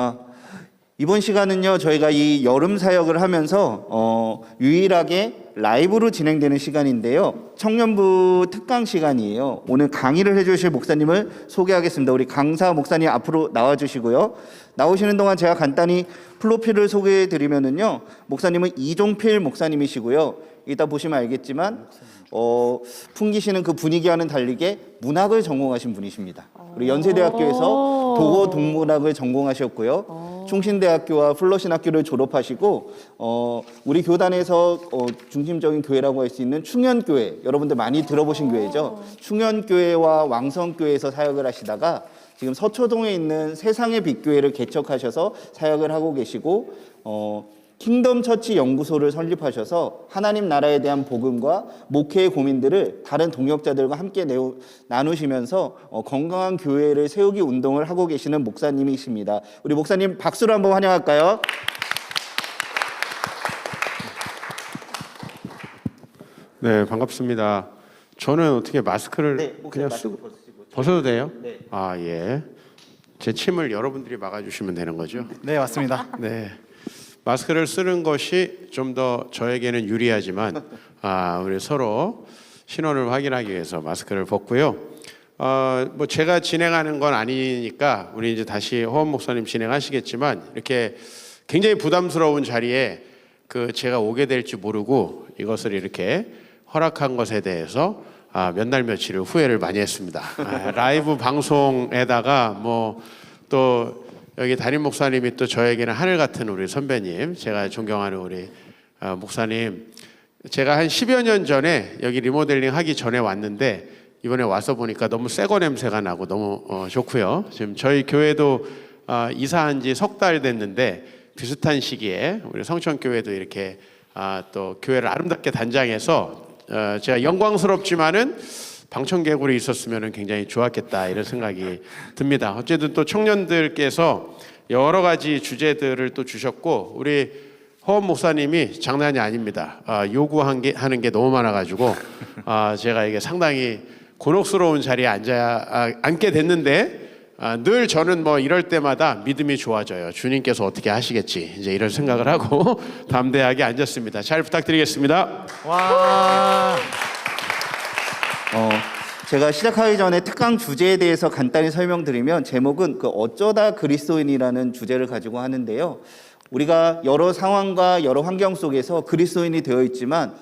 아, 이번 시간은요, 저희가 이 여름 사역을 하면서 유일하게 라이브로 진행되는 시간인데요. 청년부 특강 시간이에요. 오늘 강의를 해주실 목사님을 소개하겠습니다. 우리 강사 목사님 앞으로 나와주시고요. 나오시는 동안 제가 간단히 프로필을 소개해드리면은요, 목사님은 이종필 목사님이시고요. 이따 보시면 알겠지만 풍기시는 그 분위기와는 달리게 문학을 전공하신 분이십니다. 그리고 연세대학교에서 독어 동문학을 전공하셨고요. 충신대학교와 플러신학교를 졸업하시고 우리 교단에서 중심적인 교회라고 할 수 있는 충현교회, 여러분들 많이 들어보신 교회죠. 충현교회와 왕성교회에서 사역을 하시다가 지금 서초동에 있는 세상의 빛교회를 개척하셔서 사역을 하고 계시고 킹덤 처치 연구소를 설립하셔서 하나님 나라에 대한 복음과 목회의 고민들을 다른 동역자들과 함께 나누시면서 건강한 교회를 세우기 운동을 하고 계시는 목사님이십니다. 우리 목사님 박수로 한번 환영할까요? 네, 반갑습니다. 저는 어떻게 마스크를 그냥 쓰고 벗어도 돼요? 네. 아, 예. 제 침을 여러분들이 막아주시면 되는 거죠? 네, 맞습니다. 네. 마스크를 쓰는 것이 좀 더 저에게는 유리하지만 우리 서로 신원을 확인하기 위해서 마스크를 벗고요. 뭐 제가 진행하는 건 아니니까 우리 이제 다시 허원 목사님 진행하시겠지만 이렇게 굉장히 부담스러운 자리에 제가 오게 될지 모르고 이것을 이렇게 허락한 것에 대해서 몇 날 며칠을 후회를 많이 했습니다. 라이브 방송에다가 뭐 또 여기 담임 목사님이 또 저에게는 하늘 같은 우리 선배님, 제가 존경하는 우리 목사님, 제가 한 10여 년 전에 여기 리모델링 하기 전에 왔는데 이번에 와서 보니까 너무 새거 냄새가 나고 너무 좋고요. 지금 저희 교회도 이사한 지 석 달 됐는데 비슷한 시기에 우리 성천교회도 이렇게 또 교회를 아름답게 단장해서 제가 영광스럽지만은 방청객으로 있었으면 굉장히 좋았겠다 이런 생각이 듭니다. 어쨌든 또 청년들께서 여러 가지 주제들을 또 주셨고 우리 허원 목사님이 장난이 아닙니다. 요구하는 게 너무 많아가지고 제가 이게 상당히 곤혹스러운 자리에 앉게 됐는데 늘 저는 뭐 이럴 때마다 믿음이 좋아져요. 주님께서 어떻게 하시겠지 이제 이런 생각을 하고 담대하게 앉았습니다. 잘 부탁드리겠습니다. 와. 제가 시작하기 전에 특강 주제에 대해서 간단히 설명드리면 제목은 어쩌다 그리스도인이라는 주제를 가지고 하는데요. 우리가 여러 상황과 여러 환경 속에서 그리스도인이 되어 있지만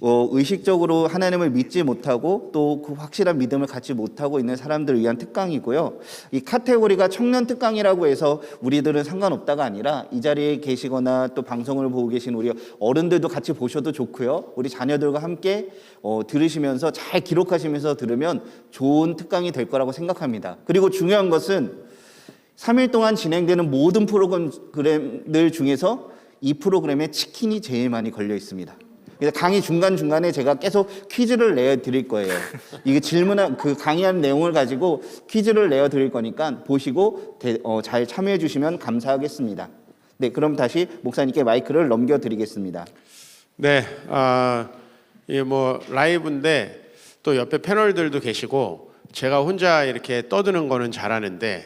의식적으로 하나님을 믿지 못하고 또 그 확실한 믿음을 갖지 못하고 있는 사람들을 위한 특강이고요. 이 카테고리가 청년 특강이라고 해서 우리들은 상관없다가 아니라 이 자리에 계시거나 또 방송을 보고 계신 우리 어른들도 같이 보셔도 좋고요. 우리 자녀들과 함께 들으시면서 잘 기록하시면서 들으면 좋은 특강이 될 거라고 생각합니다. 그리고 중요한 것은 3일 동안 진행되는 모든 프로그램들 중에서 이 프로그램에 치킨이 제일 많이 걸려 있습니다. 그래서 강의 중간중간에 제가 계속 퀴즈를 내어드릴 거예요. 이게 강의한 내용을 가지고 퀴즈를 내어드릴 거니까 보시고 잘 참여해 주시면 감사하겠습니다. 네, 그럼 다시 목사님께 마이크를 넘겨드리겠습니다. 네, 이 뭐 라이브인데 또 옆에 패널들도 계시고 제가 혼자 이렇게 떠드는 거는 잘하는데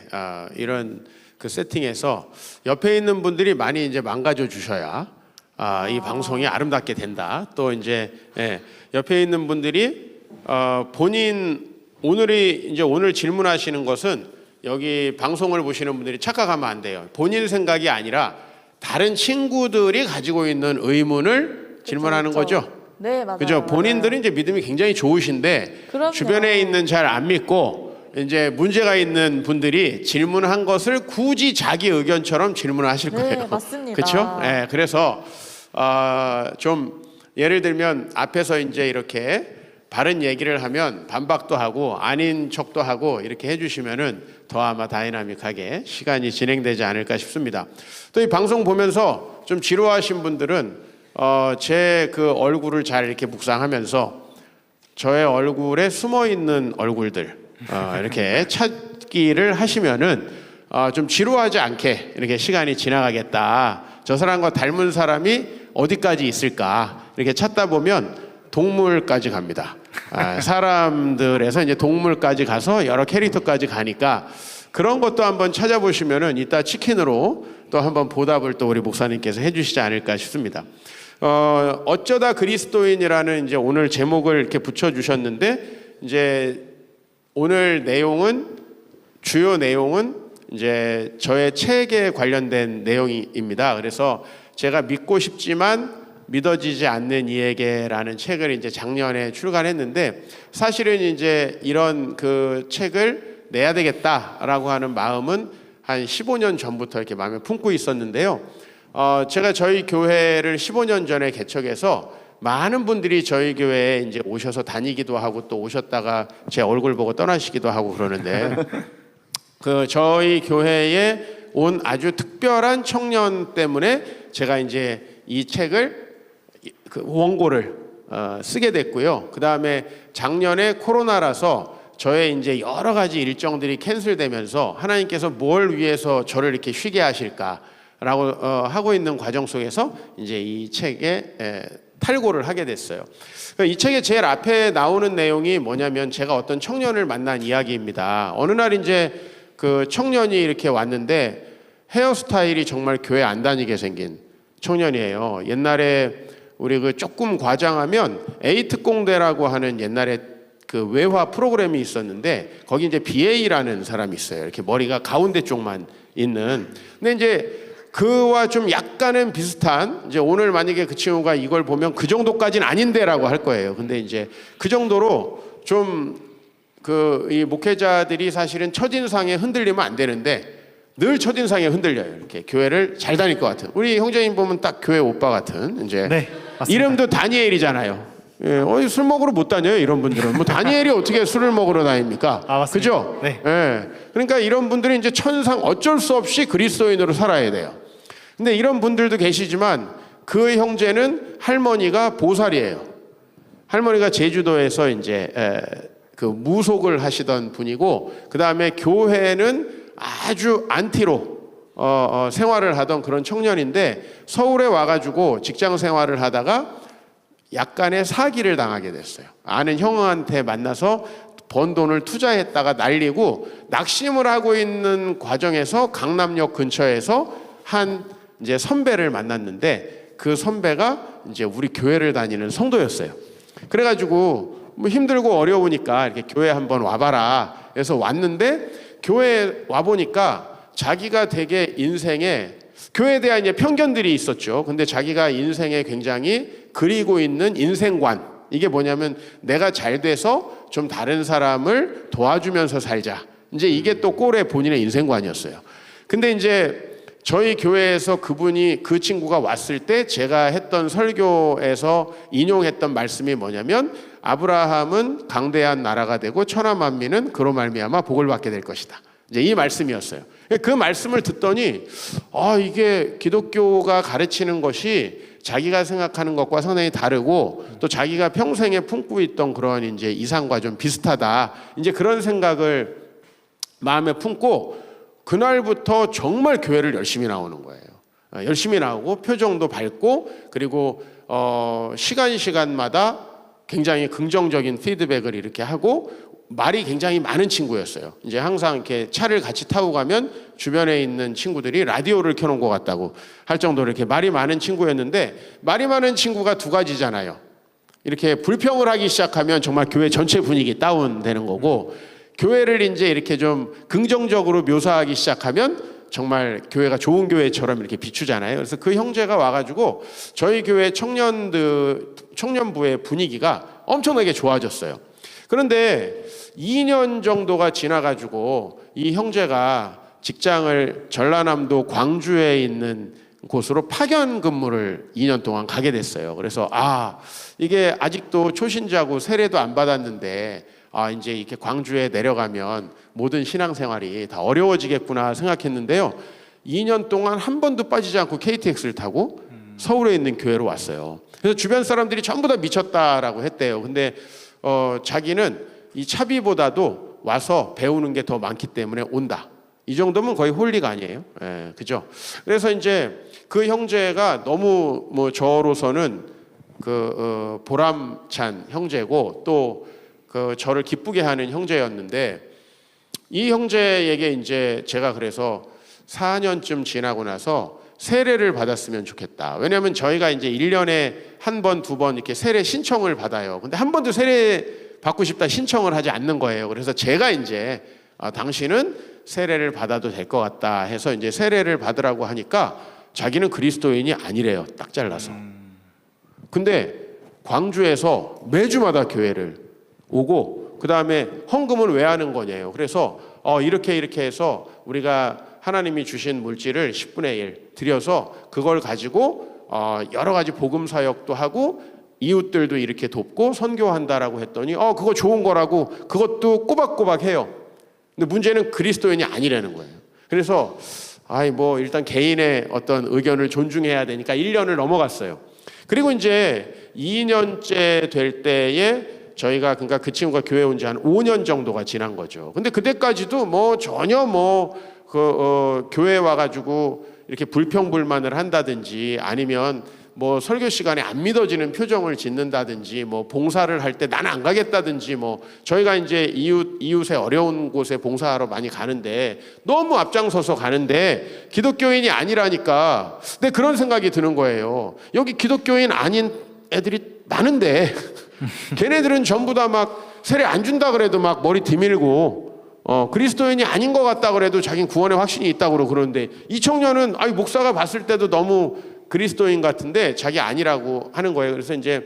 이런 세팅에서 옆에 있는 분들이 많이 이제 망가져 주셔야 이 방송이 아름답게 된다. 또 이제 옆에 있는 분들이 오늘 질문하시는 것은 여기 방송을 보시는 분들이 착각하면 안 돼요. 본인 생각이 아니라 다른 친구들이 가지고 있는 의문을 질문하는 거죠. 네, 맞아요. 그죠? 본인들은 이제 믿음이 굉장히 좋으신데 그럼요. 주변에 있는 잘 안 믿고 이제 문제가 있는 분들이 질문한 것을 굳이 자기 의견처럼 질문을 하실 거예요. 네, 맞습니다. 그렇죠? 네, 그래서 좀 예를 들면 앞에서 이제 이렇게 바른 얘기를 하면 반박도 하고 아닌 척도 하고 이렇게 해주시면은 더 아마 다이나믹하게 시간이 진행되지 않을까 싶습니다. 또 이 방송 보면서 좀 지루하신 분들은 제 얼굴을 잘 이렇게 묵상하면서 저의 얼굴에 숨어 있는 얼굴들 이렇게 찾기를 하시면은 좀 지루하지 않게 이렇게 시간이 지나가겠다. 저 사람과 닮은 사람이 어디까지 있을까 이렇게 찾다 보면 동물까지 갑니다. 사람들에서 이제 동물까지 가서 여러 캐릭터까지 가니까 그런 것도 한번 찾아보시면은 이따 치킨으로 또 한번 보답을 또 우리 목사님께서 해주시지 않을까 싶습니다. 어쩌다 그리스도인이라는 이제 오늘 제목을 이렇게 붙여주셨는데 이제 오늘 주요 내용은 이제 저의 책에 관련된 내용입니다. 그래서 제가 믿고 싶지만 믿어지지 않는 이에게라는 책을 이제 작년에 출간했는데 사실은 이제 이런 그 책을 내야 되겠다라고 하는 마음은 한 15년 전부터 이렇게 마음에 품고 있었는데요. 제가 저희 교회를 15년 전에 개척해서 많은 분들이 저희 교회에 이제 오셔서 다니기도 하고 또 오셨다가 제 얼굴 보고 떠나시기도 하고 그러는데 그 저희 교회에 온 아주 특별한 청년 때문에 제가 이제 이 책을 그 원고를 쓰게 됐고요. 그 다음에 작년에 코로나라서 저의 이제 여러 가지 일정들이 캔슬되면서 하나님께서 뭘 위해서 저를 이렇게 쉬게 하실까라고 하고 있는 과정 속에서 이제 이 책에 탈고를 하게 됐어요. 이 책의 제일 앞에 나오는 내용이 뭐냐면 제가 어떤 청년을 만난 이야기입니다. 어느 날 이제 그 청년이 이렇게 왔는데 헤어스타일이 정말 교회 안 다니게 생긴 청년이에요. 옛날에 우리 그 조금 과장하면 에이특공대라고 하는 옛날에 그 외화 프로그램이 있었는데 거기 이제 BA라는 사람이 있어요. 이렇게 머리가 가운데 쪽만 있는. 근데 이제 그와 좀 약간은 비슷한 이제 오늘 만약에 그 친구가 이걸 보면 그 정도까지는 아닌데라고 할 거예요. 근데 이제 그 정도로 좀 그 이 목회자들이 사실은 첫인상에 흔들리면 안 되는데 늘 첫인상에 흔들려요. 이렇게 교회를 잘 다닐 것 같은. 우리 형제님 보면 딱 교회 오빠 같은 이제 네, 맞습니다. 이름도 다니엘이잖아요. 예, 술 먹으러 못 다녀요 이런 분들은. 뭐 다니엘이 어떻게 술을 먹으러 다닙니까? 맞습니다. 그죠? 네. 예, 그러니까 이런 분들이 이제 천상 어쩔 수 없이 그리스도인으로 살아야 돼요. 근데 이런 분들도 계시지만 그 형제는 할머니가 보살이에요. 할머니가 제주도에서 이제 그 무속을 하시던 분이고 그 다음에 교회는 아주 안티로 생활을 하던 그런 청년인데 서울에 와가지고 직장 생활을 하다가 약간의 사기를 당하게 됐어요. 아는 형한테 만나서 번 돈을 투자했다가 날리고 낙심을 하고 있는 과정에서 강남역 근처에서 한 이제 선배를 만났는데 그 선배가 이제 우리 교회를 다니는 성도였어요. 그래가지고 뭐 힘들고 어려우니까 이렇게 교회 한번 와봐라 해서 왔는데 교회에 와보니까 자기가 되게 인생에 교회에 대한 이제 편견들이 있었죠. 근데 자기가 인생에 굉장히 그리고 있는 인생관 이게 뭐냐면 내가 잘 돼서 좀 다른 사람을 도와주면서 살자. 이제 이게 또 꼴의 본인의 인생관이었어요. 근데 이제 저희 교회에서 그 친구가 왔을 때 제가 했던 설교에서 인용했던 말씀이 뭐냐면 아브라함은 강대한 나라가 되고 천하 만민은 그로 말미암아 복을 받게 될 것이다. 이제 이 말씀이었어요. 그 말씀을 듣더니 이게 기독교가 가르치는 것이 자기가 생각하는 것과 상당히 다르고 또 자기가 평생에 품고 있던 그런 이제 이상과 좀 비슷하다. 이제 그런 생각을 마음에 품고 그날부터 정말 교회를 열심히 나오는 거예요. 열심히 나오고 표정도 밝고 그리고 시간마다 굉장히 긍정적인 피드백을 이렇게 하고 말이 굉장히 많은 친구였어요. 이제 항상 이렇게 차를 같이 타고 가면 주변에 있는 친구들이 라디오를 켜놓은 것 같다고 할 정도로 이렇게 말이 많은 친구였는데 말이 많은 친구가 두 가지잖아요. 이렇게 불평을 하기 시작하면 정말 교회 전체 분위기 다운되는 거고 교회를 이제 이렇게 좀 긍정적으로 묘사하기 시작하면 정말 교회가 좋은 교회처럼 이렇게 비추잖아요. 그래서 그 형제가 와가지고 저희 교회 청년부의 분위기가 엄청나게 좋아졌어요. 그런데 2년 정도가 지나가지고 이 형제가 직장을 전라남도 광주에 있는 곳으로 파견 근무를 2년 동안 가게 됐어요. 그래서 이게 아직도 초신자고 세례도 안 받았는데 이제 이렇게 광주에 내려가면 모든 신앙생활이 다 어려워지겠구나 생각했는데요. 2년 동안 한 번도 빠지지 않고 KTX를 타고 서울에 있는 교회로 왔어요. 그래서 주변 사람들이 전부 다 미쳤다라고 했대요. 근데 자기는 이 차비보다도 와서 배우는 게 더 많기 때문에 온다. 이 정도면 거의 홀리가 아니에요. 예, 그죠? 그래서 이제 그 형제가 너무 뭐 저로서는 보람찬 형제고 또 저를 기쁘게 하는 형제였는데 이 형제에게 이제 제가 그래서 4년쯤 지나고 나서 세례를 받았으면 좋겠다. 왜냐하면 저희가 이제 1년에 한 번, 두 번 이렇게 세례 신청을 받아요. 근데 한 번도 세례 받고 싶다 신청을 하지 않는 거예요. 그래서 제가 이제 당신은 세례를 받아도 될 것 같다 해서 이제 세례를 받으라고 하니까 자기는 그리스도인이 아니래요. 딱 잘라서. 근데 광주에서 매주마다 교회를 오고 그 다음에 헌금은 왜 하는 거냐요. 그래서 이렇게 해서 우리가 하나님이 주신 물질을 10분의 1 드려서 그걸 가지고 여러 가지 복음 사역도 하고 이웃들도 이렇게 돕고 선교한다라고 했더니 그거 좋은 거라고 그것도 꼬박꼬박 해요. 근데 문제는 그리스도인이 아니라는 거예요. 그래서 뭐 일단 개인의 어떤 의견을 존중해야 되니까 1년을 넘어갔어요. 그리고 이제 2년째 될 때에 저희가 그러니까 그 친구가 교회 온 지 한 5년 정도가 지난 거죠. 근데 그때까지도 뭐 전혀 교회 와가지고 이렇게 불평불만을 한다든지 아니면 뭐 설교 시간에 안 믿어지는 표정을 짓는다든지 뭐 봉사를 할 때 나는 안 가겠다든지 뭐 저희가 이제 이웃의 어려운 곳에 봉사하러 많이 가는데 너무 앞장서서 가는데 기독교인이 아니라니까. 근데 그런 생각이 드는 거예요. 여기 기독교인 아닌 애들이 많은데 걔네들은 전부 다 막 세례 안 준다 그래도 막 머리 디밀고 그리스도인이 아닌 것 같다 그래도 자기는 구원의 확신이 있다고 그러는데 이 청년은 목사가 봤을 때도 너무 그리스도인 같은데 자기 아니라고 하는 거예요. 그래서 이제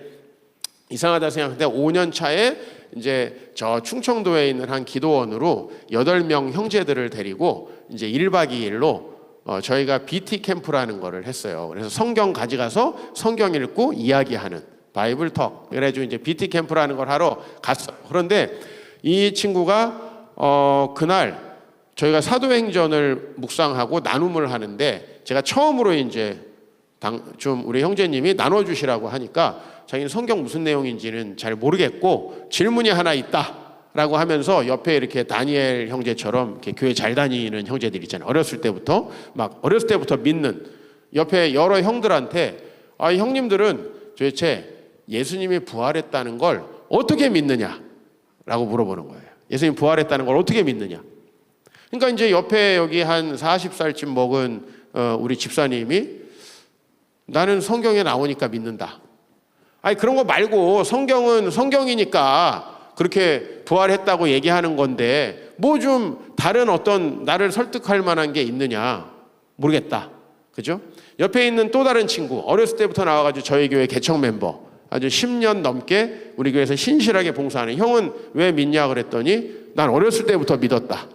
이상하다 생각하는데 5년 차에 이제 저 충청도에 있는 한 기도원으로 8명 형제들을 데리고 이제 1박 2일로 저희가 BT 캠프라는 거를 했어요. 그래서 성경 가져가서 성경 읽고 이야기하는 바이블 톡. 그래가지고 이제 BT 캠프라는 걸 하러 갔어요. 그런데 이 친구가 그날 저희가 사도행전을 묵상하고 나눔을 하는데 제가 처음으로 이제 좀 우리 형제님이 나눠주시라고 하니까 자기는 성경 무슨 내용인지는 잘 모르겠고 질문이 하나 있다라고 하면서 옆에 이렇게 다니엘 형제처럼 이렇게 교회 잘 다니는 형제들 있잖아요. 어렸을 때부터 믿는 옆에 여러 형들한테 형님들은 도대체 예수님이 부활했다는 걸 어떻게 믿느냐라고 물어보는 거예요. 예수님 부활했다는 걸 어떻게 믿느냐. 그러니까 이제 옆에 여기 한 40살쯤 먹은 우리 집사님이 나는 성경에 나오니까 믿는다. 그런 거 말고 성경은 성경이니까 그렇게 부활했다고 얘기하는 건데 뭐 좀 다른 어떤 나를 설득할 만한 게 있느냐 모르겠다. 그죠? 옆에 있는 또 다른 친구 어렸을 때부터 나와가지고 저희 교회 개척 멤버 아주 10년 넘게 우리 교회에서 신실하게 봉사하는 형은 왜 믿냐 그랬더니 난 어렸을 때부터 믿었다.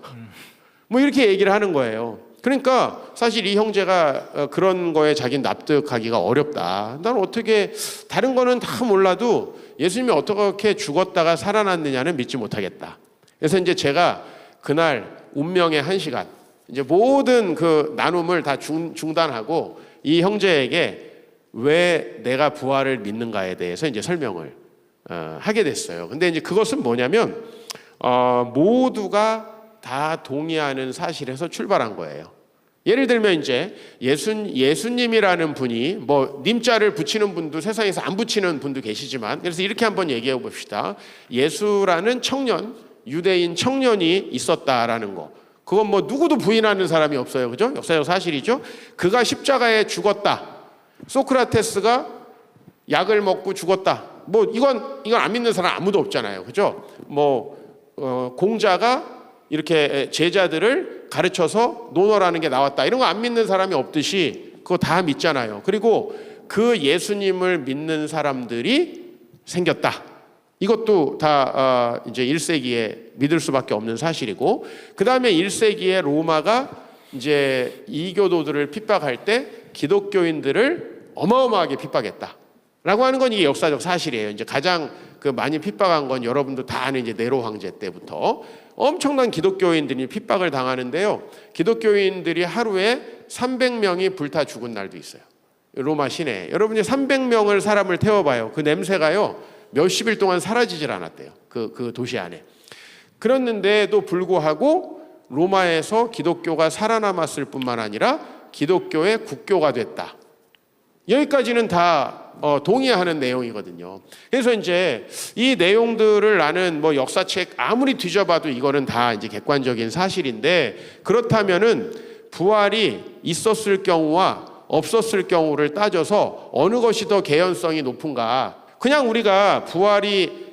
뭐 이렇게 얘기를 하는 거예요. 그러니까 사실 이 형제가 그런 거에 자기는 납득하기가 어렵다. 난 어떻게 다른 거는 다 몰라도 예수님이 어떻게 죽었다가 살아났느냐는 믿지 못하겠다. 그래서 이제 제가 그날 운명의 1시간 이제 모든 그 나눔을 다 중단하고 이 형제에게 왜 내가 부활을 믿는가에 대해서 이제 설명을 하게 됐어요. 근데 이제 그것은 뭐냐면 모두가 다 동의하는 사실에서 출발한 거예요. 예를 들면 이제 예수님이라는 분이 뭐 님자를 붙이는 분도 세상에서 안 붙이는 분도 계시지만 그래서 이렇게 한번 얘기해 봅시다. 예수라는 청년, 유대인 청년이 있었다라는 거. 그건 뭐 누구도 부인하는 사람이 없어요. 그죠? 역사적 사실이죠. 그가 십자가에 죽었다. 소크라테스가 약을 먹고 죽었다. 뭐 이건 안 믿는 사람 아무도 없잖아요. 그죠? 공자가 이렇게 제자들을 가르쳐서 논어라는 게 나왔다. 이런 거 안 믿는 사람이 없듯이 그거 다 믿잖아요. 그리고 그 예수님을 믿는 사람들이 생겼다. 이것도 다 이제 1세기에 믿을 수밖에 없는 사실이고, 그 다음에 1세기에 로마가 이제 이교도들을 핍박할 때 기독교인들을 어마어마하게 핍박했다라고 하는 건 이게 역사적 사실이에요. 이제 가장 그 많이 핍박한 건 여러분도 다 아는 이제 네로 황제 때부터 엄청난 기독교인들이 핍박을 당하는데요. 기독교인들이 하루에 300명이 불타 죽은 날도 있어요. 로마 시내에. 여러분이 300명을 사람을 태워봐요. 그 냄새가요 몇십일 동안 사라지질 않았대요. 그 도시 안에. 그랬는데도 불구하고 로마에서 기독교가 살아남았을 뿐만 아니라 기독교의 국교가 됐다. 여기까지는 다 동의하는 내용이거든요. 그래서 이제 이 내용들을 나는 뭐 역사책 아무리 뒤져봐도 이거는 다 이제 객관적인 사실인데, 그렇다면은 부활이 있었을 경우와 없었을 경우를 따져서 어느 것이 더 개연성이 높은가? 그냥 우리가 부활이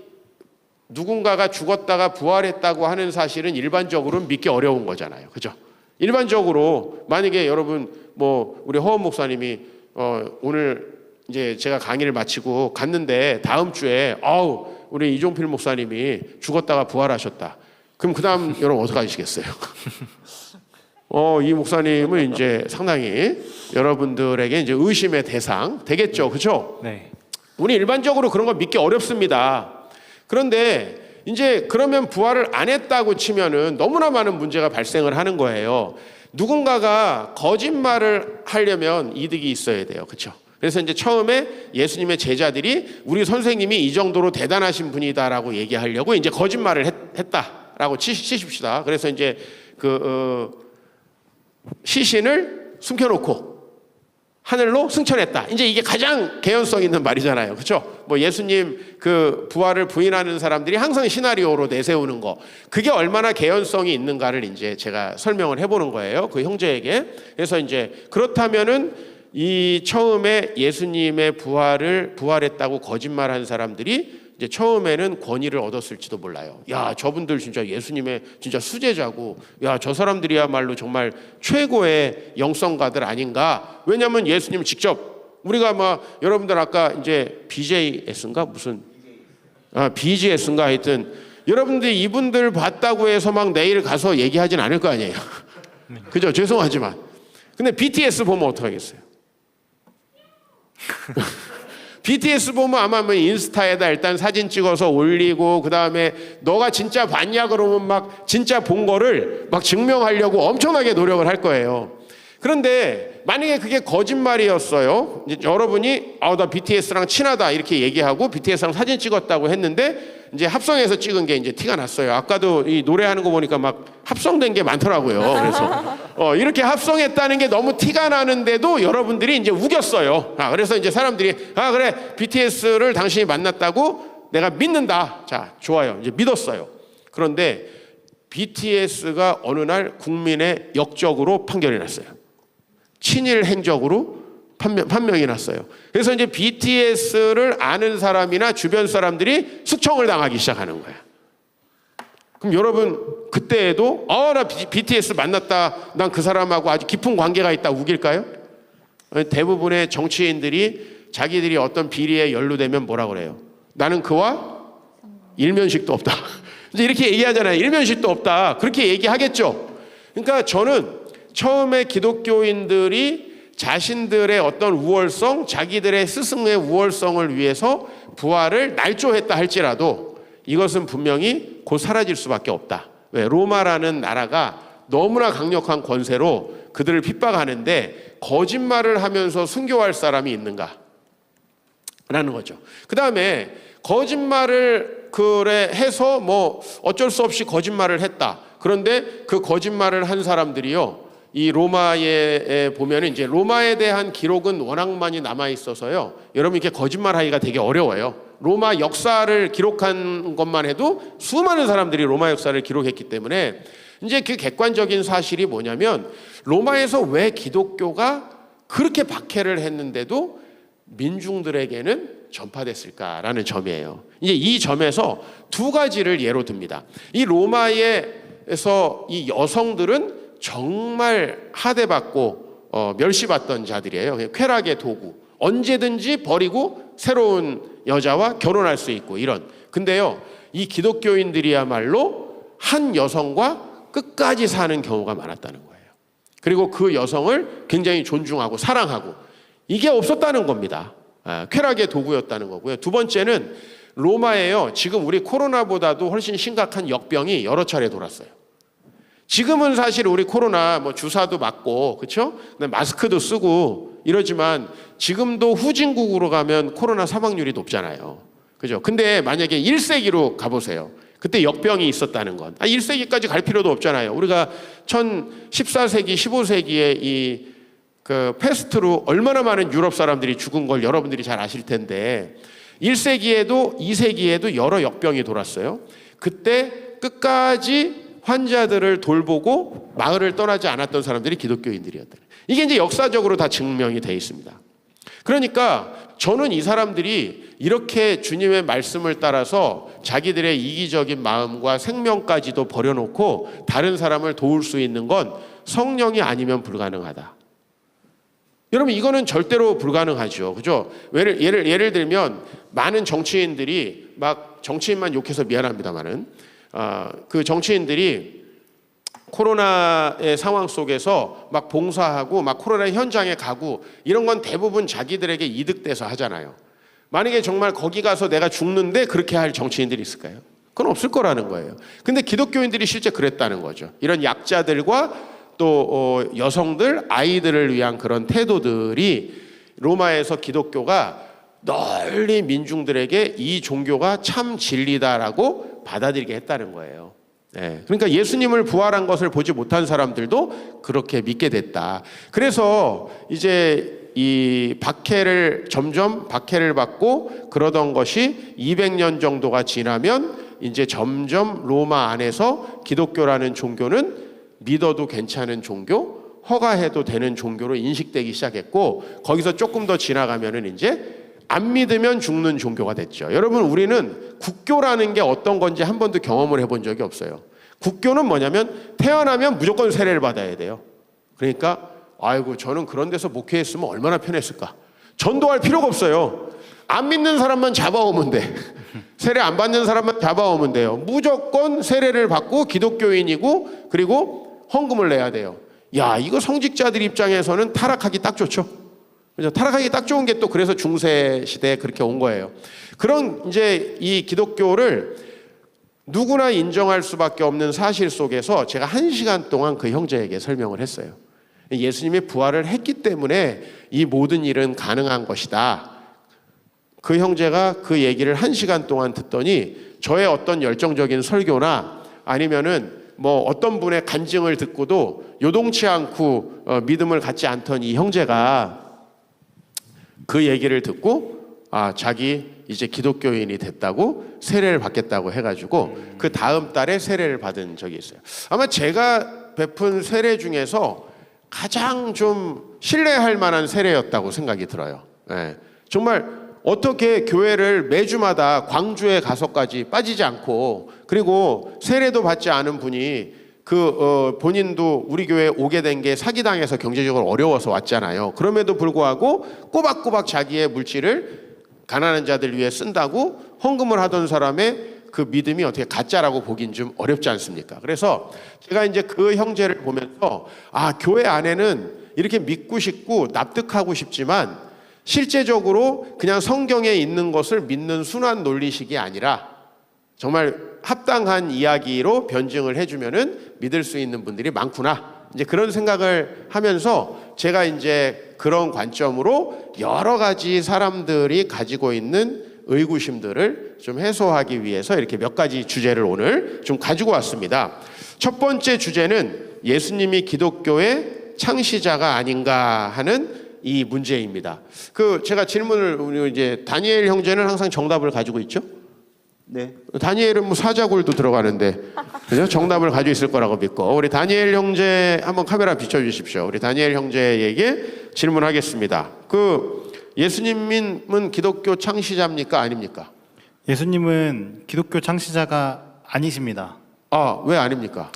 누군가가 죽었다가 부활했다고 하는 사실은 일반적으로는 믿기 어려운 거잖아요. 그죠? 일반적으로 만약에 여러분 뭐 우리 허원 목사님이 오늘 이제 제가 강의를 마치고 갔는데 다음 주에 우리 이종필 목사님이 죽었다가 부활하셨다. 그럼 그다음 여러분 어떻게 하시겠어요? 이 목사님은 이제 상당히 여러분들에게 이제 의심의 대상 되겠죠. 그렇죠? 네. 우리 일반적으로 그런 거 믿기 어렵습니다. 그런데 이제 그러면 부활을 안 했다고 치면은 너무나 많은 문제가 발생을 하는 거예요. 누군가가 거짓말을 하려면 이득이 있어야 돼요. 그렇죠? 그래서 이제 처음에 예수님의 제자들이 우리 선생님이 이 정도로 대단하신 분이다라고 얘기하려고 이제 거짓말을 했다라고 치십시다. 그래서 이제 시신을 숨겨놓고 하늘로 승천했다. 이제 이게 가장 개연성 있는 말이잖아요. 그렇죠? 뭐 예수님 그 부활을 부인하는 사람들이 항상 시나리오로 내세우는 거. 그게 얼마나 개연성이 있는가를 이제 제가 설명을 해보는 거예요. 그 형제에게. 그래서 이제 그렇다면은 이 처음에 예수님의 부활했다고 거짓말한 사람들이 이제 처음에는 권위를 얻었을지도 몰라요. 야, 저분들 진짜 예수님의 진짜 수제자고, 야, 저 사람들이야말로 정말 최고의 영성가들 아닌가? 왜냐하면 예수님 직접 우리가 막 여러분들 아까 이제 BJS인가 무슨 BGS인가 하여튼 여러분들이 이분들 봤다고 해서 막 내일 가서 얘기하진 않을 거 아니에요. 그죠? 죄송하지만. 근데 BTS 보면 어떡하겠어요? BTS 보면 아마 뭐 인스타에다 일단 사진 찍어서 올리고, 그 다음에 너가 진짜 봤냐 그러면 막 진짜 본 거를 막 증명하려고 엄청나게 노력을 할 거예요. 그런데 만약에 그게 거짓말이었어요. 이제 여러분이 나 BTS랑 친하다 이렇게 얘기하고 BTS랑 사진 찍었다고 했는데 이제 합성해서 찍은 게 이제 티가 났어요. 아까도 이 노래하는 거 보니까 막 합성된 게 많더라고요. 그래서 이렇게 합성했다는 게 너무 티가 나는데도 여러분들이 이제 우겼어요. 그래서 이제 사람들이 그래 BTS를 당신이 만났다고 내가 믿는다. 자, 좋아요. 이제 믿었어요. 그런데 BTS가 어느 날 국민의 역적으로 판결이 났어요. 친일 행적으로 판명이 났어요. 그래서 이제 BTS를 아는 사람이나 주변 사람들이 숙청을 당하기 시작하는 거야. 그럼 여러분 그때에도 나 BTS 만났다, 난 그 사람하고 아주 깊은 관계가 있다 우길까요? 대부분의 정치인들이 자기들이 어떤 비리에 연루되면 뭐라 그래요? 나는 그와 일면식도 없다. 이제 이렇게 얘기하잖아요. 일면식도 없다. 그렇게 얘기하겠죠. 그러니까 저는 처음에 기독교인들이 자신들의 어떤 우월성, 자기들의 스승의 우월성을 위해서 부활을 날조했다 할지라도 이것은 분명히 곧 사라질 수밖에 없다. 왜? 로마라는 나라가 너무나 강력한 권세로 그들을 핍박하는데 거짓말을 하면서 순교할 사람이 있는가? 라는 거죠. 그 다음에 거짓말을 해서 뭐 어쩔 수 없이 거짓말을 했다. 그런데 그 거짓말을 한 사람들이요, 이 로마에 보면 이제 로마에 대한 기록은 워낙 많이 남아 있어서요, 여러분 이렇게 거짓말하기가 되게 어려워요. 로마 역사를 기록한 것만 해도 수많은 사람들이 로마 역사를 기록했기 때문에 이제 그 객관적인 사실이 뭐냐면 로마에서 왜 기독교가 그렇게 박해를 했는데도 민중들에게는 전파됐을까라는 점이에요. 이제 이 점에서 두 가지를 예로 듭니다. 이 로마에서 이 여성들은 정말 하대받고 멸시받던 자들이에요. 쾌락의 도구. 언제든지 버리고 새로운 여자와 결혼할 수 있고 이런. 근데요, 이 기독교인들이야말로 한 여성과 끝까지 사는 경우가 많았다는 거예요. 그리고 그 여성을 굉장히 존중하고 사랑하고 이게 없었다는 겁니다. 쾌락의 도구였다는 거고요. 두 번째는 로마에요, 지금 우리 코로나보다도 훨씬 심각한 역병이 여러 차례 돌았어요. 지금은 사실 우리 코로나 뭐 주사도 맞고 그렇죠? 마스크도 쓰고 이러지만 지금도 후진국으로 가면 코로나 사망률이 높잖아요. 그죠? 근데 만약에 1세기로 가보세요. 그때 역병이 있었다는 건 1세기까지 갈 필요도 없잖아요. 우리가 14세기, 15세기에 이 그 패스트로 얼마나 많은 유럽 사람들이 죽은 걸 여러분들이 잘 아실 텐데 1세기에도 2세기에도 여러 역병이 돌았어요. 그때 끝까지 환자들을 돌보고 마을을 떠나지 않았던 사람들이 기독교인들이었다. 이게 이제 역사적으로 다 증명이 돼 있습니다. 그러니까 저는 이 사람들이 이렇게 주님의 말씀을 따라서 자기들의 이기적인 마음과 생명까지도 버려놓고 다른 사람을 도울 수 있는 건 성령이 아니면 불가능하다. 여러분 이거는 절대로 불가능하죠. 그죠? 예를 들면 많은 정치인들이 막 정치인만 욕해서 미안합니다만은 그 정치인들이 코로나의 상황 속에서 막 봉사하고 막 코로나 현장에 가고 이런 건 대부분 자기들에게 이득돼서 하잖아요. 만약에 정말 거기 가서 내가 죽는데 그렇게 할 정치인들이 있을까요? 그건 없을 거라는 거예요. 근데 기독교인들이 실제 그랬다는 거죠. 이런 약자들과 또 여성들, 아이들을 위한 그런 태도들이 로마에서 기독교가 널리 민중들에게 이 종교가 참 진리다라고 받아들이게 했다는 거예요. 네. 그러니까 예수님을 부활한 것을 보지 못한 사람들도 그렇게 믿게 됐다. 그래서 이제 이 박해를 점점 박해를 받고 그러던 것이 200년 정도가 지나면 이제 점점 로마 안에서 기독교라는 종교는 믿어도 괜찮은 종교, 허가해도 되는 종교로 인식되기 시작했고 거기서 조금 더 지나가면은 이제 안 믿으면 죽는 종교가 됐죠. 여러분 우리는 국교라는 게 어떤 건지 한 번도 경험을 해본 적이 없어요. 국교는 뭐냐면 태어나면 무조건 세례를 받아야 돼요. 그러니까 아이고 저는 그런 데서 목회했으면 얼마나 편했을까. 전도할 필요가 없어요. 안 믿는 사람만 잡아오면 돼. 세례 안 받는 사람만 잡아오면 돼요. 무조건 세례를 받고 기독교인이고 그리고 헌금을 내야 돼요. 야 이거 성직자들 입장에서는 타락하기 딱 좋죠. 그죠? 타락하기 딱 좋은 게 또 그래서 중세 시대에 그렇게 온 거예요. 그런 이제 이 기독교를 누구나 인정할 수밖에 없는 사실 속에서 제가 1시간 동안 그 형제에게 설명을 했어요. 예수님이 부활을 했기 때문에 이 모든 일은 가능한 것이다. 그 형제가 그 얘기를 1시간 동안 듣더니 저의 어떤 열정적인 설교나 아니면은 뭐 어떤 분의 간증을 듣고도 요동치 않고 믿음을 갖지 않던 이 형제가 그 얘기를 듣고 자기 이제 기독교인이 됐다고 세례를 받겠다고 해가지고 그 다음 달에 세례를 받은 적이 있어요. 아마 제가 베푼 세례 중에서 가장 좀 신뢰할 만한 세례였다고 생각이 들어요. 네. 정말 어떻게 교회를 매주마다 광주에 가서까지 빠지지 않고 그리고 세례도 받지 않은 분이 본인도 우리 교회에 오게 된 게 사기당해서 경제적으로 어려워서 왔잖아요. 그럼에도 불구하고 꼬박꼬박 자기의 물질을 가난한 자들 위해 쓴다고 헌금을 하던 사람의 그 믿음이 어떻게 가짜라고 보긴 좀 어렵지 않습니까? 그래서 제가 이제 그 형제를 보면서 교회 안에는 이렇게 믿고 싶고 납득하고 싶지만 실제적으로 그냥 성경에 있는 것을 믿는 순환 논리식이 아니라 정말 합당한 이야기로 변증을 해주면은 믿을 수 있는 분들이 많구나. 이제 그런 생각을 하면서 제가 이제 그런 관점으로 여러 가지 사람들이 가지고 있는 의구심들을 좀 해소하기 위해서 이렇게 몇 가지 주제를 오늘 좀 가지고 왔습니다. 첫 번째 주제는 예수님이 기독교의 창시자가 아닌가 하는 이 문제입니다. 제가 질문을 이제 다니엘 형제는 항상 정답을 가지고 있죠? 네. 다니엘은 뭐 사자굴도 들어가는데 그죠? 정답을 가지고 있을 거라고 믿고 우리 다니엘 형제 한번 카메라 비춰주십시오. 우리 다니엘 형제에게 질문하겠습니다. 예수님은 기독교 창시자입니까? 아닙니까? 예수님은 기독교 창시자가 아니십니다. 왜 아닙니까?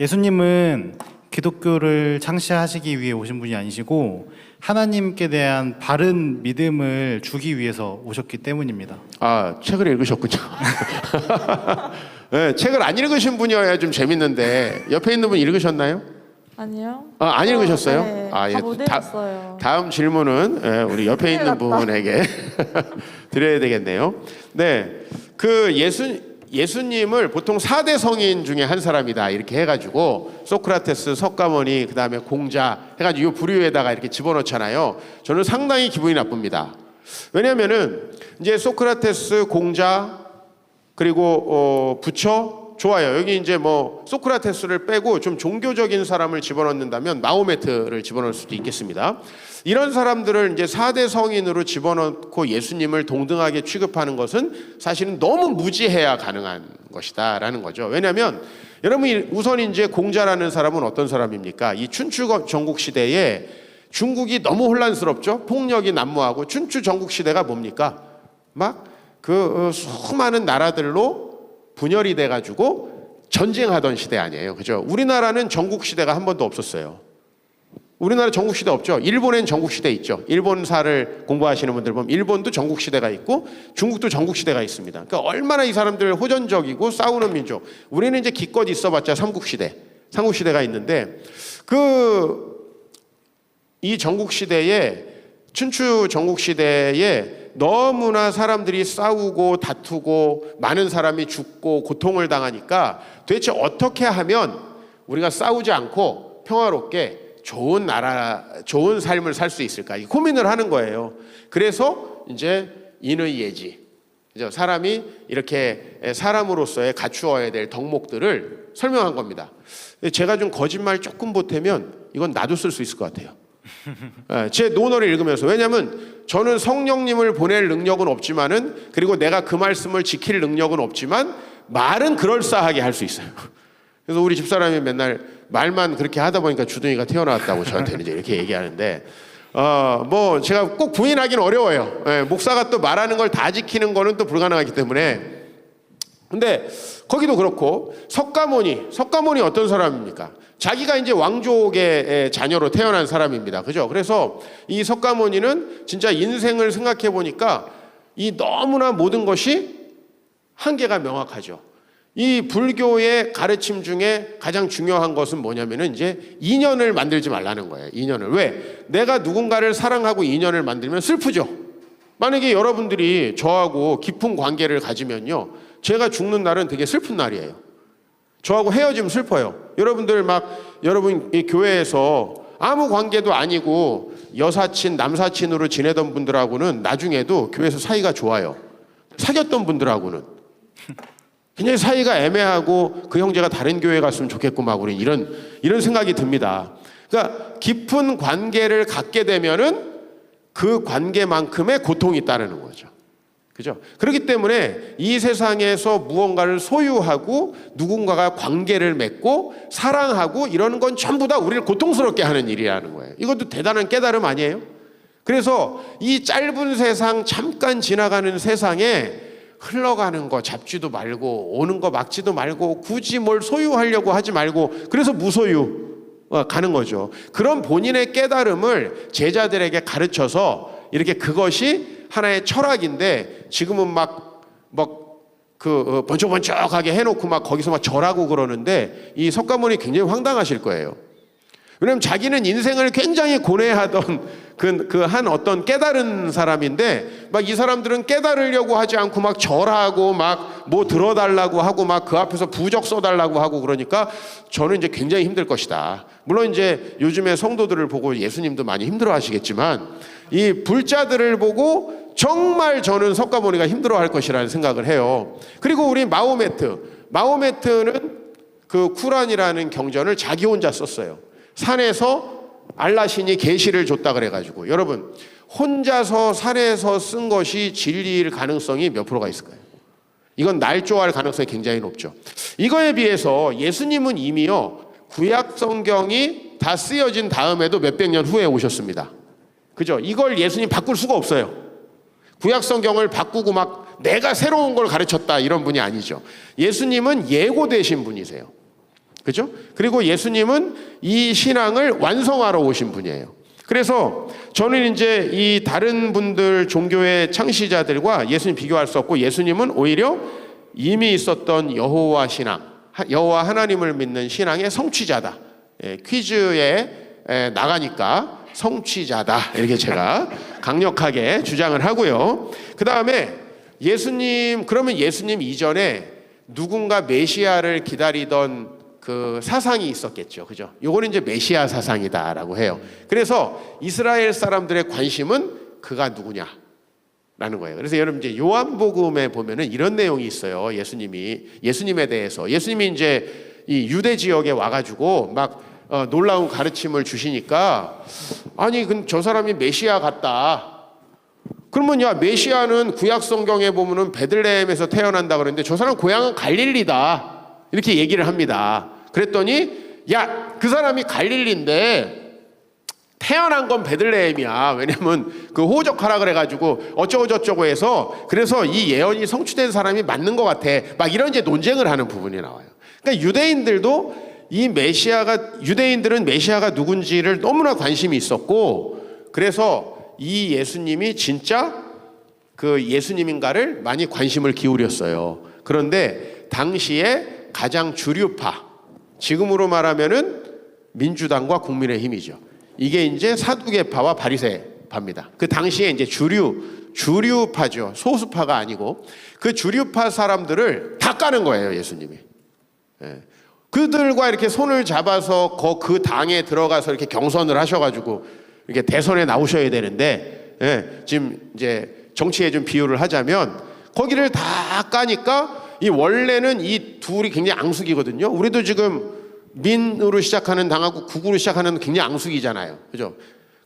예수님은 기독교를 창시하시기 위해 오신 분이 아니시고 하나님께 대한 바른 믿음을 주기 위해서 오셨기 때문입니다. 책을 읽으셨군요. 네, 책을 안 읽으신 분이어야 좀 재밌는데 옆에 있는 분 읽으셨나요? 아니요. 안 읽으셨어요? 네, 다 못 읽었어요. 다음 질문은 우리 옆에 있는 분에게 드려야 되겠네요. 네, 예수님을 보통 4대 성인 중에 한 사람이다 이렇게 해가지고 소크라테스, 석가모니, 그 다음에 공자 해가지고 이 부류에다가 이렇게 집어넣잖아요. 저는 상당히 기분이 나쁩니다. 왜냐하면은 이제 소크라테스, 공자 그리고 부처 좋아요. 여기 이제 뭐 소크라테스를 빼고 좀 종교적인 사람을 집어넣는다면 마호메트를 집어넣을 수도 있겠습니다. 이런 사람들을 이제 4대 성인으로 집어넣고 예수님을 동등하게 취급하는 것은 사실은 너무 무지해야 가능한 것이다라는 거죠. 왜냐하면 여러분 우선 이제 공자라는 사람은 어떤 사람입니까? 이 춘추 전국 시대에 중국이 너무 혼란스럽죠. 폭력이 난무하고 춘추 전국 시대가 뭡니까? 막 그 수많은 나라들로 분열이 돼가지고 전쟁하던 시대 아니에요, 그죠? 우리나라는 전국 시대가 한 번도 없었어요. 우리나라 전국 시대 없죠. 일본엔 전국 시대 있죠. 일본사를 공부하시는 분들 보면 일본도 전국 시대가 있고 중국도 전국 시대가 있습니다. 그러니까 얼마나 이 사람들 호전적이고 싸우는 민족. 우리는 이제 기껏 있어봤자 삼국 시대가 있는데 이 전국 시대에 춘추 전국 시대에 너무나 사람들이 싸우고 다투고 많은 사람이 죽고 고통을 당하니까 도대체 어떻게 하면 우리가 싸우지 않고 평화롭게 좋은 나라, 좋은 삶을 살 수 있을까? 이 고민을 하는 거예요. 그래서 이제 인의예지. 사람이 이렇게 사람으로서의 갖추어야 될 덕목들을 설명한 겁니다. 제가 좀 거짓말 조금 보태면 이건 나도 쓸 수 있을 것 같아요. 제 논어를 읽으면서. 왜냐하면 저는 성령님을 보낼 능력은 없지만은, 그리고 내가 그 말씀을 지킬 능력은 없지만 말은 그럴싸하게 할 수 있어요. 그래서 우리 집사람이 맨날 말만 그렇게 하다 보니까 주둥이가 튀어나왔다고 저한테는 이제 이렇게 얘기하는데, 뭐 제가 꼭 부인하기는 어려워요. 목사가 또 말하는 걸 다 지키는 거는 또 불가능하기 때문에. 근데 거기도 그렇고 석가모니 어떤 사람입니까? 자기가 이제 왕족의 자녀로 태어난 사람입니다. 그죠? 그래서 이 석가모니는 진짜 인생을 생각해 보니까 이 너무나 모든 것이 한계가 명확하죠. 이 불교의 가르침 중에 가장 중요한 것은 뭐냐면은 이제 인연을 만들지 말라는 거예요. 인연을. 왜? 내가 누군가를 사랑하고 인연을 만들면 슬프죠. 만약에 여러분들이 저하고 깊은 관계를 가지면요, 제가 죽는 날은 되게 슬픈 날이에요. 저하고 헤어지면 슬퍼요. 여러분 이 교회에서 아무 관계도 아니고 여사친, 남사친으로 지내던 분들하고는 나중에도 교회에서 사이가 좋아요. 사귀었던 분들하고는 굉장히 사이가 애매하고 그 형제가 다른 교회 갔으면 좋겠고 막 우리 이런 생각이 듭니다. 그러니까 깊은 관계를 갖게 되면은 그 관계만큼의 고통이 따르는 거죠. 그죠? 그렇기 때문에 이 세상에서 무언가를 소유하고 누군가가 관계를 맺고 사랑하고 이러는 건 전부 다 우리를 고통스럽게 하는 일이라는 거예요. 이것도 대단한 깨달음 아니에요? 그래서 이 짧은 세상, 잠깐 지나가는 세상에 흘러가는 거 잡지도 말고 오는 거 막지도 말고 굳이 뭘 소유하려고 하지 말고 그래서 무소유 가는 거죠. 그런 본인의 깨달음을 제자들에게 가르쳐서 이렇게 그것이 하나의 철학인데 지금은 막 번쩍번쩍하게 해놓고 막 거기서 막 절하고 그러는데 이 석가모니 굉장히 황당하실 거예요. 왜냐하면 자기는 인생을 굉장히 고뇌하던 그 한 어떤 깨달은 사람인데 막 이 사람들은 깨달으려고 하지 않고 막 절하고 막 뭐 들어달라고 하고 막 그 앞에서 부적 써달라고 하고 그러니까 저는 이제 굉장히 힘들 것이다. 물론 이제 요즘에 성도들을 보고 예수님도 많이 힘들어 하시겠지만 이 불자들을 보고 정말 저는 석가모니가 힘들어할 것이라는 생각을 해요. 그리고 우리 마호메트는 그 쿠란이라는 경전을 자기 혼자 썼어요. 산에서 알라신이 계시를 줬다 그래가지고 여러분 혼자서 산에서 쓴 것이 진리일 가능성이 몇 프로가 있을까요? 이건 날조할 가능성이 굉장히 높죠. 이거에 비해서 예수님은 이미요 구약 성경이 다 쓰여진 다음에도 몇백 년 후에 오셨습니다. 그죠? 이걸 예수님 바꿀 수가 없어요. 구약 성경을 바꾸고 막 내가 새로운 걸 가르쳤다 이런 분이 아니죠. 예수님은 예고되신 분이세요. 그죠? 그리고 예수님은 이 신앙을 완성하러 오신 분이에요. 그래서 저는 이제 이 다른 분들 종교의 창시자들과 예수님 비교할 수 없고 예수님은 오히려 이미 있었던 여호와 신앙, 여호와 하나님을 믿는 신앙의 성취자다. 퀴즈에 나가니까 성취자다 이렇게 제가 강력하게 주장을 하고요. 그 다음에 그러면 예수님 이전에 누군가 메시아를 기다리던 그 사상이 있었겠죠. 그죠? 요거는 이제 메시아 사상이다라고 해요. 그래서 이스라엘 사람들의 관심은 그가 누구냐라고 라는 거예요. 그래서 여러분 이제 요한복음에 보면은 이런 내용이 있어요. 예수님에 대해서 예수님이 이제 이 유대 지역에 와가지고 막 놀라운 가르침을 주시니까 아니 저 사람이 메시아 같다. 그러면 야 메시아는 구약 성경에 보면은 베들레헴에서 태어난다 그러는데 저 사람 고향은 갈릴리다 이렇게 얘기를 합니다. 그랬더니 야 그 사람이 갈릴리인데 태어난 건 베들레헴이야. 왜냐면 그 호적하라 그래가지고 어쩌고 저쩌고 해서 그래서 이 예언이 성취된 사람이 맞는 것 같아. 막 이런 이제 논쟁을 하는 부분이 나와요. 그러니까 유대인들은 메시아가 누군지를 너무나 관심이 있었고 그래서 이 예수님이 진짜 그 예수님인가를 많이 관심을 기울였어요. 그런데 당시에 가장 주류파, 지금으로 말하면은 민주당과 국민의힘이죠. 이게 이제 사두개파와 바리새파입니다. 그 당시에 이제 주류파죠. 소수파가 아니고 그 주류파 사람들을 다 까는 거예요, 예수님이. 예. 그들과 이렇게 손을 잡아서 그 당에 들어가서 이렇게 경선을 하셔가지고 이렇게 대선에 나오셔야 되는데, 예. 지금 이제 정치에 좀 비유를 하자면 거기를 다 까니까 이 원래는 이 둘이 굉장히 앙숙이거든요. 우리도 지금 민으로 시작하는 당하고 국으로 시작하는 굉장히 앙숙이잖아요. 그죠?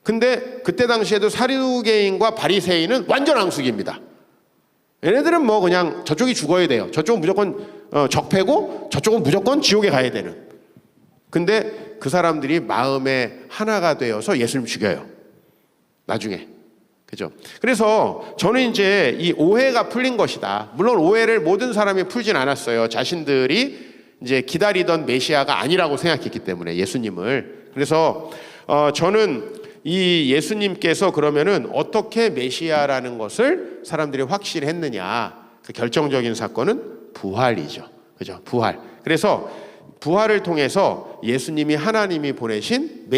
근데 그때 당시에도 사두개인과 바리새인은 완전 앙숙입니다. 얘네들은 뭐 그냥 저쪽이 죽어야 돼요. 저쪽은 무조건 적폐고 저쪽은 무조건 지옥에 가야 되는. 근데 그 사람들이 마음에 하나가 되어서 예수님 죽여요. 나중에. 그죠? 그래서 저는 이제 이 오해가 풀린 것이다. 물론 오해를 모든 사람이 풀진 않았어요. 자신들이 이제 기다리던 메시아가 아니라고 생각했기 때문에 예수님을. 그래서 저는 이 예수님께서 그러면은 어떻게 메시아라는 것을 사람들이 확실했느냐, 그 결정적인 사건은 부활이죠. 그죠? 부활. 그래서 부활을 통해서 예수님이 하나님이 보내신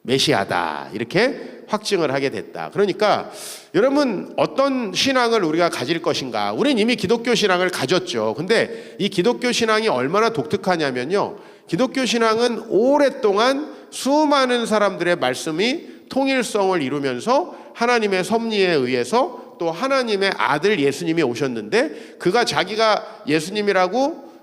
메시아다 이렇게 확증을 하게 됐다. 그러니까 여러분 어떤 신앙을 우리가 가질 것인가? 우리는 이미 기독교 신앙을 가졌죠. 근데 이 기독교 신앙이 얼마나 독특하냐면요. 기독교 신앙은 오랫동안 수많은 사람들의 말씀이 통일성을 이루면서 하나님의 섭리에 의해서 또 하나님의 아들 예수님이 오셨는데 그가 자기가 예수님이라고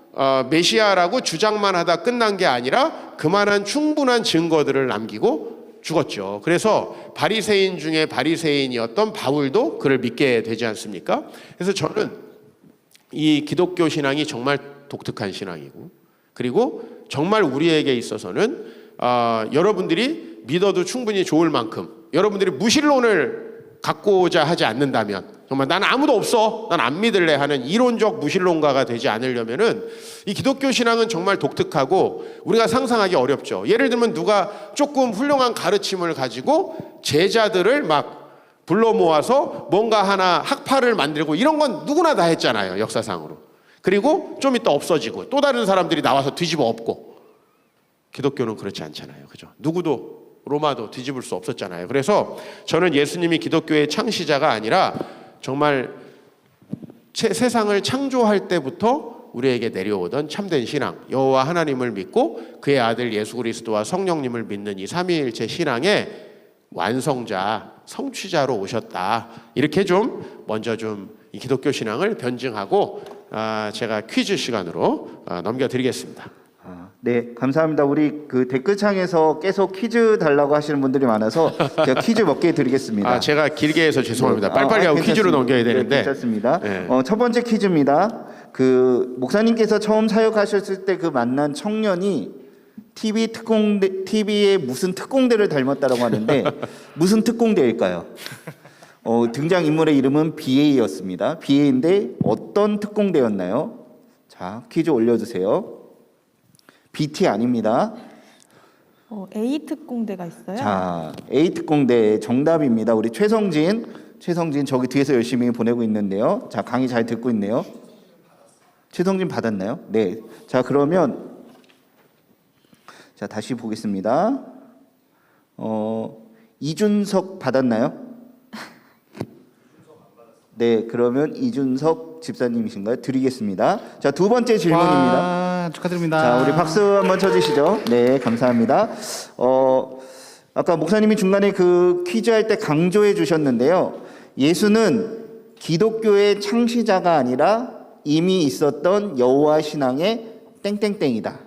메시아라고 주장만 하다 끝난 게 아니라 그만한 충분한 증거들을 남기고 죽었죠. 그래서 바리새인 중에 바리새인이었던 바울도 그를 믿게 되지 않습니까? 그래서 저는 이 기독교 신앙이 정말 독특한 신앙이고 그리고 정말 우리에게 있어서는 여러분들이 믿어도 충분히 좋을 만큼 여러분들이 무신론을 갖고자 하지 않는다면 정말 난 아무도 없어 난 안 믿을래 하는 이론적 무신론가가 되지 않으려면은 이 기독교 신앙은 정말 독특하고 우리가 상상하기 어렵죠. 예를 들면 누가 조금 훌륭한 가르침을 가지고 제자들을 막 불러 모아서 뭔가 하나 학파를 만들고 이런 건 누구나 다 했잖아요, 역사상으로. 그리고 좀 이따 없어지고 또 다른 사람들이 나와서 뒤집어 엎고. 기독교는 그렇지 않잖아요, 그죠? 누구도 로마도 뒤집을 수 없었잖아요. 그래서 저는 예수님이 기독교의 창시자가 아니라 정말 세상을 창조할 때부터 우리에게 내려오던 참된 신앙, 여호와 하나님을 믿고 그의 아들 예수 그리스도와 성령님을 믿는 이 삼위일체 신앙의 완성자, 성취자로 오셨다. 이렇게 좀 먼저 좀 이 기독교 신앙을 변증하고 제가 퀴즈 시간으로 넘겨드리겠습니다. 네, 감사합니다. 우리 그 댓글창에서 계속 퀴즈 달라고 하시는 분들이 많아서 제가 퀴즈 몇 개 드리겠습니다. 제가 길게 해서 죄송합니다. 빨리빨리 하고 퀴즈로 넘겨야 되는데. 네, 괜찮습니다. 네. 첫 번째 퀴즈입니다. 그 목사님께서 처음 사역하셨을 때 그 만난 청년이 TV에 무슨 특공대를 닮았다라고 하는데 무슨 특공대일까요? 등장 인물의 이름은 BA였습니다. BA인데 어떤 특공대였나요? 자, 퀴즈 올려주세요. BT 아닙니다. A 특공대가 있어요? 자, A 특공대 정답입니다. 우리 최성진 저기 뒤에서 열심히 보내고 있는데요. 자, 강의 잘 듣고 있네요. 최성진 받았나요? 네. 자, 그러면 자, 다시 보겠습니다. 이준석 받았나요? 네, 그러면 이준석 집사님이신가요? 드리겠습니다. 자, 두 번째 질문입니다. 와, 축하드립니다. 자, 우리 박수 한번 쳐주시죠. 네, 감사합니다. 아까 목사님이 중간에 그 퀴즈 할 때 강조해 주셨는데요. 예수는 기독교의 창시자가 아니라 이미 있었던 여호와 신앙의 땡땡땡이다.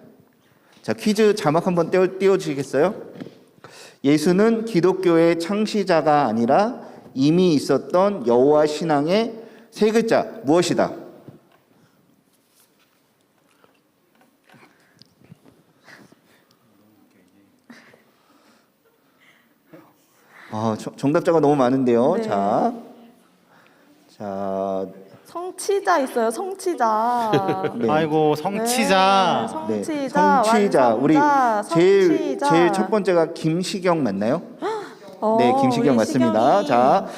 자, 퀴즈 자막 한번 띄워주시겠어요? 예수는 기독교의 창시자가 아니라 이미 있었던 여호와 신앙의 세 글자 무엇이다? 정답자가 너무 많은데요. 네. 자, 성취자 있어요. 성취자. 네. 아이고 성취자. 네, 네, 성취자. 성취자. 우리 완성자, 제일 성취자. 첫 번째가 김시경 맞나요? 어, 네, 김시경 우리 맞습니다. 시경이. 자,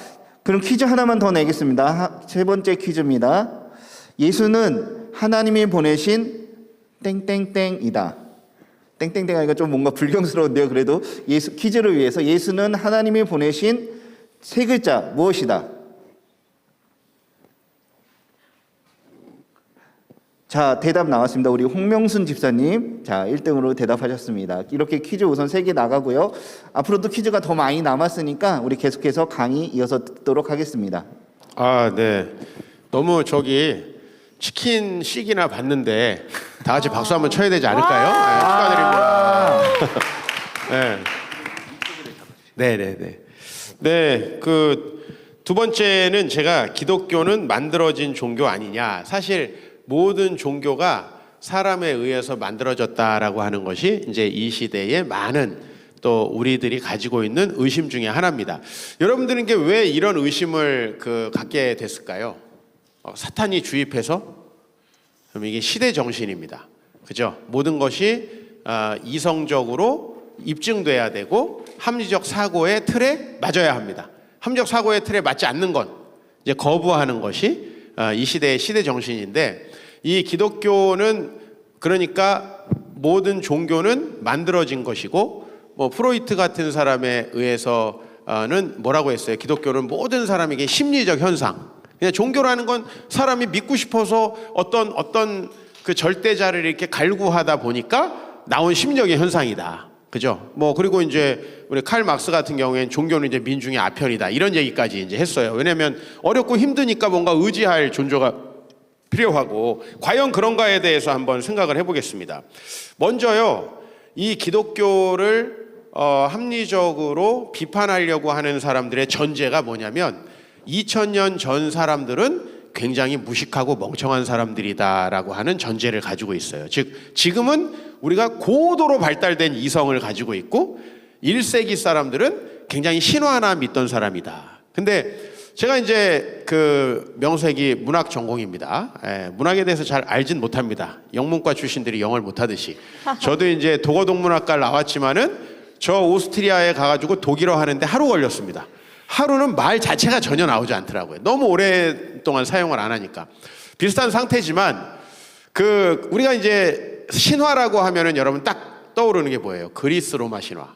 그럼 퀴즈 하나만 더 내겠습니다. 세 번째 퀴즈입니다. 예수는 하나님이 보내신 땡땡땡이다. 땡땡땡 하니까 좀 뭔가 불경스러운데요. 그래도 퀴즈를 위해서 예수는 하나님이 보내신 세 글자 무엇이다? 자, 대답 나왔습니다. 우리 홍명순 집사님. 자, 1등으로 대답하셨습니다. 이렇게 퀴즈 우선 3개 나가고요. 앞으로도 퀴즈가 더 많이 남았으니까 우리 계속해서 강의 이어서 듣도록 하겠습니다. 아, 네. 너무 치킨 씩이나 봤는데 다 같이 박수 한번 쳐야 되지 않을까요? 네, 축하드립니다. 네. 네. 네, 그 두 번째는 제가 기독교는 만들어진 종교 아니냐. 사실 모든 종교가 사람에 의해서 만들어졌다라고 하는 것이 이제 이 시대의 많은 또 우리들이 가지고 있는 의심 중에 하나입니다. 여러분들은 왜 이런 의심을 갖게 됐을까요? 사탄이 주입해서? 그럼 이게 시대 정신입니다. 그죠? 모든 것이 이성적으로 입증돼야 되고 합리적 사고의 틀에 맞아야 합니다. 합리적 사고의 틀에 맞지 않는 건 이제 거부하는 것이 이 시대의 시대 정신인데, 이 기독교는 그러니까 모든 종교는 만들어진 것이고, 뭐 프로이트 같은 사람에 의해서는 뭐라고 했어요? 기독교는 모든 사람에게 심리적 현상. 그냥 종교라는 건 사람이 믿고 싶어서 어떤 그 절대자를 이렇게 갈구하다 보니까 나온 심리적인 현상이다. 그죠? 뭐 그리고 이제 우리 칼 막스 같은 경우에는 종교는 이제 민중의 아편이다. 이런 얘기까지 이제 했어요. 왜냐하면 어렵고 힘드니까 뭔가 의지할 존재가 필요하고, 과연 그런가에 대해서 한번 생각을 해보겠습니다. 먼저요, 이 기독교를 합리적으로 비판하려고 하는 사람들의 전제가 뭐냐면 2000년 전 사람들은 굉장히 무식하고 멍청한 사람들이다라고 하는 전제를 가지고 있어요. 즉 지금은 우리가 고도로 발달된 이성을 가지고 있고 1세기 사람들은 굉장히 신화나 믿던 사람이다. 근데 제가 이제 명색이 문학 전공입니다. 문학에 대해서 잘 알진 못합니다. 영문과 출신들이 영어를 못하듯이. 저도 이제 독어동문학과를 나왔지만은 저 오스트리아에 가가지고 독일어 하는데 하루 걸렸습니다. 하루는 말 자체가 전혀 나오지 않더라고요. 너무 오랫동안 사용을 안 하니까. 비슷한 상태지만 우리가 이제 신화라고 하면은 여러분 딱 떠오르는 게 뭐예요? 그리스 로마 신화.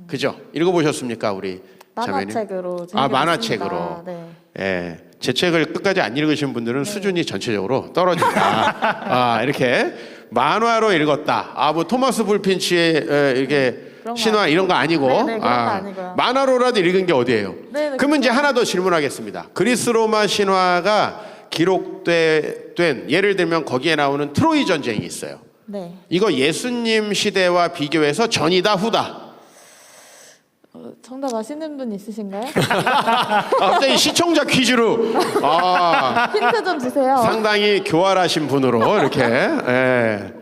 그죠? 읽어보셨습니까, 우리 자매님? 만화책으로. 만화책으로. 네. 예. 제 책을 끝까지 안 읽으신 분들은 수준이 전체적으로 떨어진다. 이렇게 만화로 읽었다. 뭐 토마스 불핀치의 이게 신화 이런 거 아니고, 네, 그런 거 아니고요. 만화로라도 읽은 게 어디예요? 네, 그러면 이제 하나 더 질문하겠습니다. 그리스 로마 신화가 기록된, 예를 들면 거기에 나오는 트로이 전쟁이 있어요. 네. 이거 예수님 시대와 비교해서 전이다 후다? 정답 아시는 분 있으신가요? 갑자기 시청자 퀴즈로 힌트 좀 주세요. 상당히 교활하신 분으로 이렇게. 예.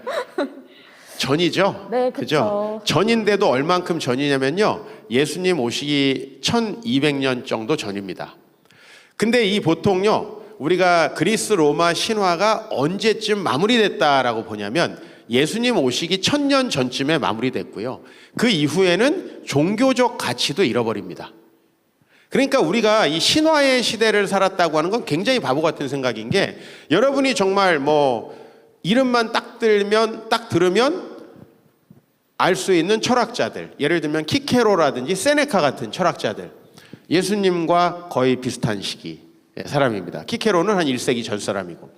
전이죠. 네, 그죠? 그쵸. 전인데도 얼만큼 전이냐면요, 예수님 오시기 1200년 정도 전입니다. 근데 이 보통요, 우리가 그리스 로마 신화가 언제쯤 마무리됐다라고 보냐면 예수님 오시기 1000년 전쯤에 마무리됐고요, 그 이후에는 종교적 가치도 잃어버립니다. 그러니까 우리가 이 신화의 시대를 살았다고 하는 건 굉장히 바보 같은 생각인 게, 여러분이 정말 뭐 이름만 딱 들으면 알 수 있는 철학자들, 예를 들면 키케로라든지 세네카 같은 철학자들, 예수님과 거의 비슷한 시기 사람입니다. 키케로는 한 1세기 전 사람이고.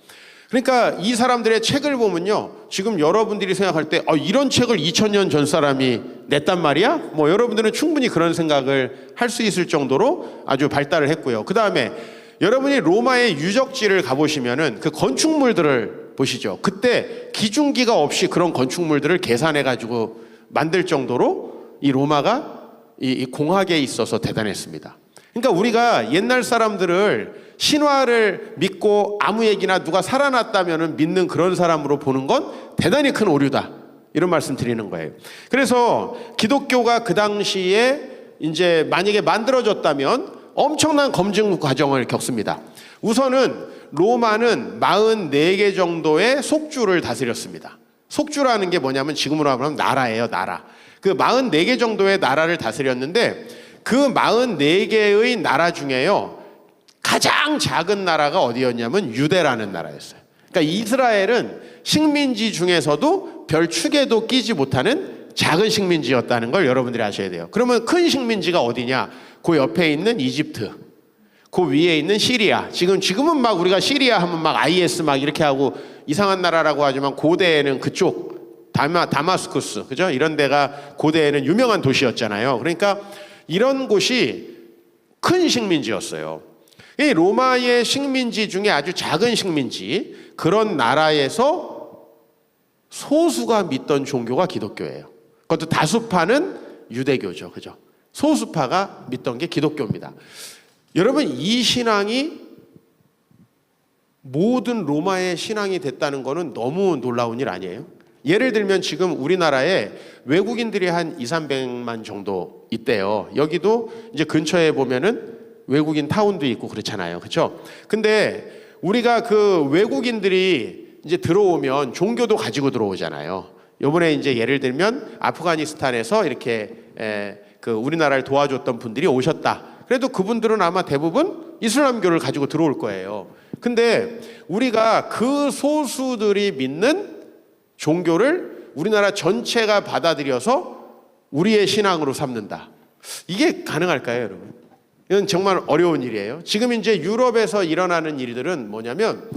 그러니까 이 사람들의 책을 보면요, 지금 여러분들이 생각할 때 이런 책을 2000년 전 사람이 냈단 말이야? 뭐 여러분들은 충분히 그런 생각을 할 수 있을 정도로 아주 발달을 했고요. 그 다음에 여러분이 로마의 유적지를 가보시면은 그 건축물들을 보시죠. 그때 기중기가 없이 그런 건축물들을 계산해가지고 만들 정도로 이 로마가 이 공학에 있어서 대단했습니다. 그러니까 우리가 옛날 사람들을 신화를 믿고 아무 얘기나 누가 살아났다면 믿는 그런 사람으로 보는 건 대단히 큰 오류다. 이런 말씀 드리는 거예요. 그래서 기독교가 그 당시에 이제 만약에 만들어졌다면 엄청난 검증 과정을 겪습니다. 우선은 로마는 44개 정도의 속주를 다스렸습니다. 속주라는 게 뭐냐면 지금으로 하면 나라예요, 나라. 그 44개 정도의 나라를 다스렸는데 그 44개의 나라 중에요. 가장 작은 나라가 어디였냐면 유대라는 나라였어요. 그러니까 이스라엘은 식민지 중에서도 별 축에도 끼지 못하는 작은 식민지였다는 걸 여러분들이 아셔야 돼요. 그러면 큰 식민지가 어디냐? 그 옆에 있는 이집트, 그 위에 있는 시리아. 지금은 막 우리가 시리아 하면 막 IS 막 이렇게 하고 이상한 나라라고 하지만 고대에는 그쪽 다마스쿠스, 그죠? 이런 데가 고대에는 유명한 도시였잖아요. 그러니까 이런 곳이 큰 식민지였어요. 이 로마의 식민지 중에 아주 작은 식민지, 그런 나라에서 소수가 믿던 종교가 기독교예요. 그것도 다수파는 유대교죠. 그죠? 소수파가 믿던 게 기독교입니다. 여러분, 이 신앙이 모든 로마의 신앙이 됐다는 거는 너무 놀라운 일 아니에요? 예를 들면 지금 우리나라에 외국인들이 한 200~300만 정도 있대요. 여기도 이제 근처에 보면은 외국인 타운도 있고 그렇잖아요. 그렇죠? 근데 우리가 그 외국인들이 이제 들어오면 종교도 가지고 들어오잖아요. 요번에 이제 예를 들면 아프가니스탄에서 이렇게 그 우리나라를 도와줬던 분들이 오셨다. 그래도 그분들은 아마 대부분 이슬람교를 가지고 들어올 거예요. 근데 우리가 그 소수들이 믿는 종교를 우리나라 전체가 받아들여서 우리의 신앙으로 삼는다. 이게 가능할까요, 여러분? 이건 정말 어려운 일이에요. 지금 이제 유럽에서 일어나는 일들은 뭐냐면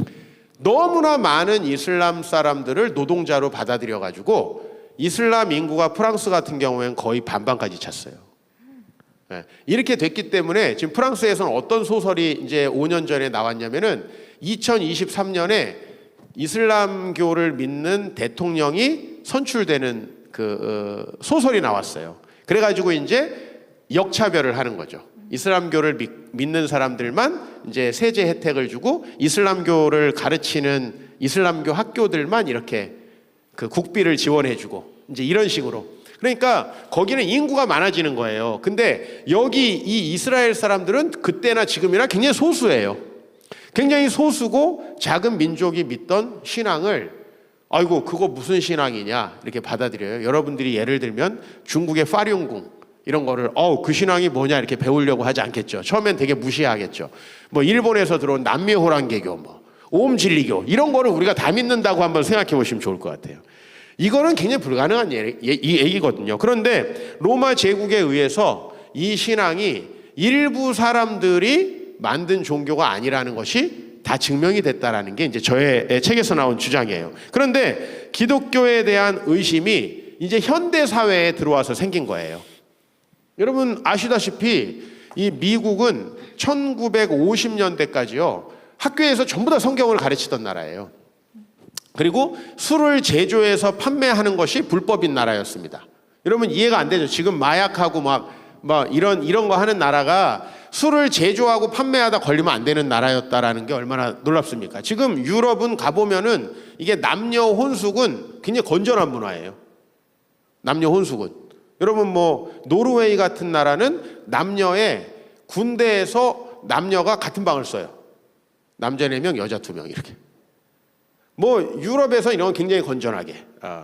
너무나 많은 이슬람 사람들을 노동자로 받아들여 가지고 이슬람 인구가 프랑스 같은 경우에는 거의 반반까지 찼어요. 네. 이렇게 됐기 때문에 지금 프랑스에서는 어떤 소설이 이제 5년 전에 나왔냐면은 2023년에 이슬람교를 믿는 대통령이 선출되는 그 소설이 나왔어요. 그래가지고 이제 역차별을 하는 거죠. 이슬람교를 믿는 사람들만 이제 세제 혜택을 주고 이슬람교를 가르치는 이슬람교 학교들만 이렇게 그 국비를 지원해주고 이제 이런 식으로. 그러니까 거기는 인구가 많아지는 거예요. 근데 여기 이 이스라엘 사람들은 그때나 지금이나 굉장히 소수예요. 굉장히 소수고 작은 민족이 믿던 신앙을 아이고 그거 무슨 신앙이냐 이렇게 받아들여요. 여러분들이 예를 들면 중국의 파륜궁 이런 거를 그 신앙이 뭐냐 이렇게 배우려고 하지 않겠죠. 처음엔 되게 무시하겠죠. 뭐 일본에서 들어온 남미호랑개교, 뭐 오음진리교 이런 거를 우리가 다 믿는다고 한번 생각해 보시면 좋을 것 같아요. 이거는 굉장히 불가능한 얘기거든요. 그런데 로마 제국에 의해서 이 신앙이 일부 사람들이 만든 종교가 아니라는 것이 다 증명이 됐다라는 게 이제 저의 책에서 나온 주장이에요. 그런데 기독교에 대한 의심이 이제 현대 사회에 들어와서 생긴 거예요. 여러분 아시다시피 이 미국은 1950년대까지요 학교에서 전부 다 성경을 가르치던 나라예요. 그리고 술을 제조해서 판매하는 것이 불법인 나라였습니다. 여러분 이해가 안 되죠? 지금 마약하고 막 이런 거 하는 나라가 술을 제조하고 판매하다 걸리면 안 되는 나라였다라는 게 얼마나 놀랍습니까? 지금 유럽은 가보면은 이게 남녀 혼숙은 굉장히 건전한 문화예요. 남녀 혼숙은. 여러분 뭐 노르웨이 같은 나라는 남녀의 군대에서 남녀가 같은 방을 써요. 남자 4명, 여자 2명 이렇게. 뭐 유럽에서 이런 건 굉장히 건전하게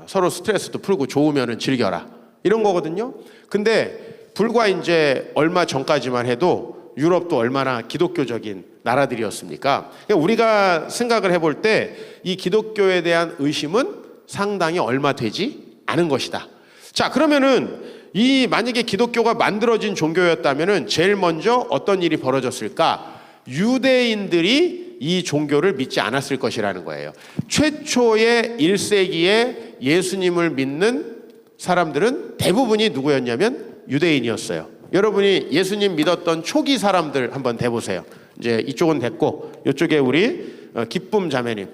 서로 스트레스도 풀고 좋으면은 즐겨라 이런 거거든요. 근데 불과 이제 얼마 전까지만 해도 유럽도 얼마나 기독교적인 나라들이었습니까? 그러니까 우리가 생각을 해볼 때 이 기독교에 대한 의심은 상당히 얼마 되지 않은 것이다. 자, 그러면은 이 만약에 기독교가 만들어진 종교였다면은 제일 먼저 어떤 일이 벌어졌을까? 유대인들이 이 종교를 믿지 않았을 것이라는 거예요. 최초의 1세기에 예수님을 믿는 사람들은 대부분이 누구였냐면 유대인이었어요. 여러분이 예수님 믿었던 초기 사람들 한번 대보세요. 이제 이쪽은 됐고 이쪽에 우리 기쁨 자매님.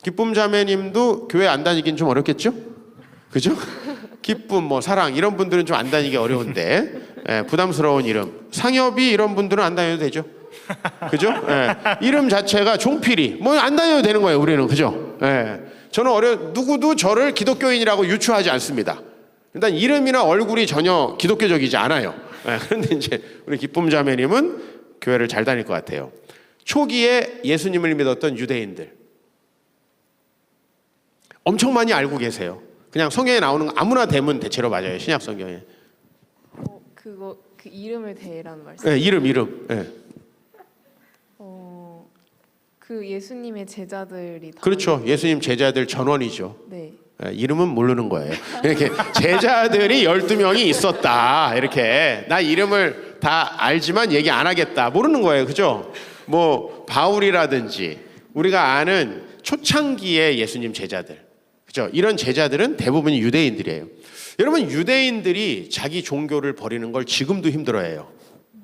기쁨 자매님도 교회 안 다니긴 좀 어렵겠죠? 그죠? 기쁨, 뭐 사랑 이런 분들은 좀 안 다니기 어려운데 부담스러운 이름. 상엽이 이런 분들은 안 다녀도 되죠? 그죠? 이름 자체가 종필이 뭐 안 다녀도 되는 거예요. 우리는 그죠? 저는 누구도 저를 기독교인이라고 유추하지 않습니다. 일단 이름이나 얼굴이 전혀 기독교적이지 않아요. 그런데 이제 우리 기쁨 자매님은 교회를 잘 다닐 것 같아요. 초기에 예수님을 믿었던 유대인들 엄청 많이 알고 계세요. 그냥 성경에 나오는 거 아무나 대면 대체로 맞아요. 신약 성경에. 그 이름을 대라는 말씀. 네, 이름. 네. 그 예수님의 제자들이 다. 그렇죠. 예수님 제자들 전원이죠. 네. 이름은 모르는 거예요. 이렇게 제자들이 12명이 있었다. 이렇게 나 이름을 다 알지만 얘기 안 하겠다. 모르는 거예요. 그죠? 뭐 바울이라든지 우리가 아는 초창기의 예수님 제자들. 그죠? 이런 제자들은 대부분이 유대인들이에요. 여러분 유대인들이 자기 종교를 버리는 걸 지금도 힘들어해요.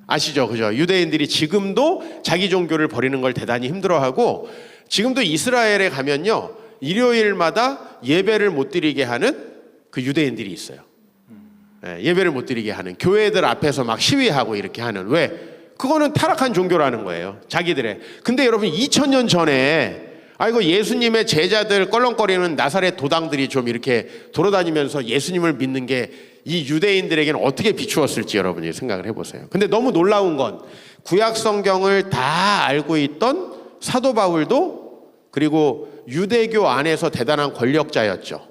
아시죠? 그죠? 유대인들이 지금도 자기 종교를 버리는 걸 대단히 힘들어하고 지금도 이스라엘에 가면요. 일요일마다 예배를 못 드리게 하는 그 유대인들이 있어요. 예배를 못 드리게 하는 교회들 앞에서 막 시위하고 이렇게 하는. 왜? 그거는 타락한 종교라는 거예요. 자기들의. 근데 여러분 2000년 전에 이거 예수님의 제자들 껄렁거리는 나사렛 도당들이 좀 이렇게 돌아다니면서 예수님을 믿는 게 이 유대인들에게는 어떻게 비추었을지 여러분이 생각을 해보세요. 근데 너무 놀라운 건 구약 성경을 다 알고 있던 사도 바울도 그리고 유대교 안에서 대단한 권력자였죠.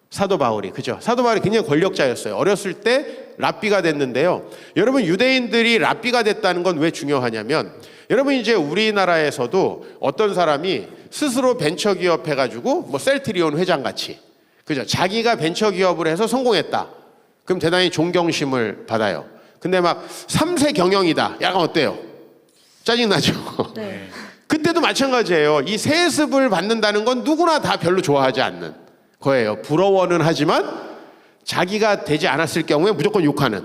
사도 바울이. 그죠? 사도 바울이 굉장히 권력자였어요. 어렸을 때 랍비가 됐는데요. 여러분 유대인들이 랍비가 됐다는 건 왜 중요하냐면 여러분 이제 우리나라에서도 어떤 사람이 스스로 벤처기업 해가지고 뭐 셀트리온 회장 같이 그죠? 자기가 벤처기업을 해서 성공했다. 그럼 대단히 존경심을 받아요. 근데 막 3세 경영이다. 약간 어때요? 짜증나죠? 네. 그때도 마찬가지예요. 이 세습을 받는다는 건 누구나 다 별로 좋아하지 않는 거예요. 부러워는 하지만 자기가 되지 않았을 경우에 무조건 욕하는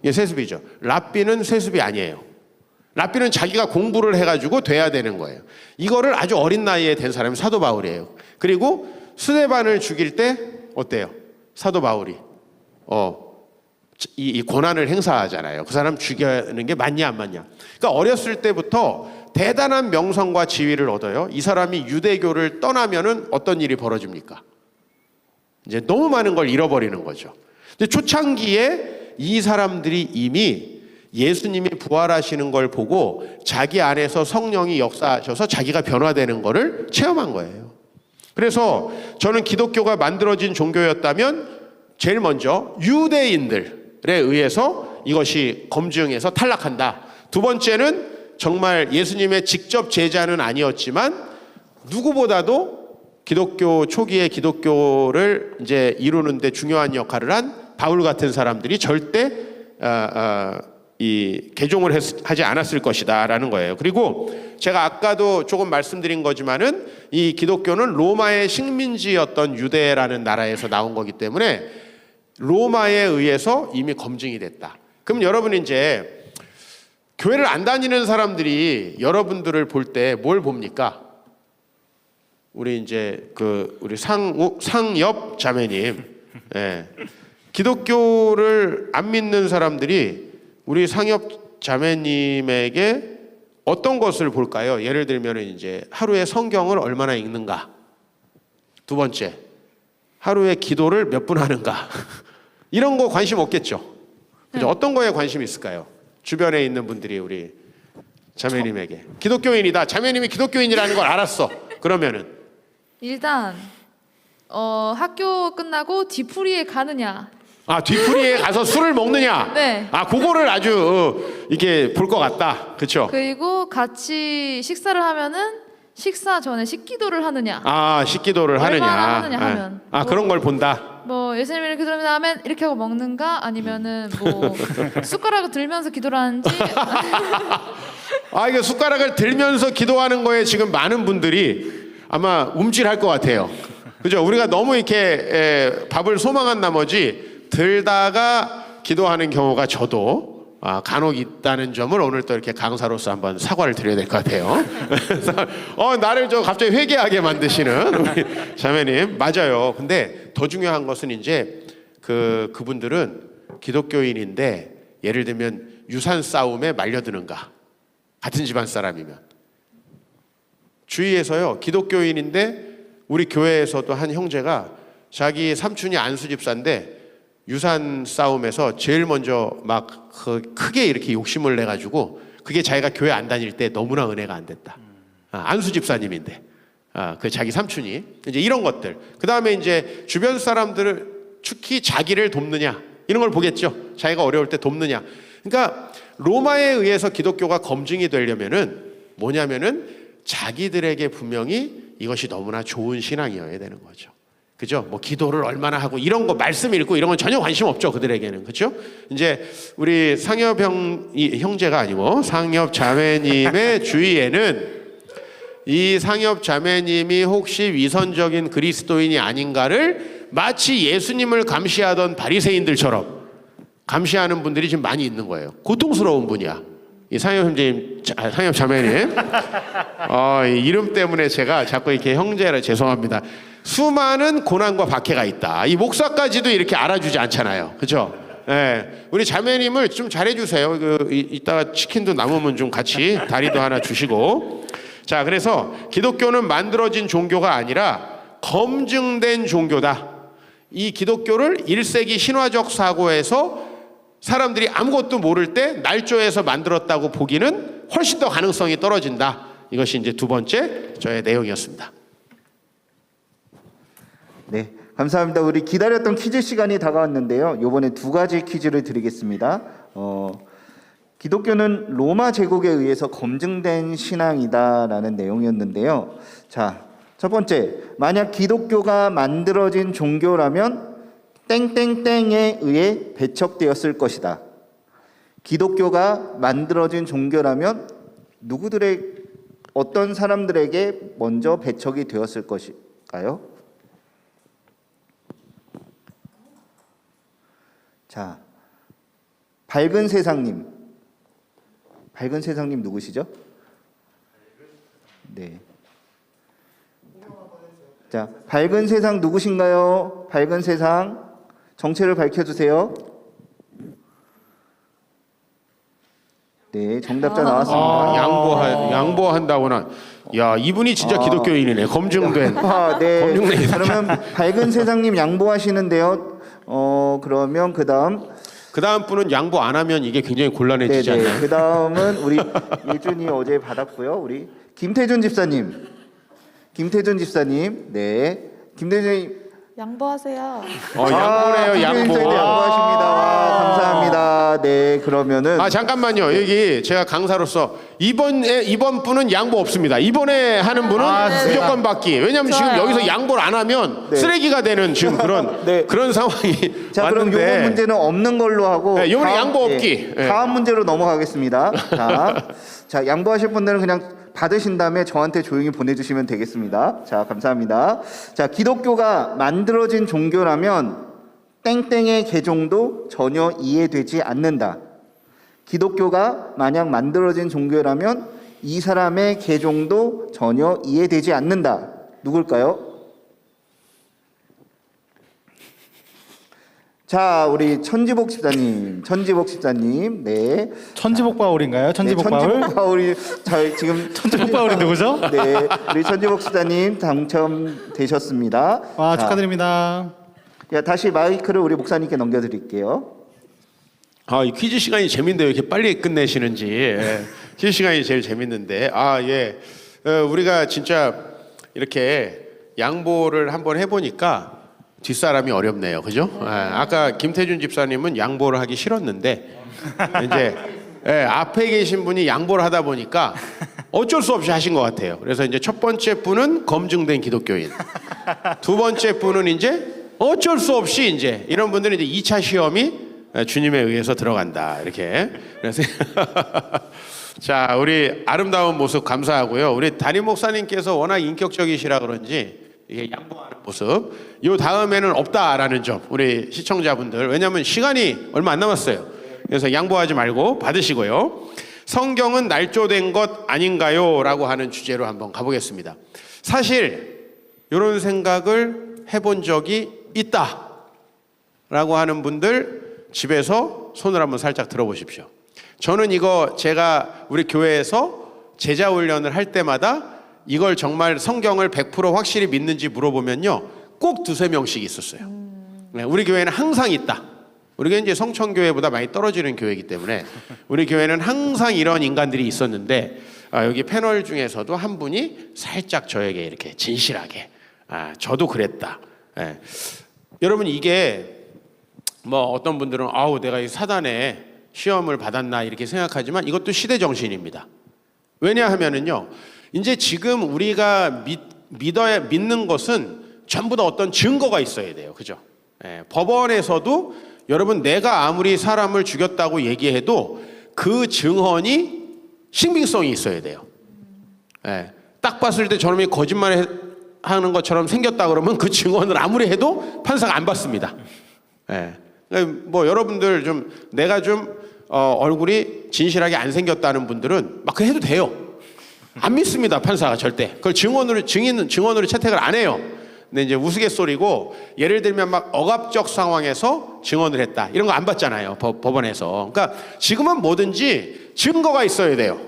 이게 세습이죠. 랍비는 세습이 아니에요. 랍비는 자기가 공부를 해가지고 돼야 되는 거예요. 이거를 아주 어린 나이에 된 사람이 사도 바울이에요. 그리고 스데반을 죽일 때 어때요? 사도 바울이 이 권한을 행사하잖아요. 그 사람 죽이는 게 맞냐 안 맞냐. 그러니까 어렸을 때부터 대단한 명성과 지위를 얻어요. 이 사람이 유대교를 떠나면은 어떤 일이 벌어집니까? 이제 너무 많은 걸 잃어버리는 거죠. 근데 초창기에 이 사람들이 이미 예수님이 부활하시는 걸 보고 자기 안에서 성령이 역사하셔서 자기가 변화되는 거를 체험한 거예요. 그래서 저는 기독교가 만들어진 종교였다면 제일 먼저 유대인들에 의해서 이것이 검증해서 탈락한다. 두 번째는 정말 예수님의 직접 제자는 아니었지만 누구보다도 기독교 초기의 기독교를 이제 이루는데 중요한 역할을 한 바울 같은 사람들이 절대 이 개종을 하지 않았을 것이다라는 거예요. 그리고 제가 아까도 조금 말씀드린 거지만은 이 기독교는 로마의 식민지였던 유대라는 나라에서 나온 거기 때문에 로마에 의해서 이미 검증이 됐다. 그럼 여러분 이제 교회를 안 다니는 사람들이 여러분들을 볼 때 뭘 봅니까? 우리 이제 우리 상엽 자매님, 기독교를 안 믿는 사람들이 우리 상엽 자매님에게 어떤 것을 볼까요? 예를 들면 이제 하루에 성경을 얼마나 읽는가? 두 번째, 하루에 기도를 몇 분 하는가? 이런 거 관심 없겠죠? 그죠? 어떤 거에 관심이 있을까요? 주변에 있는 분들이 우리 자매님에게 기독교인이다. 자매님이 기독교인이라는 걸 알았어. 그러면은 일단 학교 끝나고 뒤풀이에 가느냐. 뒤풀이에 가서 술을 먹느냐? 네. 그거를 아주 이렇게 볼 것 같다. 그렇죠? 그리고 같이 식사를 하면은 식사 전에 식기도를 하느냐. 식기도를 하느냐? 얼마나 하느냐 하면. 그런 걸 본다. 뭐 예수님 이렇게 들으면 이렇게 하고 먹는가 아니면은 뭐 숟가락을 들면서 기도를 하는지. 이게 숟가락을 들면서 기도하는 거에 지금 많은 분들이 아마 움찔할 것 같아요. 그죠? 우리가 너무 이렇게 밥을 소망한 나머지 들다가 기도하는 경우가 저도 간혹 있다는 점을 오늘 또 이렇게 강사로서 한번 사과를 드려야 될 것 같아요. 그래서 나를 좀 갑자기 회개하게 만드시는 우리 자매님 맞아요. 근데 더 중요한 것은 이제 그분들은 기독교인인데 예를 들면 유산 싸움에 말려드는가 같은 집안 사람이면 주위에서요 기독교인인데 우리 교회에서도 한 형제가 자기 삼촌이 안수 집사인데 유산 싸움에서 제일 먼저 막 크게 이렇게 욕심을 내 가지고 그게 자기가 교회 안 다닐 때 너무나 은혜가 안 됐다. 안수 집사님인데 그 자기 삼촌이 이제 이런 것들. 그 다음에 이제 주변 사람들을 특히 자기를 돕느냐 이런 걸 보겠죠. 자기가 어려울 때 돕느냐. 그러니까 로마에 의해서 기독교가 검증이 되려면은 뭐냐면은 자기들에게 분명히 이것이 너무나 좋은 신앙이어야 되는 거죠. 그죠? 뭐 기도를 얼마나 하고 이런 거 말씀 읽고 이런 건 전혀 관심 없죠 그들에게는. 그죠? 이제 우리 상엽 형제가 아니고 상엽 자매님의 주위에는 이 상엽 자매님이 혹시 위선적인 그리스도인이 아닌가를 마치 예수님을 감시하던 바리새인들처럼 감시하는 분들이 지금 많이 있는 거예요. 고통스러운 분이야. 이 상엽 형제님, 상엽 자매님. 이 이름 때문에 제가 자꾸 이렇게 형제라 죄송합니다. 수많은 고난과 박해가 있다. 이 목사까지도 이렇게 알아주지 않잖아요. 그죠? 예. 우리 자매님을 좀 잘해주세요. 이따가 치킨도 남으면 좀 같이 다리도 하나 주시고. 자, 그래서 기독교는 만들어진 종교가 아니라 검증된 종교다. 이 기독교를 1세기 신화적 사고에서 사람들이 아무것도 모를 때 날조해서 만들었다고 보기는 훨씬 더 가능성이 떨어진다. 이것이 이제 두 번째 저의 내용이었습니다. 네, 감사합니다. 우리 기다렸던 퀴즈 시간이 다가왔는데요. 이번에 두 가지 퀴즈를 드리겠습니다. 기독교는 로마 제국에 의해서 검증된 신앙이다라는 내용이었는데요. 자, 첫 번째, 만약 기독교가 만들어진 종교라면 땡땡땡에 의해 배척되었을 것이다. 기독교가 만들어진 종교라면 어떤 사람들에게 먼저 배척이 되었을 것일까요? 자, 밝은 세상님 누구시죠? 네. 자, 밝은 세상 누구신가요? 밝은 세상 정체를 밝혀주세요. 네, 정답자 나왔습니다. 양보한다거나. 야, 이분이 진짜 기독교인이네. 검증된. 네. 검증된. 그러면 밝은 세상님 양보하시는데요. 그러면 그 다음 분은 양보 안 하면 이게 굉장히 곤란해지지 않나요? 그 다음은 우리 예준이 어제 받았고요. 우리 김태준 집사님. 네. 김태준님. 양보하세요. 양보래요, 양보. 양보하십니다. 와, 감사합니다. 네, 그러면은. 잠깐만요. 여기 제가 강사로서 이번 분은 양보 없습니다. 이번에 하는 분은 무조건 받기. 왜냐하면 좋아요. 지금 여기서 양보를 안 하면 네. 쓰레기가 되는 지금 그런 네. 그런 상황이 자, 그럼 왔는데. 요번 문제는 없는 걸로 하고. 네, 요번에 양보 없기. 네. 다음 문제로 넘어가겠습니다. 자, 양보하실 분들은 그냥 받으신 다음에 저한테 조용히 보내주시면 되겠습니다. 자, 감사합니다. 자, 기독교가 만들어진 종교라면 땡땡의 개종도 전혀 이해되지 않는다. 기독교가 만약 만들어진 종교라면 이 사람의 개종도 전혀 이해되지 않는다. 누굴까요? 자, 우리 천지복 집사님. 네. 천지복 바울인가요? 천지복 바울? 천지복 바울이 지금 천지복 바울이 누구죠? 네, 우리 천지복 집사님 당첨되셨습니다. 와, 자, 축하드립니다. 다시 마이크를 우리 목사님께 넘겨드릴게요. 이 퀴즈 시간이 재밌는데 왜 이렇게 빨리 끝내시는지. 퀴즈 시간이 제일 재밌는데. 우리가 진짜 이렇게 양보를 한번 해보니까 뒷사람이 어렵네요. 그죠? 아까 김태준 집사님은 양보를 하기 싫었는데 이제 앞에 계신 분이 양보를 하다 보니까 어쩔 수 없이 하신 것 같아요. 그래서 이제 첫 번째 분은 검증된 기독교인, 두 번째 분은 이제 어쩔 수 없이 이제 이런 분들은 이제 2차 시험이 주님에 의해서 들어간다. 이렇게. 그래서 자, 우리 아름다운 모습 감사하고요. 우리 담임 목사님께서 워낙 인격적이시라 그런지 이게 양보하는 모습. 요 다음에는 없다라는 점. 우리 시청자분들. 왜냐하면 시간이 얼마 안 남았어요. 그래서 양보하지 말고 받으시고요. 성경은 날조된 것 아닌가요? 라고 하는 주제로 한번 가보겠습니다. 사실 이런 생각을 해본 적이 있다 라고 하는 분들 집에서 손을 한번 살짝 들어보십시오. 저는 이거 제가 우리 교회에서 제자 훈련을 할 때마다 이걸 정말 성경을 100% 확실히 믿는지 물어보면요, 꼭 2-3명씩 있었어요. 네, 우리 교회는 항상 있다. 우리 교회는 이제 성천교회보다 많이 떨어지는 교회이기 때문에 우리 교회는 항상 이런 인간들이 있었는데, 여기 패널 중에서도 한 분이 살짝 저에게 이렇게 진실하게, 저도 그랬다. 예. 여러분, 이게 뭐 어떤 분들은 아우 내가 이 사단의 시험을 받았나 이렇게 생각하지만 이것도 시대 정신입니다. 왜냐하면은요, 이제 지금 우리가 믿는 것은 전부 다 어떤 증거가 있어야 돼요. 그죠? 예, 법원에서도 여러분 내가 아무리 사람을 죽였다고 얘기해도 그 증언이 신빙성이 있어야 돼요. 예, 딱 봤을 때 저놈이 거짓말 하는 것처럼 생겼다 그러면 그 증언을 아무리 해도 판사가 안 받습니다. 예, 뭐 여러분들 좀 내가 좀 얼굴이 진실하게 안 생겼다는 분들은 막 그 해도 돼요. 안 믿습니다, 판사가 절대. 그걸 증언으로 채택을 안 해요. 근데 이제 우스갯소리고, 예를 들면 막 억압적 상황에서 증언을 했다 이런 거 안 받잖아요, 법원에서. 그러니까 지금은 뭐든지 증거가 있어야 돼요.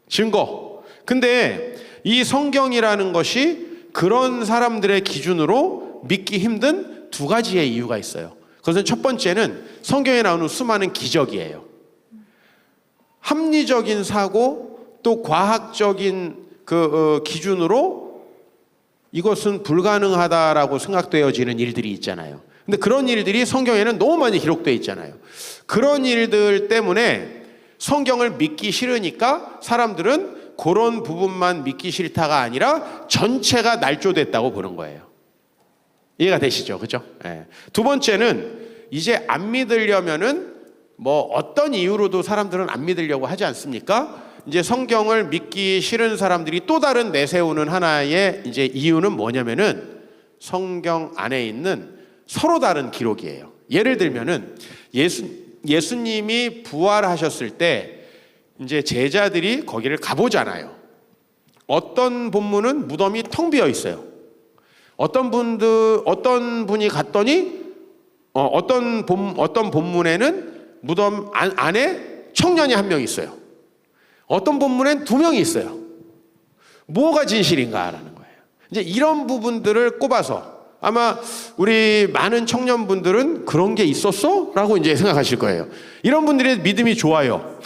증거. 근데 이 성경이라는 것이 그런 사람들의 기준으로 믿기 힘든 2가지의 이유가 있어요. 그것은 첫 번째는 성경에 나오는 수많은 기적이에요. 합리적인 사고 또 과학적인 기준으로 이것은 불가능하다라고 생각되어지는 일들이 있잖아요. 근데 그런 일들이 성경에는 너무 많이 기록되어 있잖아요. 그런 일들 때문에 성경을 믿기 싫으니까 사람들은 그런 부분만 믿기 싫다가 아니라 전체가 날조됐다고 보는 거예요. 이해가 되시죠? 그죠? 네. 두 번째는 이제 안 믿으려면은 뭐 어떤 이유로도 사람들은 안 믿으려고 하지 않습니까? 이제 성경을 믿기 싫은 사람들이 또 다른 내세우는 하나의 이제 이유는 뭐냐면은 성경 안에 있는 서로 다른 기록이에요. 예를 들면은 예수님이 부활하셨을 때 이제 제자들이 거기를 가보잖아요. 어떤 본문은 무덤이 텅 비어 있어요. 어떤 분이 갔더니 어떤 본문에는 무덤 안에 청년이 1명 있어요. 어떤 본문엔 2명이 있어요. 뭐가 진실인가라는 거예요. 이제 이런 부분들을 꼽아서 아마 우리 많은 청년분들은 그런 게 있었어? 라고 이제 생각하실 거예요. 이런 분들의 믿음이 좋아요.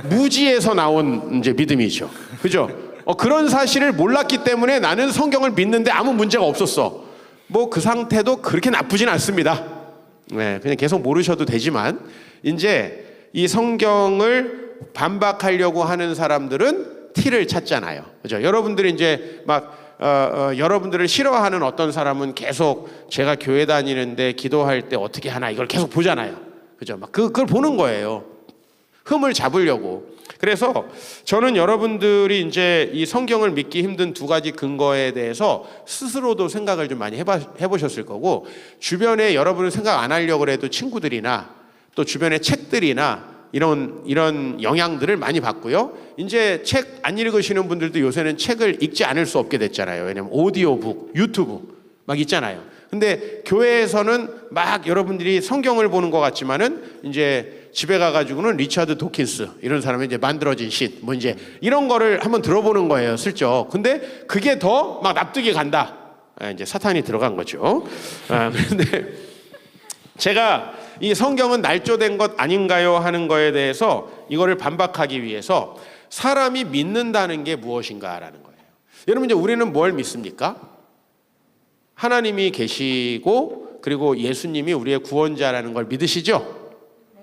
무지에서 나온 이제 믿음이죠. 그죠? 그런 사실을 몰랐기 때문에 나는 성경을 믿는데 아무 문제가 없었어. 뭐 그 상태도 그렇게 나쁘진 않습니다. 네, 그냥 계속 모르셔도 되지만, 이제 이 성경을 반박하려고 하는 사람들은 티를 찾잖아요. 그죠? 여러분들이 이제 막 여러분들을 싫어하는 어떤 사람은 계속 제가 교회 다니는데 기도할 때 어떻게 하나 이걸 계속 보잖아요. 그죠? 막 그걸 보는 거예요. 흠을 잡으려고. 그래서 저는 여러분들이 이제 이 성경을 믿기 힘든 2가지 근거에 대해서 스스로도 생각을 좀 많이 해보셨을 거고, 주변에 여러분은 생각 안 하려고 해도 친구들이나 또 주변의 책들이나 이런 영향들을 많이 받고요. 이제 책 안 읽으시는 분들도 요새는 책을 읽지 않을 수 없게 됐잖아요. 왜냐면 오디오북, 유튜브 막 있잖아요. 근데 교회에서는 막 여러분들이 성경을 보는 것 같지만은 이제 집에 가가지고는 리처드 도킨스 이런 사람이 이제 만들어진 신 뭐 이제 이런 거를 한번 들어보는 거예요, 슬쩍. 근데 그게 더 막 납득이 간다. 이제 사탄이 들어간 거죠. 그런데 제가 이 성경은 날조된 것 아닌가요? 하는 거에 대해서 이거를 반박하기 위해서 사람이 믿는다는 게 무엇인가라는 거예요. 여러분, 이제 우리는 뭘 믿습니까? 하나님이 계시고 그리고 예수님이 우리의 구원자라는 걸 믿으시죠?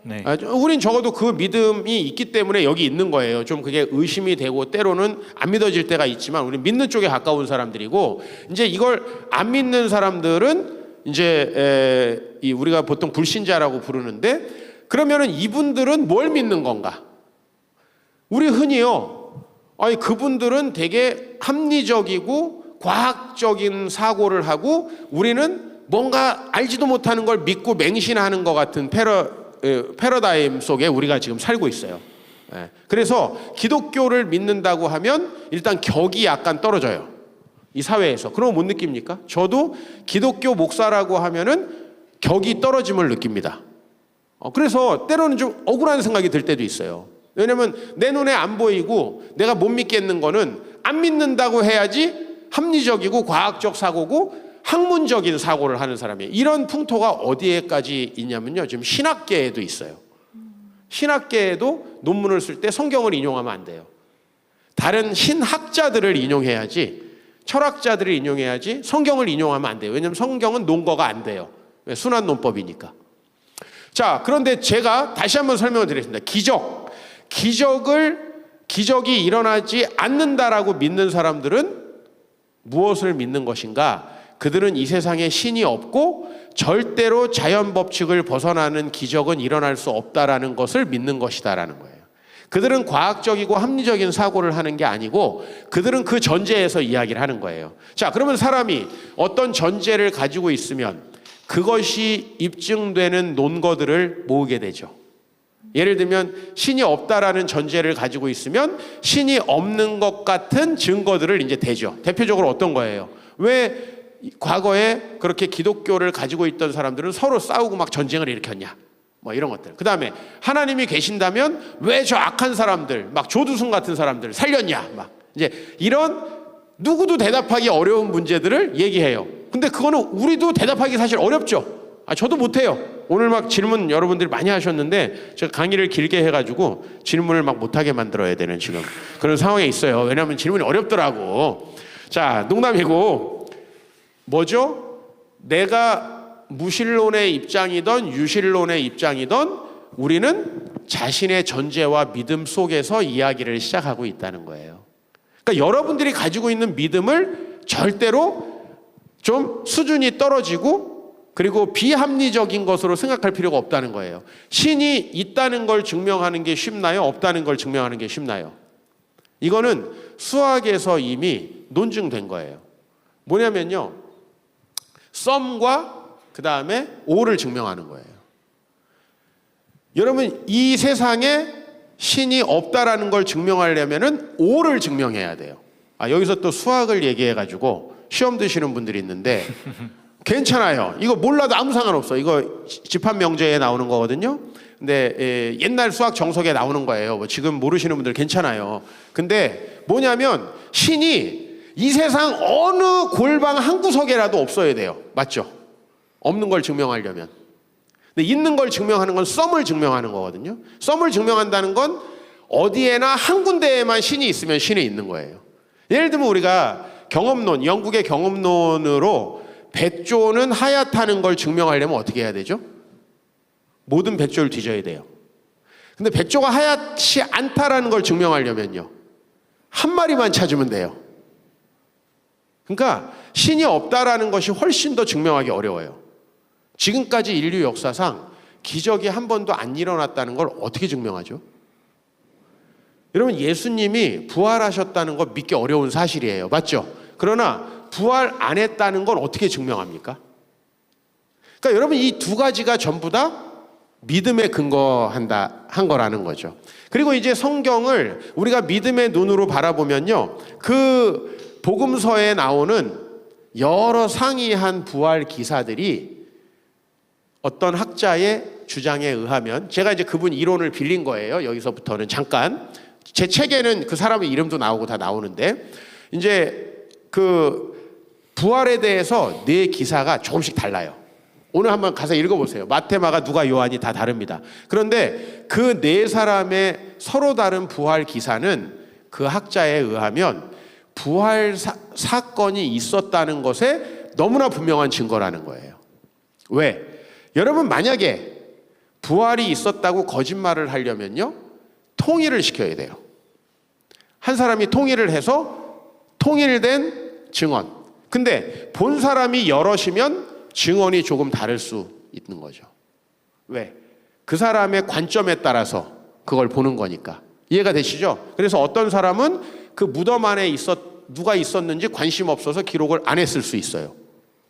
네. 우린 적어도 그 믿음이 있기 때문에 여기 있는 거예요. 좀 그게 의심이 되고 때로는 안 믿어질 때가 있지만 우리 믿는 쪽에 가까운 사람들이고, 이제 이걸 안 믿는 사람들은 이제 우리가 보통 불신자라고 부르는데, 그러면은 이분들은 뭘 믿는 건가? 우리 흔히요, 그분들은 되게 합리적이고 과학적인 사고를 하고 우리는 뭔가 알지도 못하는 걸 믿고 맹신하는 것 같은 패러다임 속에 우리가 지금 살고 있어요. 예. 그래서 기독교를 믿는다고 하면 일단 격이 약간 떨어져요. 이 사회에서. 그런 거 못 느낍니까? 저도 기독교 목사라고 하면은 격이 떨어짐을 느낍니다. 그래서 때로는 좀 억울한 생각이 들 때도 있어요. 왜냐면 내 눈에 안 보이고 내가 못 믿겠는 거는 안 믿는다고 해야지 합리적이고 과학적 사고고 학문적인 사고를 하는 사람이에요. 이런 풍토가 어디에까지 있냐면요. 지금 신학계에도 있어요. 신학계에도 논문을 쓸 때 성경을 인용하면 안 돼요. 다른 신학자들을 인용해야지, 철학자들을 인용해야지 성경을 인용하면 안 돼요. 왜냐하면 성경은 논거가 안 돼요. 순환 논법이니까. 자, 그런데 제가 다시 한번 설명을 드리겠습니다. 기적이 일어나지 않는다라고 믿는 사람들은 무엇을 믿는 것인가? 그들은 이 세상에 신이 없고 절대로 자연 법칙을 벗어나는 기적은 일어날 수 없다라는 것을 믿는 것이다라는 거예요. 그들은 과학적이고 합리적인 사고를 하는 게 아니고 그들은 그 전제에서 이야기를 하는 거예요. 자, 그러면 사람이 어떤 전제를 가지고 있으면 그것이 입증되는 논거들을 모으게 되죠. 예를 들면 신이 없다라는 전제를 가지고 있으면 신이 없는 것 같은 증거들을 이제 대죠. 대표적으로 어떤 거예요? 왜 과거에 그렇게 기독교를 가지고 있던 사람들은 서로 싸우고 막 전쟁을 일으켰냐? 뭐 이런 것들. 그 다음에 하나님이 계신다면 왜 저 악한 사람들, 막 조두순 같은 사람들 살렸냐? 막 이제 이런 누구도 대답하기 어려운 문제들을 얘기해요. 근데 그거는 우리도 대답하기 사실 어렵죠. 저도 못해요. 오늘 막 질문 여러분들이 많이 하셨는데 제가 강의를 길게 해가지고 질문을 막 못하게 만들어야 되는 지금 그런 상황에 있어요. 왜냐하면 질문이 어렵더라고. 자, 농담이고 뭐죠? 내가 무신론의 입장이든 유신론의 입장이든 우리는 자신의 전제와 믿음 속에서 이야기를 시작하고 있다는 거예요. 그러니까 여러분들이 가지고 있는 믿음을 절대로 좀 수준이 떨어지고 그리고 비합리적인 것으로 생각할 필요가 없다는 거예요. 신이 있다는 걸 증명하는 게 쉽나요? 없다는 걸 증명하는 게 쉽나요? 이거는 수학에서 이미 논증된 거예요. 뭐냐면요. 썸과 그 다음에 오를 증명하는 거예요. 여러분 이 세상에 신이 없다라는 걸 증명하려면은 오를 증명해야 돼요. 여기서 또 수학을 얘기해가지고 시험 드시는 분들이 있는데 괜찮아요. 이거 몰라도 아무 상관없어. 이거 집합명제에 나오는 거거든요. 근데 옛날 수학 정석에 나오는 거예요. 뭐 지금 모르시는 분들 괜찮아요. 근데 뭐냐면 신이 이 세상 어느 골방 한 구석에라도 없어야 돼요. 맞죠? 없는 걸 증명하려면. 근데 있는 걸 증명하는 건 썸을 증명하는 거거든요. 썸을 증명한다는 건 어디에나 한 군데에만 신이 있으면 신이 있는 거예요. 예를 들면 우리가 경험론, 영국의 경험론으로 백조는 하얗다는 걸 증명하려면 어떻게 해야 되죠? 모든 백조를 뒤져야 돼요. 근데 백조가 하얗지 않다라는 걸 증명하려면요. 한 마리만 찾으면 돼요. 그러니까 신이 없다라는 것이 훨씬 더 증명하기 어려워요. 지금까지 인류 역사상 기적이 한 번도 안 일어났다는 걸 어떻게 증명하죠? 여러분 예수님이 부활하셨다는 거 믿기 어려운 사실이에요. 맞죠? 그러나 부활 안 했다는 건 어떻게 증명합니까? 그러니까 여러분 이 두 가지가 전부 다 믿음에 한 거라는 거죠. 그리고 이제 성경을 우리가 믿음의 눈으로 바라보면요. 그 복음서에 나오는 여러 상이한 부활 기사들이 어떤 학자의 주장에 의하면 제가 이제 그분 이론을 빌린 거예요. 여기서부터는 잠깐. 제 책에는 그 사람의 이름도 나오고 다 나오는데 이제 그 부활에 대해서 네 기사가 조금씩 달라요. 오늘 한번 가서 읽어보세요. 마태, 마가, 누가, 요한이 다 다릅니다. 그런데 그 네 사람의 서로 다른 부활 기사는 그 학자에 의하면 부활 사건이 있었다는 것에 너무나 분명한 증거라는 거예요. 왜? 여러분 만약에 부활이 있었다고 거짓말을 하려면요. 통일을 시켜야 돼요. 한 사람이 통일을 해서 통일된 증언. 근데 본 사람이 여럿이면 증언이 조금 다를 수 있는 거죠. 왜? 그 사람의 관점에 따라서 그걸 보는 거니까. 이해가 되시죠? 그래서 어떤 사람은 그 무덤 안에 누가 있었는지 관심 없어서 기록을 안 했을 수 있어요.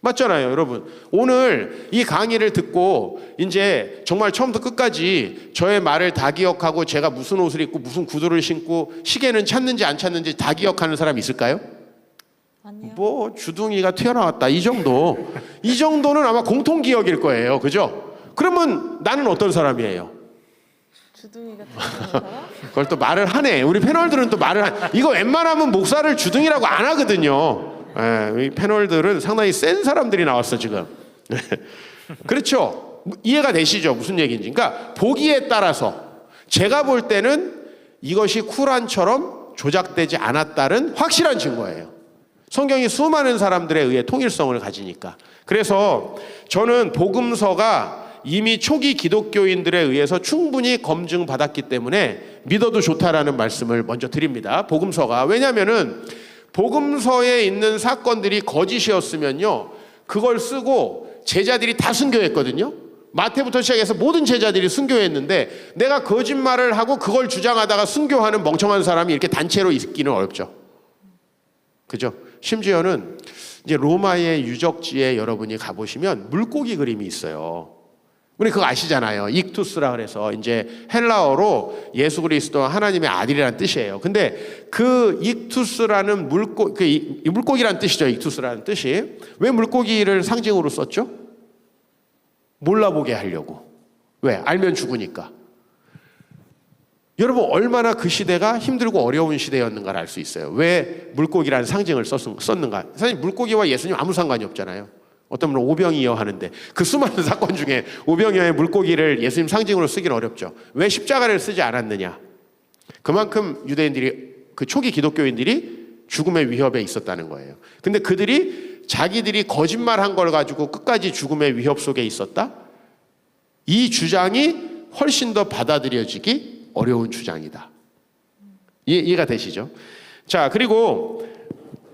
맞잖아요, 여러분. 오늘 이 강의를 듣고 이제 정말 처음부터 끝까지 저의 말을 다 기억하고 제가 무슨 옷을 입고 무슨 구두를 신고 시계는 찾는지 안 찾는지 다 기억하는 사람 있을까요? 아니요. 뭐 주둥이가 튀어나왔다 이 정도. 이 정도는 아마 공통 기억일 거예요. 그죠? 그러면 나는 어떤 사람이에요? 주둥이가 튀는 사람? 그걸 또 말을 하네. 우리 패널들은 또 말을 이거 웬만하면 목사를 주둥이라고 안 하거든요. 이 패널들은 상당히 센 사람들이 나왔어 지금. 그렇죠? 이해가 되시죠? 무슨 얘기인지. 그러니까 보기에 따라서 제가 볼 때는 이것이 쿠란처럼 조작되지 않았다는 확실한 증거예요. 성경이 수많은 사람들에 의해 통일성을 가지니까. 그래서 저는 복음서가 이미 초기 기독교인들에 의해서 충분히 검증받았기 때문에 믿어도 좋다라는 말씀을 먼저 드립니다. 복음서가. 왜냐하면은 복음서에 있는 사건들이 거짓이었으면요, 그걸 쓰고 제자들이 다 순교했거든요. 마태부터 시작해서 모든 제자들이 순교했는데 내가 거짓말을 하고 그걸 주장하다가 순교하는 멍청한 사람이 이렇게 단체로 있기는 어렵죠. 그죠? 심지어는 이제 로마의 유적지에 여러분이 가보시면 물고기 그림이 있어요. 우리 그거 아시잖아요. 익투스라 그래서 이제 헬라어로 예수 그리스도 하나님의 아들이라는 뜻이에요. 근데 그 익투스라는 물고기라는 뜻이죠. 익투스라는 뜻이. 왜 물고기를 상징으로 썼죠? 몰라보게 하려고. 왜? 알면 죽으니까. 여러분 얼마나 그 시대가 힘들고 어려운 시대였는가를 알 수 있어요. 왜 물고기라는 상징을 썼는가? 사실 물고기와 예수님 아무 상관이 없잖아요. 어떤 분은 오병이어 하는데 그 수많은 사건 중에 오병이어의 물고기를 예수님 상징으로 쓰기는 어렵죠. 왜 십자가를 쓰지 않았느냐? 그만큼 유대인들이 그 초기 기독교인들이 죽음의 위협에 있었다는 거예요. 근데 그들이 자기들이 거짓말한 걸 가지고 끝까지 죽음의 위협 속에 있었다? 이 주장이 훨씬 더 받아들여지기 어려운 주장이다. 이해가 되시죠? 자, 그리고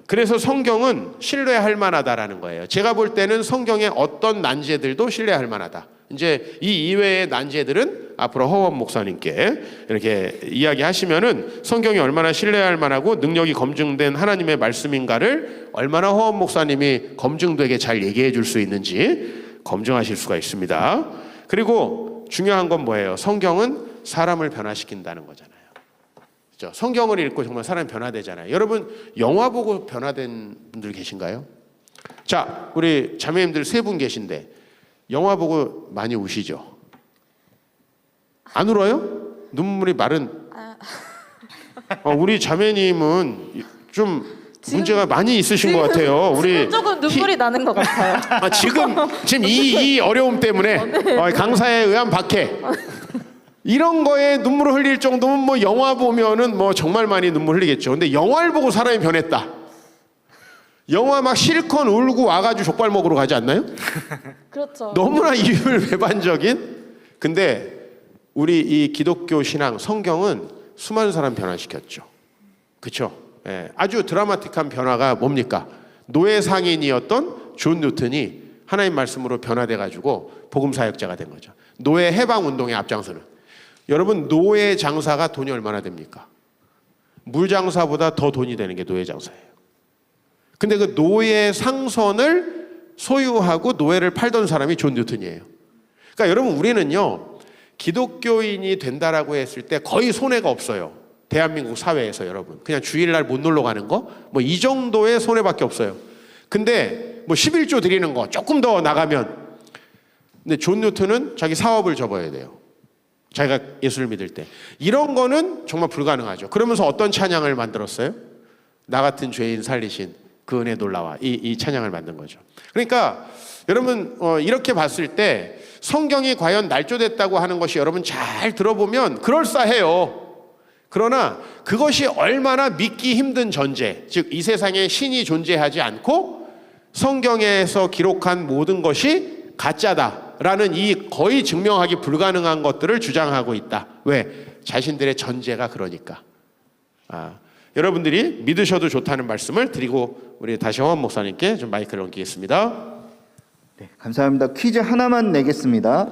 그래서 성경은 신뢰할 만하다라는 거예요. 제가 볼 때는 성경의 어떤 난제들도 신뢰할 만하다. 이제 이 이외의 난제들은 앞으로 허원 목사님께 이렇게 이야기하시면은 성경이 얼마나 신뢰할 만하고 능력이 검증된 하나님의 말씀인가를 얼마나 허원 목사님이 검증되게 잘 얘기해 줄 수 있는지 검증하실 수가 있습니다. 그리고 중요한 건 뭐예요? 성경은 사람을 변화시킨다는 거잖아요. 그렇죠? 성경을 읽고 정말 사람이 변화되잖아요. 여러분 영화 보고 변화된 분들 계신가요? 자, 우리 자매님들 3분 계신데 영화 보고 많이 우시죠? 안 울어요? 눈물이 마른. 우리 자매님은 좀 문제가 많이 있으신 것 같아요. 우리 조금 눈물이 나는 것 같아요. 지금 이 어려움 때문에 강사에 의한 박해. 이런 거에 눈물을 흘릴 정도면 뭐 영화 보면은 뭐 정말 많이 눈물 흘리겠죠. 근데 영화를 보고 사람이 변했다. 영화 막 실컷 울고 와가지고 족발 먹으러 가지 않나요? 그렇죠. 너무나 이율배반적인. 근데 우리 이 기독교 신앙 성경은 수많은 사람 변화시켰죠. 그렇죠? 예, 아주 드라마틱한 변화가 뭡니까? 노예 상인이었던 존 뉴턴이 하나님 말씀으로 변화돼가지고 복음 사역자가 된 거죠. 노예 해방 운동에 앞장서는. 여러분 노예 장사가 돈이 얼마나 됩니까? 물 장사보다 더 돈이 되는 게 노예 장사예요. 근데 그 노예 상선을 소유하고 노예를 팔던 사람이 존 뉴턴이에요. 그러니까 여러분 우리는요 기독교인이 된다라고 했을 때 거의 손해가 없어요. 대한민국 사회에서 여러분 그냥 주일날 못 놀러 가는 거 뭐 이 정도의 손해밖에 없어요. 근데 뭐 11조 드리는 거 조금 더 나가면 근데 존 뉴턴은 자기 사업을 접어야 돼요. 자기가 예수를 믿을 때 이런 거는 정말 불가능하죠. 그러면서 어떤 찬양을 만들었어요? 나 같은 죄인 살리신 그 은혜 놀라와 이 찬양을 만든 거죠. 그러니까 여러분 이렇게 봤을 때 성경이 과연 날조됐다고 하는 것이 여러분 잘 들어보면 그럴싸해요. 그러나 그것이 얼마나 믿기 힘든 전제, 즉 이 세상에 신이 존재하지 않고 성경에서 기록한 모든 것이 가짜다라는 이 거의 증명하기 불가능한 것들을 주장하고 있다. 왜? 자신들의 전제가 그러니까. 여러분들이 믿으셔도 좋다는 말씀을 드리고 우리 다시 허원 목사님께 좀 마이크를 넘기겠습니다. 네, 감사합니다. 퀴즈 하나만 내겠습니다.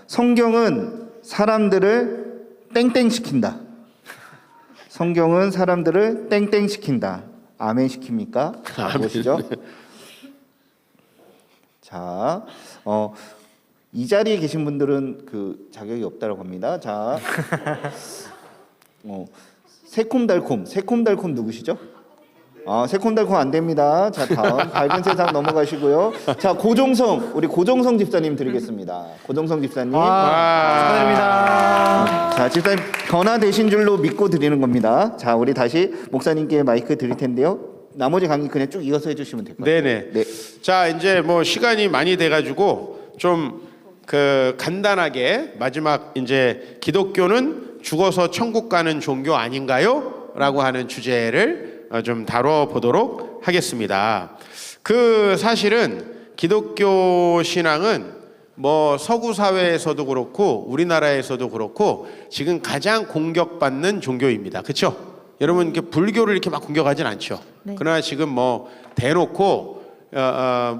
성경은 사람들을 땡땡시킨다. 성경은 사람들을 땡땡시킨다. 아멘 시킵니까? 보시죠. 자, 이 자리에 계신 분들은 그 자격이 없다고 합니다. 자, 새콤달콤 누구시죠? 새콤달콤 안 됩니다. 자, 다음 밝은 세상 넘어가시고요. 자, 우리 고종성 집사님 드리겠습니다. 고종성 집사님. 축하드립니다. 자, 집사님 변화되신 줄로 믿고 드리는 겁니다. 자, 우리 다시 목사님께 마이크 드릴 텐데요. 나머지 강의 그냥 쭉 이어서 해주시면 될 것 같아요. 네네. 네. 자, 이제 뭐 시간이 많이 돼가지고 좀 간단하게 마지막 이제 기독교는 죽어서 천국 가는 종교 아닌가요? 라고 하는 주제를 좀 다뤄보도록 하겠습니다. 사실은 기독교 신앙은 뭐 서구 사회에서도 그렇고 우리나라에서도 그렇고 지금 가장 공격받는 종교입니다. 그렇죠? 여러분 이렇게 불교를 이렇게 막 공격하진 않죠. 네. 그러나 지금 뭐 대놓고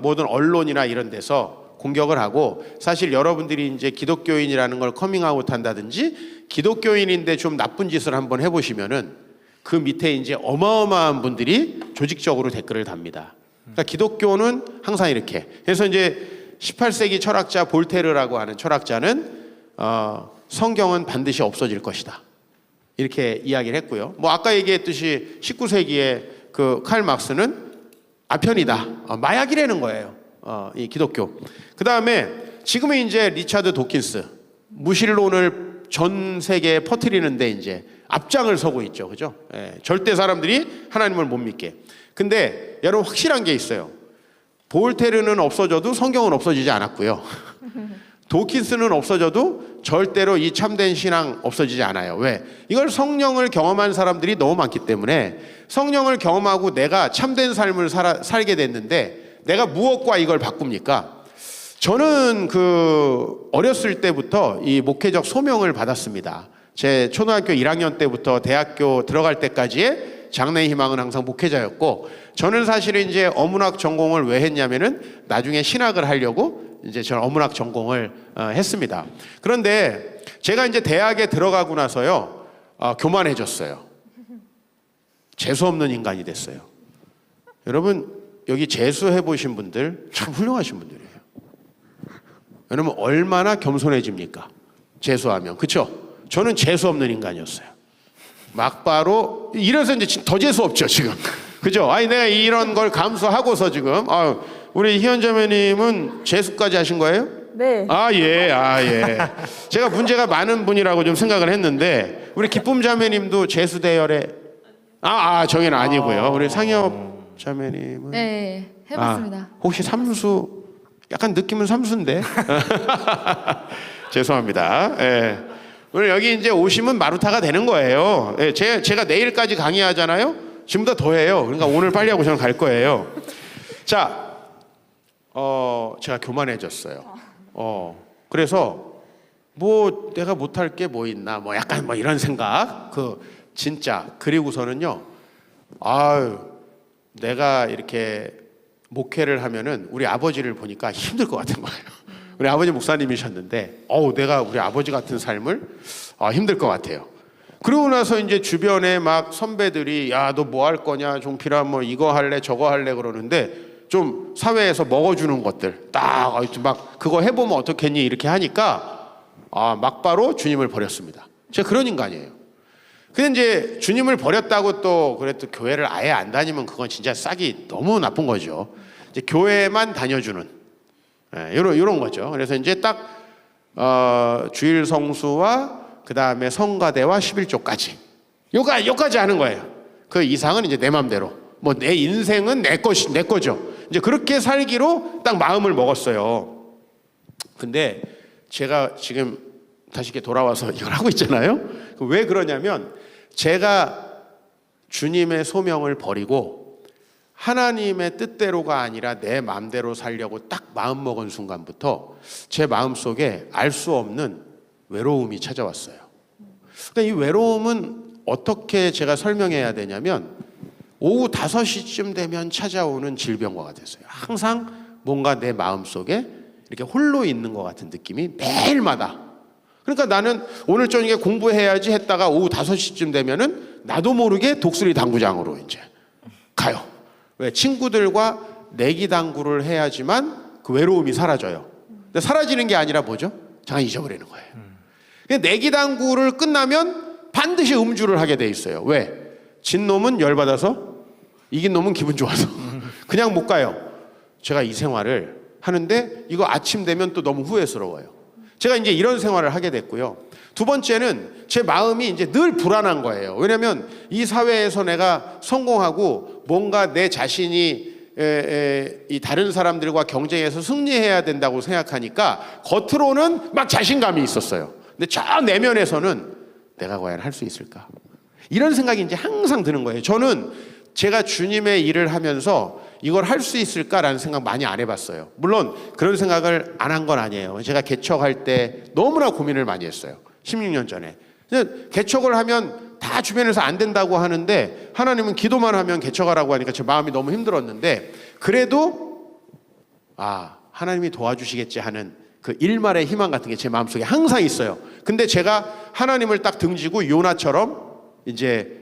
모든 언론이나 이런 데서 공격을 하고, 사실 여러분들이 이제 기독교인이라는 걸 커밍아웃 한다든지 기독교인인데 좀 나쁜 짓을 한번 해보시면은 그 밑에 이제 어마어마한 분들이 조직적으로 댓글을 답니다. 그러니까 기독교는 항상 이렇게. 그래서 이제 18세기 철학자 볼테르라고 하는 철학자는 성경은 반드시 없어질 것이다, 이렇게 이야기를 했고요. 뭐 아까 얘기했듯이 19세기에 그 칼 막스는 아편이다, 마약이라는 거예요. 이 기독교. 그 다음에 지금은 이제 리차드 도킨스, 무신론을 전 세계에 퍼뜨리는데 이제 앞장을 서고 있죠. 그죠? 절대 사람들이 하나님을 못 믿게. 근데 여러분 확실한 게 있어요. 볼테르는 없어져도 성경은 없어지지 않았고요. 도킨스는 없어져도 절대로 이 참된 신앙 없어지지 않아요. 왜? 이걸 성령을 경험한 사람들이 너무 많기 때문에, 성령을 경험하고 내가 참된 삶을 살게 됐는데 내가 무엇과 이걸 바꿉니까? 저는 어렸을 때부터 이 목회적 소명을 받았습니다. 제 초등학교 1학년 때부터 대학교 들어갈 때까지의 장래의 희망은 항상 목회자였고, 저는 사실은 이제 어문학 전공을 왜 했냐면은 나중에 신학을 하려고 이제 저는 어문학 전공을 했습니다. 그런데 제가 이제 대학에 들어가고 나서요, 교만해졌어요. 재수 없는 인간이 됐어요. 여러분 여기 재수해 보신 분들 참 훌륭하신 분들이에요. 여러분 얼마나 겸손해집니까? 재수하면. 그렇죠? 저는 재수 없는 인간이었어요. 막바로 이래서 이제 더 재수 없죠 지금. 그죠? 아니 내가 이런 걸 감수하고서 지금 우리 희연자매님은 재수까지 하신 거예요? 네. 예. 제가 문제가 많은 분이라고 좀 생각을 했는데, 우리 기쁨 자매님도 재수 대열에 정의는 아니고요. 우리 상엽 자매님은 네, 해봤습니다. 혹시 삼수? 약간 느낌은 삼수인데. 죄송합니다. 예. 오늘 여기 이제 오시면 마루타가 되는 거예요. 예, 제가 내일까지 강의하잖아요. 지금보다 더 해요. 그러니까 오늘 빨리 하고 저는 갈 거예요. 자, 제가 교만해졌어요. 그래서 뭐 내가 못할 게 뭐 있나, 뭐 약간 뭐 이런 생각. 진짜. 그리고서는요, 내가 이렇게 목회를 하면은 우리 아버지를 보니까 힘들 것 같은 거예요. 우리 아버지 목사님이셨는데, 내가 우리 아버지 같은 삶을 힘들 것 같아요. 그러고 나서 이제 주변에 막 선배들이 야, 너 뭐 할 거냐, 종필아, 뭐 이거 할래, 저거 할래 그러는데, 좀 사회에서 먹어주는 것들 딱 막 그거 해보면 어떻겠니 이렇게 하니까 막바로 주님을 버렸습니다. 제가 그런 인간이에요. 근데 이제 주님을 버렸다고 또 교회를 아예 안 다니면 그건 진짜 싹이 너무 나쁜 거죠. 이제 교회만 다녀주는 이런 거죠. 그래서 이제 딱 주일 성수와 그 다음에 성가대와 11조까지 요까지 하는 거예요. 그 이상은 이제 내 맘대로, 뭐 내 인생은 내 거죠. 이제 그렇게 살기로 딱 마음을 먹었어요. 근데 제가 지금 다시 이렇게 돌아와서 이걸 하고 있잖아요. 왜 그러냐면, 제가 주님의 소명을 버리고 하나님의 뜻대로가 아니라 내 마음대로 살려고 딱 마음 먹은 순간부터 제 마음속에 알 수 없는 외로움이 찾아왔어요. 그러니까 이 외로움은 어떻게 제가 설명해야 되냐면, 오후 5시쯤 되면 찾아오는 질병과 같았어요. 항상 뭔가 내 마음속에 이렇게 홀로 있는 것 같은 느낌이 매일마다. 그러니까 나는 오늘 저녁에 공부해야지 했다가 오후 5시쯤 되면은 나도 모르게 독수리 당구장으로 이제 가요. 왜? 친구들과 내기 당구를 해야지만 그 외로움이 사라져요. 근데 사라지는 게 아니라 뭐죠? 잠깐 잊어버리는 거예요. 내기당구를 끝나면 반드시 음주를 하게 돼 있어요. 왜? 진 놈은 열받아서 이긴 놈은 기분 좋아서 그냥 못 가요. 제가 이 생활을 하는데 이거 아침 되면 또 너무 후회스러워요. 제가 이제 이런 생활을 하게 됐고요. 두 번째는 제 마음이 이제 늘 불안한 거예요. 왜냐하면 이 사회에서 내가 성공하고 뭔가 내 자신이 이 다른 사람들과 경쟁해서 승리해야 된다고 생각하니까 겉으로는 막 자신감이 있었어요. 근데 저 내면에서는 내가 과연 할 수 있을까? 이런 생각이 이제 항상 드는 거예요. 저는 제가 주님의 일을 하면서 이걸 할 수 있을까라는 생각 많이 안 해봤어요. 물론 그런 생각을 안 한 건 아니에요. 제가 개척할 때 너무나 고민을 많이 했어요. 16년 전에. 개척을 하면 다 주변에서 안 된다고 하는데 하나님은 기도만 하면 개척하라고 하니까 제 마음이 너무 힘들었는데 그래도 하나님이 도와주시겠지 하는 그 일말의 희망 같은 게 제 마음속에 항상 있어요. 근데 제가 하나님을 딱 등지고 요나처럼 이제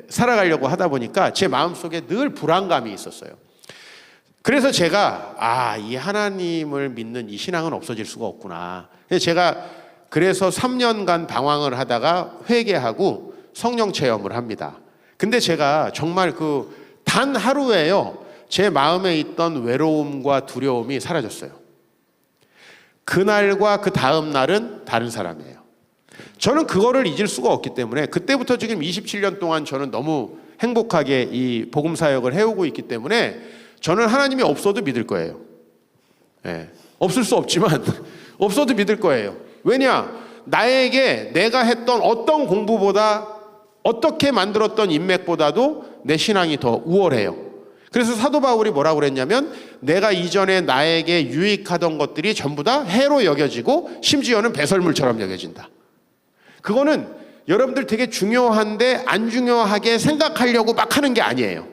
살아가려고 하다 보니까 제 마음속에 늘 불안감이 있었어요. 그래서 제가 이 하나님을 믿는 이 신앙은 없어질 수가 없구나. 그래서 3년간 방황을 하다가 회개하고 성령 체험을 합니다. 근데 제가 정말 그 단 하루에요 제 마음에 있던 외로움과 두려움이 사라졌어요. 그날과 그 다음 날은 다른 사람이에요. 저는 그거를 잊을 수가 없기 때문에 그때부터 지금 27년 동안 저는 너무 행복하게 이 복음 사역을 해오고 있기 때문에 저는 하나님이 없어도 믿을 거예요. 없을 수 없지만 없어도 믿을 거예요. 왜냐? 나에게 내가 했던 어떤 공부보다 어떻게 만들었던 인맥보다도 내 신앙이 더 우월해요. 그래서 사도 바울이 뭐라고 그랬냐면 내가 이전에 나에게 유익하던 것들이 전부 다 해로 여겨지고 심지어는 배설물처럼 여겨진다. 그거는 여러분들 되게 중요한데 안 중요하게 생각하려고 막 하는 게 아니에요.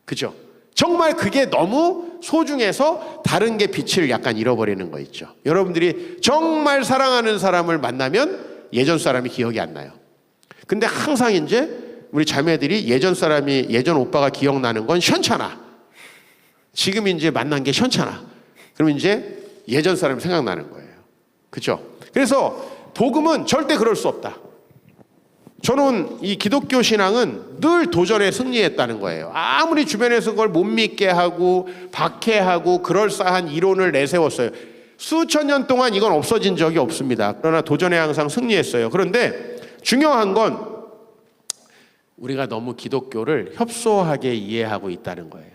그죠? 정말 그게 너무 소중해서 다른 게 빛을 약간 잃어버리는 거 있죠. 여러분들이 정말 사랑하는 사람을 만나면 예전 사람이 기억이 안 나요. 근데 항상 이제 우리 자매들이 예전 오빠가 기억나는 건 현찮아. 지금 이제 만난 게 현찮아. 그럼 이제 예전 사람이 생각나는 거예요. 그죠? 그래서 복음은 절대 그럴 수 없다. 저는 이 기독교 신앙은 늘 도전에 승리했다는 거예요. 아무리 주변에서 그걸 못 믿게 하고 박해하고 그럴싸한 이론을 내세웠어요. 수천 년 동안 이건 없어진 적이 없습니다. 그러나 도전에 항상 승리했어요. 그런데 중요한 건 우리가 너무 기독교를 협소하게 이해하고 있다는 거예요.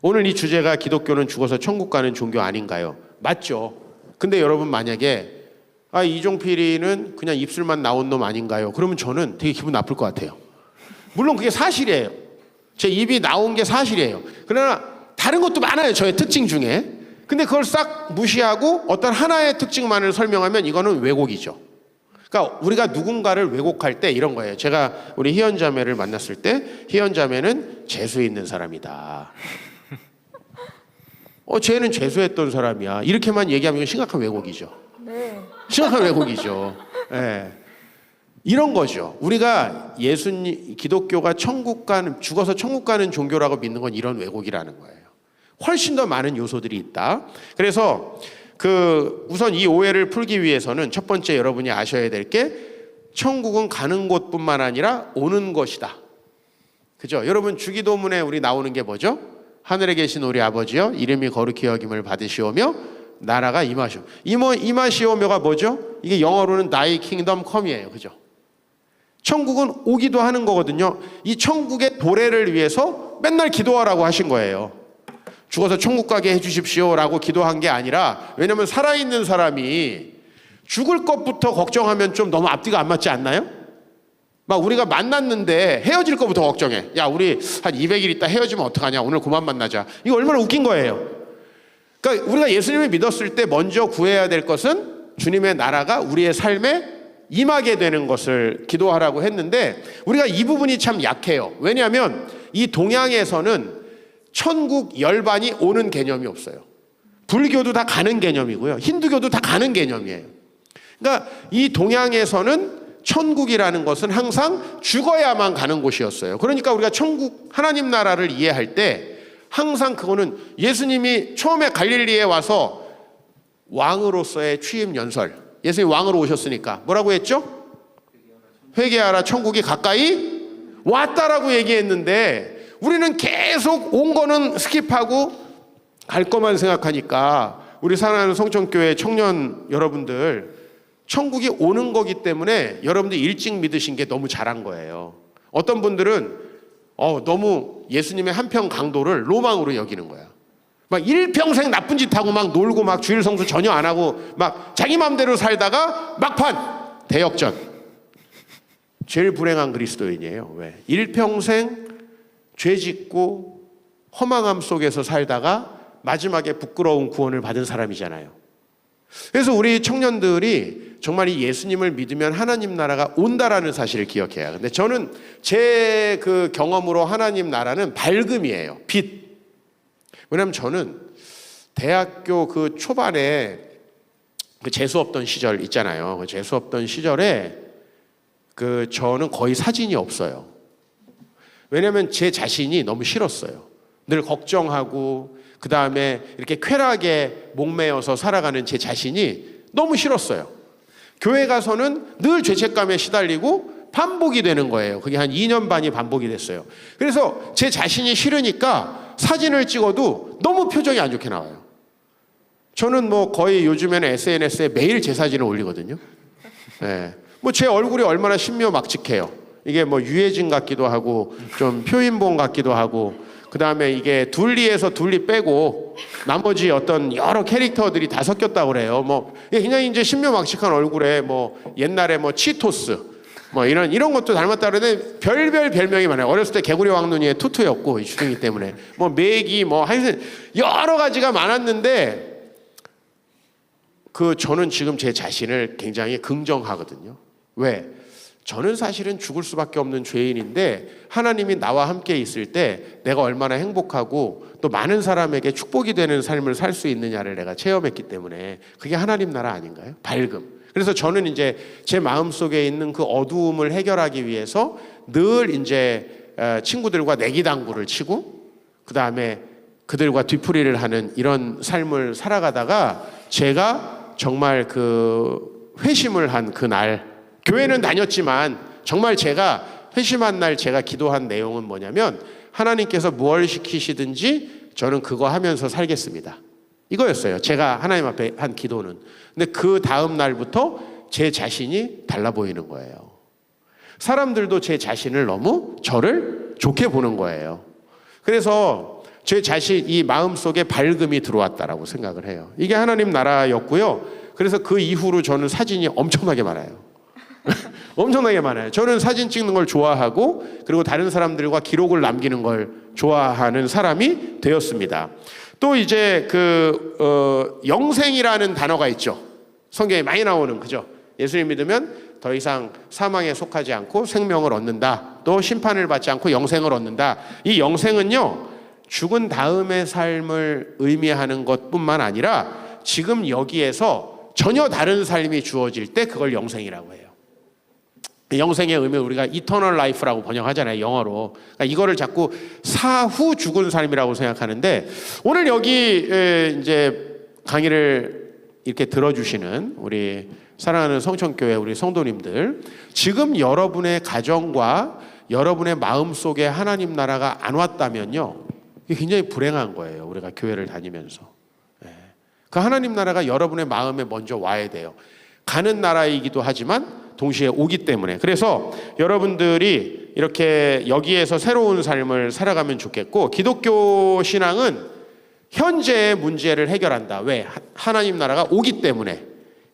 오늘 이 주제가 기독교는 죽어서 천국 가는 종교 아닌가요? 맞죠. 근데 여러분 만약에 이종필이는 그냥 입술만 나온 놈 아닌가요? 그러면 저는 되게 기분 나쁠 것 같아요. 물론 그게 사실이에요. 제 입이 나온 게 사실이에요. 그러나 다른 것도 많아요. 저의 특징 중에. 근데 그걸 싹 무시하고 어떤 하나의 특징만을 설명하면 이거는 왜곡이죠. 그러니까 우리가 누군가를 왜곡할 때 이런 거예요. 제가 우리 희연 자매를 만났을 때 희연 자매는 재수 있는 사람이다. 쟤는 재수했던 사람이야. 이렇게만 얘기하면 심각한 왜곡이죠. 네. 심각한 왜곡이죠. 이런 거죠. 우리가 기독교가 죽어서 천국 가는 종교라고 믿는 건 이런 왜곡이라는 거예요. 훨씬 더 많은 요소들이 있다. 그래서 우선 이 오해를 풀기 위해서는 첫 번째 여러분이 아셔야 될 게 천국은 가는 곳뿐만 아니라 오는 것이다. 그죠? 여러분 주기도문에 우리 나오는 게 뭐죠? 하늘에 계신 우리 아버지여 이름이 거룩히 여김을 받으시오며 나라가 임하시오며가 뭐죠? 이게 영어로는 Thy kingdom come이에요. 그죠? 천국은 오기도 하는 거거든요. 이 천국의 도래를 위해서 맨날 기도하라고 하신 거예요. 죽어서 천국 가게 해주십시오라고 기도한 게 아니라 왜냐하면 살아있는 사람이 죽을 것부터 걱정하면 좀 너무 앞뒤가 안 맞지 않나요? 막 우리가 만났는데 헤어질 것부터 걱정해. 야 우리 한 200일 있다 헤어지면 어떡하냐. 오늘 그만 만나자. 이거 얼마나 웃긴 거예요. 그러니까 우리가 예수님을 믿었을 때 먼저 구해야 될 것은 주님의 나라가 우리의 삶에 임하게 되는 것을 기도하라고 했는데 우리가 이 부분이 참 약해요. 왜냐하면 이 동양에서는 천국 열반이 오는 개념이 없어요. 불교도 다 가는 개념이고요. 힌두교도 다 가는 개념이에요. 그러니까 이 동양에서는 천국이라는 것은 항상 죽어야만 가는 곳이었어요. 그러니까 우리가 천국 하나님 나라를 이해할 때 항상 그거는 예수님이 처음에 갈릴리에 와서 왕으로서의 취임 연설, 예수님이 왕으로 오셨으니까 뭐라고 했죠? 회개하라 천국이 가까이 왔다라고 얘기했는데 우리는 계속 온 거는 스킵하고 갈 것만 생각하니까 우리 사랑하는 성천교회 청년 여러분들 천국이 오는 거기 때문에 여러분들이 일찍 믿으신 게 너무 잘한 거예요. 어떤 분들은 너무 예수님의 한편 강도를 로망으로 여기는 거야. 막 일평생 나쁜 짓 하고 막 놀고 막 주일 성수 전혀 안 하고 막 자기 마음대로 살다가 막판 대역전. 제일 불행한 그리스도인이에요. 왜? 일평생 죄 짓고 허망함 속에서 살다가 마지막에 부끄러운 구원을 받은 사람이잖아요. 그래서 우리 청년들이 정말 이 예수님을 믿으면 하나님 나라가 온다라는 사실을 기억해야. 근데 저는 제 그 경험으로 하나님 나라는 밝음이에요. 빛. 왜냐하면 저는 대학교 그 초반에 그 재수 없던 시절 있잖아요. 그 재수 없던 시절에 그 저는 거의 사진이 없어요. 왜냐하면 제 자신이 너무 싫었어요. 늘 걱정하고 그 다음에 이렇게 쾌락에 목매어서 살아가는 제 자신이 너무 싫었어요. 교회 가서는 늘 죄책감에 시달리고 반복이 되는 거예요. 그게 한 2년 반이 반복이 됐어요. 그래서 제 자신이 싫으니까 사진을 찍어도 너무 표정이 안 좋게 나와요. 저는 뭐 거의 요즘에는 SNS에 매일 제 사진을 올리거든요. 네. 뭐 제 얼굴이 얼마나 신묘막측해요. 이게 뭐 유해진 같기도 하고 좀 표인봉 같기도 하고 그 다음에 이게 둘리에서 둘리 빼고 나머지 어떤 여러 캐릭터들이 다 섞였다고 그래요. 뭐 그냥 이제 신묘막측한 얼굴에 뭐 옛날에 뭐 치토스 뭐 이런 것도 닮았다 그러는데 별별 별명이 많아요. 어렸을 때 개구리 왕눈이의 투투였고 주둥이 때문에 뭐 메기 뭐 하여튼 여러 가지가 많았는데 저는 지금 제 자신을 굉장히 긍정하거든요. 왜? 저는 사실은 죽을 수밖에 없는 죄인인데 하나님이 나와 함께 있을 때 내가 얼마나 행복하고 또 많은 사람에게 축복이 되는 삶을 살 수 있느냐를 내가 체험했기 때문에 그게 하나님 나라 아닌가요? 밝음. 그래서 저는 이제 제 마음속에 있는 그 어두움을 해결하기 위해서 늘 이제 친구들과 내기당구를 치고 그 다음에 그들과 뒤풀이를 하는 이런 삶을 살아가다가 제가 정말 그 회심을 한 그날 교회는 다녔지만 정말 제가 회심한 날 제가 기도한 내용은 뭐냐면 하나님께서 무엇을 시키시든지 저는 그거 하면서 살겠습니다. 이거였어요. 제가 하나님 앞에 한 기도는. 근데 그 다음 날부터 제 자신이 달라 보이는 거예요. 사람들도 제 자신을 너무 저를 좋게 보는 거예요. 그래서 제 자신 이 마음속에 밝음이 들어왔다라고 생각을 해요. 이게 하나님 나라였고요. 그래서 그 이후로 저는 사진이 엄청나게 많아요. 엄청나게 많아요. 저는 사진 찍는 걸 좋아하고 그리고 다른 사람들과 기록을 남기는 걸 좋아하는 사람이 되었습니다. 또 이제 영생이라는 단어가 있죠. 성경에 많이 나오는 그죠. 예수님 믿으면 더 이상 사망에 속하지 않고 생명을 얻는다. 또 심판을 받지 않고 영생을 얻는다. 이 영생은요. 죽은 다음의 삶을 의미하는 것뿐만 아니라 지금 여기에서 전혀 다른 삶이 주어질 때 그걸 영생이라고 해요. 영생의 의미를 우리가 이터널 라이프라고 번역하잖아요, 영어로. 그러니까 이거를 자꾸 사후 죽은 삶이라고 생각하는데 오늘 여기 이제 강의를 이렇게 들어주시는 우리 사랑하는 성천교회 우리 성도님들, 지금 여러분의 가정과 여러분의 마음 속에 하나님 나라가 안 왔다면요, 이게 굉장히 불행한 거예요. 우리가 교회를 다니면서. 그 하나님 나라가 여러분의 마음에 먼저 와야 돼요. 가는 나라이기도 하지만 동시에 오기 때문에. 그래서 여러분들이 이렇게 여기에서 새로운 삶을 살아가면 좋겠고, 기독교 신앙은 현재의 문제를 해결한다. 왜? 하나님 나라가 오기 때문에.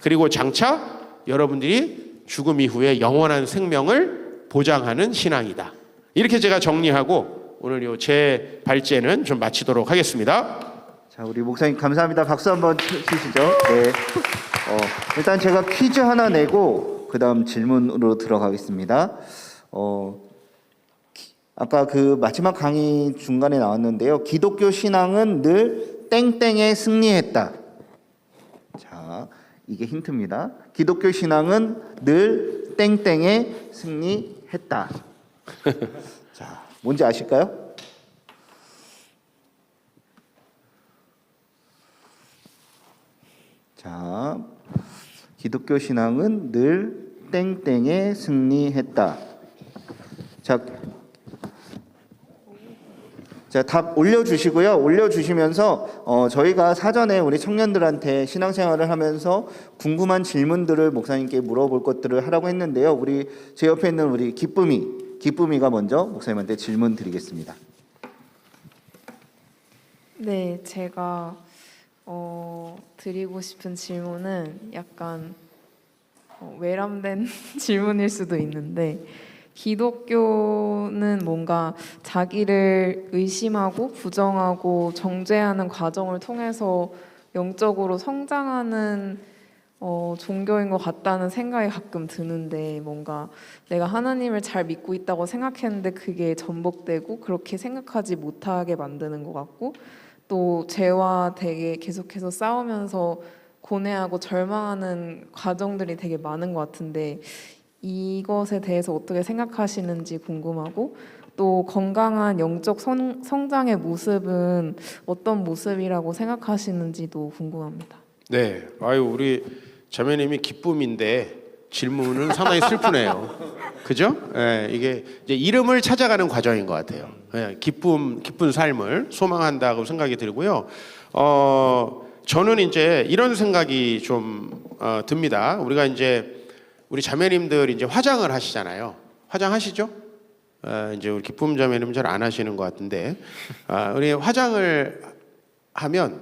그리고 장차 여러분들이 죽음 이후에 영원한 생명을 보장하는 신앙이다. 이렇게 제가 정리하고 오늘 제 발제는 좀 마치도록 하겠습니다. 자, 우리 목사님 감사합니다. 박수 한번 치시죠. 네. 일단 제가 퀴즈 하나 내고 그 다음 질문으로 들어가겠습니다. 아까 그 마지막 강의 중간에 나왔는데요. 기독교 신앙은 늘 땡땡에 승리했다. 자, 이게 힌트입니다. 기독교 신앙은 늘 땡땡에 승리했다. 자, 뭔지 아실까요? 자, 기독교 신앙은 늘 땡땡에 승리했다. 자, 답 올려주시고요. 올려주시면서 저희가 사전에 우리 청년들한테 신앙생활을 하면서 궁금한 질문들을 목사님께 물어볼 것들을 하라고 했는데요. 제 옆에 있는 우리 기쁨이가 먼저 목사님한테 질문 드리겠습니다. 네, 제가 드리고 싶은 질문은 약간 외람된 질문일 수도 있는데, 기독교는 뭔가 자기를 의심하고 부정하고 정죄하는 과정을 통해서 영적으로 성장하는 종교인 것 같다는 생각이 가끔 드는데, 뭔가 내가 하나님을 잘 믿고 있다고 생각했는데 그게 전복되고 그렇게 생각하지 못하게 만드는 것 같고, 또 죄와 되게 계속해서 싸우면서 고뇌하고 절망하는 과정들이 되게 많은 것 같은데, 이것에 대해서 어떻게 생각하시는지 궁금하고, 또 건강한 영적 성장의 모습은 어떤 모습이라고 생각하시는지도 궁금합니다. 네, 아유 우리 자매님이 기쁨인데 질문은 상당히 슬프네요. 그죠? 예, 이게 이제 이름을 찾아가는 과정인 것 같아요. 예, 기쁜 삶을 소망한다고 생각이 들고요. 저는 이제 이런 생각이 좀 듭니다. 우리가 이제 우리 자매님들 이제 화장을 하시잖아요. 화장하시죠? 이제 우리 기쁨 자매님 잘 안 하시는 것 같은데, 우리 화장을 하면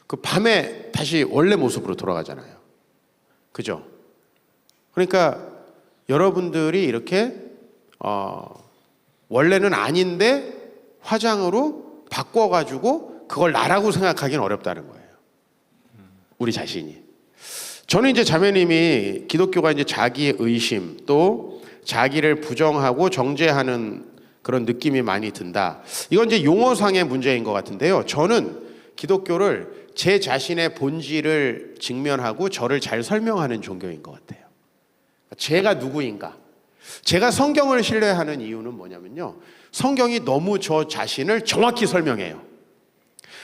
그 밤에 다시 원래 모습으로 돌아가잖아요. 그죠? 그러니까 여러분들이 이렇게 원래는 아닌데 화장으로 바꿔가지고 그걸 나라고 생각하기는 어렵다는 거예요. 우리 자신이. 저는 이제 자매님이 기독교가 이제 자기 의심 또 자기를 부정하고 정죄하는 그런 느낌이 많이 든다. 이건 이제 용어상의 문제인 것 같은데요. 저는 기독교를 제 자신의 본질을 직면하고 저를 잘 설명하는 종교인 것 같아요. 제가 누구인가? 제가 성경을 신뢰하는 이유는 뭐냐면요. 성경이 너무 저 자신을 정확히 설명해요.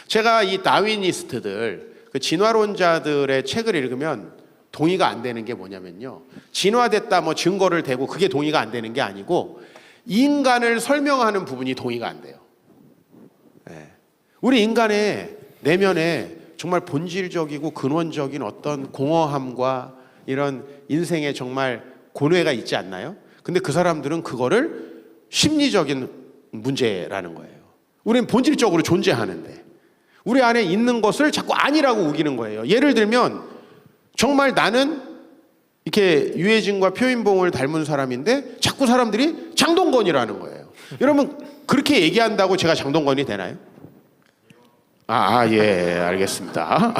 제가 이 다윈니스트들, 그 진화론자들의 책을 읽으면 동의가 안 되는 게 뭐냐면요. 진화됐다 뭐 증거를 대고 그게 동의가 안 되는 게 아니고 인간을 설명하는 부분이 동의가 안 돼요. 네. 우리 인간의 내면에 정말 본질적이고 근원적인 어떤 공허함과 이런 인생에 정말 고뇌가 있지 않나요? 근데 그 사람들은 그거를 심리적인 문제라는 거예요. 우리는 본질적으로 존재하는데 우리 안에 있는 것을 자꾸 아니라고 우기는 거예요. 예를 들면 정말 나는 이렇게 유해진과 표인봉을 닮은 사람인데 자꾸 사람들이 장동건이라는 거예요. 여러분 그렇게 얘기한다고 제가 장동건이 되나요? 예, 알겠습니다.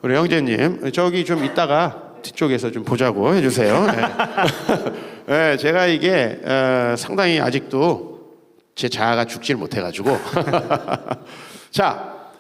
우리 형제님 저기 좀 이따가 뒤쪽에서 좀 보자고 해주세요. 네, 제가 이게 상당히 아직도 제 자아가 죽질 못해가지고 자,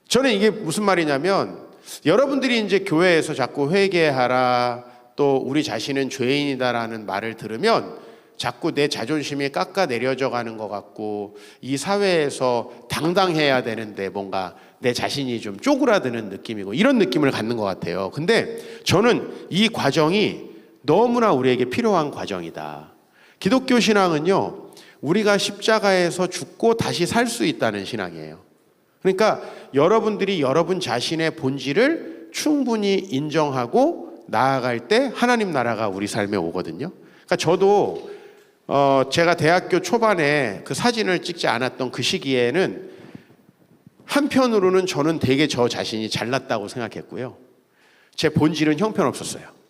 저는 이게 무슨 말이냐면 여러분들이 이제 교회에서 자꾸 회개하라 또 우리 자신은 죄인이다라는 말을 들으면 자꾸 내 자존심이 깎아내려져 가는 것 같고 이 사회에서 당당해야 되는데 뭔가 내 자신이 좀 쪼그라드는 느낌이고 이런 느낌을 갖는 것 같아요. 근데 저는 이 과정이 너무나 우리에게 필요한 과정이다. 기독교 신앙은요, 우리가 십자가에서 죽고 다시 살 수 있다는 신앙이에요. 그러니까 여러분들이 여러분 자신의 본질을 충분히 인정하고 나아갈 때 하나님 나라가 우리 삶에 오거든요. 그러니까 저도 제가 대학교 초반에 그 사진을 찍지 않았던 그 시기에는 한편으로는 저는 되게 저 자신이 잘났다고 생각했고요. 제 본질은 형편없었어요.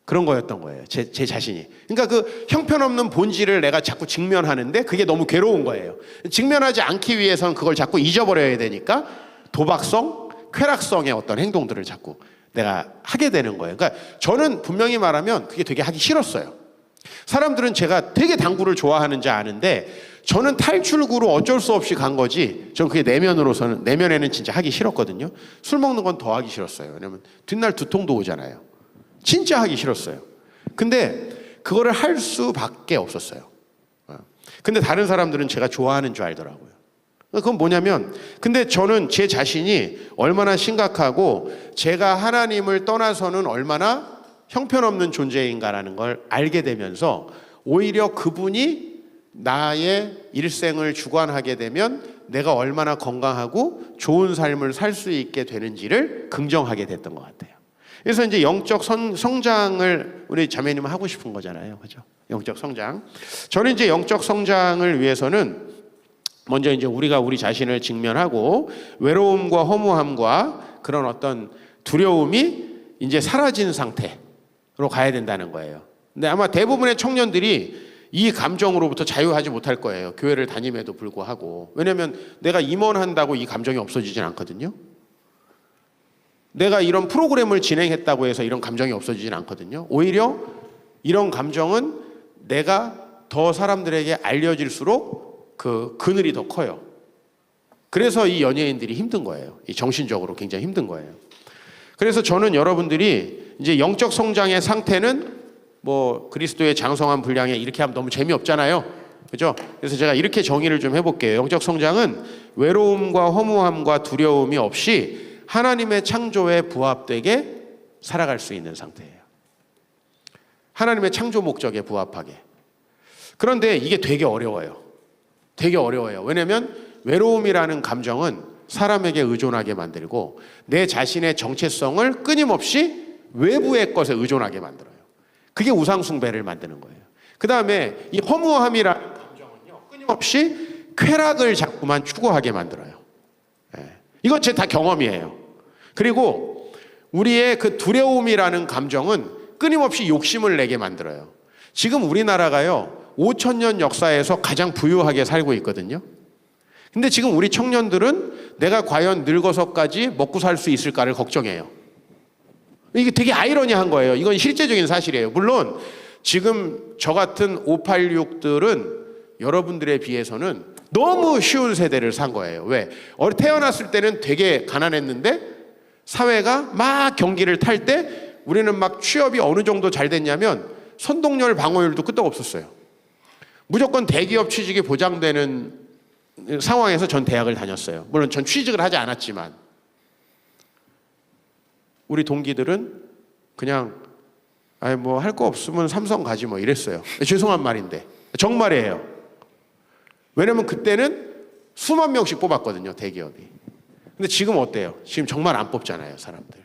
그런 거였던 거예요. 제 자신이. 그러니까 그 형편없는 본질을 내가 자꾸 직면하는데 그게 너무 괴로운 거예요. 직면하지 않기 위해서는 그걸 자꾸 잊어버려야 되니까 도박성, 쾌락성의 어떤 행동들을 자꾸 내가 하게 되는 거예요. 그러니까 저는 분명히 말하면 그게 되게 하기 싫었어요. 사람들은 제가 되게 당구를 좋아하는지 아는데 저는 탈출구로 어쩔 수 없이 간 거지 저는 그게 내면에는 진짜 하기 싫었거든요. 술 먹는 건 더 하기 싫었어요. 왜냐면 뒷날 두통도 오잖아요. 진짜 하기 싫었어요. 근데 그거를 할 수밖에 없었어요. 근데 다른 사람들은 제가 좋아하는 줄 알더라고요. 그건 뭐냐면, 근데 저는 제 자신이 얼마나 심각하고 제가 하나님을 떠나서는 얼마나 형편없는 존재인가라는 걸 알게 되면서 오히려 그분이 나의 일생을 주관하게 되면 내가 얼마나 건강하고 좋은 삶을 살 수 있게 되는지를 긍정하게 됐던 것 같아요. 그래서 이제 영적 성장을 우리 자매님은 하고 싶은 거잖아요. 그죠? 영적 성장. 저는 이제 영적 성장을 위해서는 먼저 이제 우리가 우리 자신을 직면하고 외로움과 허무함과 그런 어떤 두려움이 이제 사라진 상태로 가야 된다는 거예요. 근데 아마 대부분의 청년들이 이 감정으로부터 자유하지 못할 거예요. 교회를 다님에도 불구하고. 왜냐하면 내가 임원한다고 이 감정이 없어지진 않거든요. 내가 이런 프로그램을 진행했다고 해서 이런 감정이 없어지진 않거든요. 오히려 이런 감정은 내가 더 사람들에게 알려질수록 그 그늘이 더 커요. 그래서 이 연예인들이 힘든 거예요. 이 정신적으로 굉장히 힘든 거예요. 그래서 저는 여러분들이 이제 영적 성장의 상태는 뭐 그리스도의 장성한 분량에 이렇게 하면 너무 재미없잖아요. 그죠? 그래서 제가 이렇게 정의를 좀 해볼게요. 영적 성장은 외로움과 허무함과 두려움이 없이 하나님의 창조에 부합되게 살아갈 수 있는 상태예요. 하나님의 창조 목적에 부합하게. 그런데 이게 되게 어려워요. 되게 어려워요. 왜냐하면 외로움이라는 감정은 사람에게 의존하게 만들고 내 자신의 정체성을 끊임없이 외부의 것에 의존하게 만들어요. 그게 우상숭배를 만드는 거예요. 그 다음에 이 허무함이라는 감정은요, 끊임없이 쾌락을 자꾸만 추구하게 만들어요. 이건 제 다 경험이에요. 그리고 우리의 그 두려움이라는 감정은 끊임없이 욕심을 내게 만들어요. 지금 우리나라가요, 5,000년 역사에서 가장 부유하게 살고 있거든요. 근데 지금 우리 청년들은 내가 과연 늙어서까지 먹고 살 수 있을까를 걱정해요. 이게 되게 아이러니한 거예요. 이건 실제적인 사실이에요. 물론 지금 저 같은 586들은 여러분들에 비해서는 너무 쉬운 세대를 산 거예요. 왜? 태어났을 때는 되게 가난했는데 사회가 막 경기를 탈 때 우리는 막 취업이 어느 정도 잘 됐냐면 선동열 방어율도 끄떡 없었어요. 무조건 대기업 취직이 보장되는 상황에서 전 대학을 다녔어요. 물론 전 취직을 하지 않았지만 우리 동기들은 그냥 아니 뭐 할 거 없으면 삼성 가지 뭐 이랬어요. 죄송한 말인데 정말이에요. 왜냐면 그때는 수만 명씩 뽑았거든요, 대기업이. 근데 지금 어때요? 지금 정말 안 뽑잖아요, 사람들.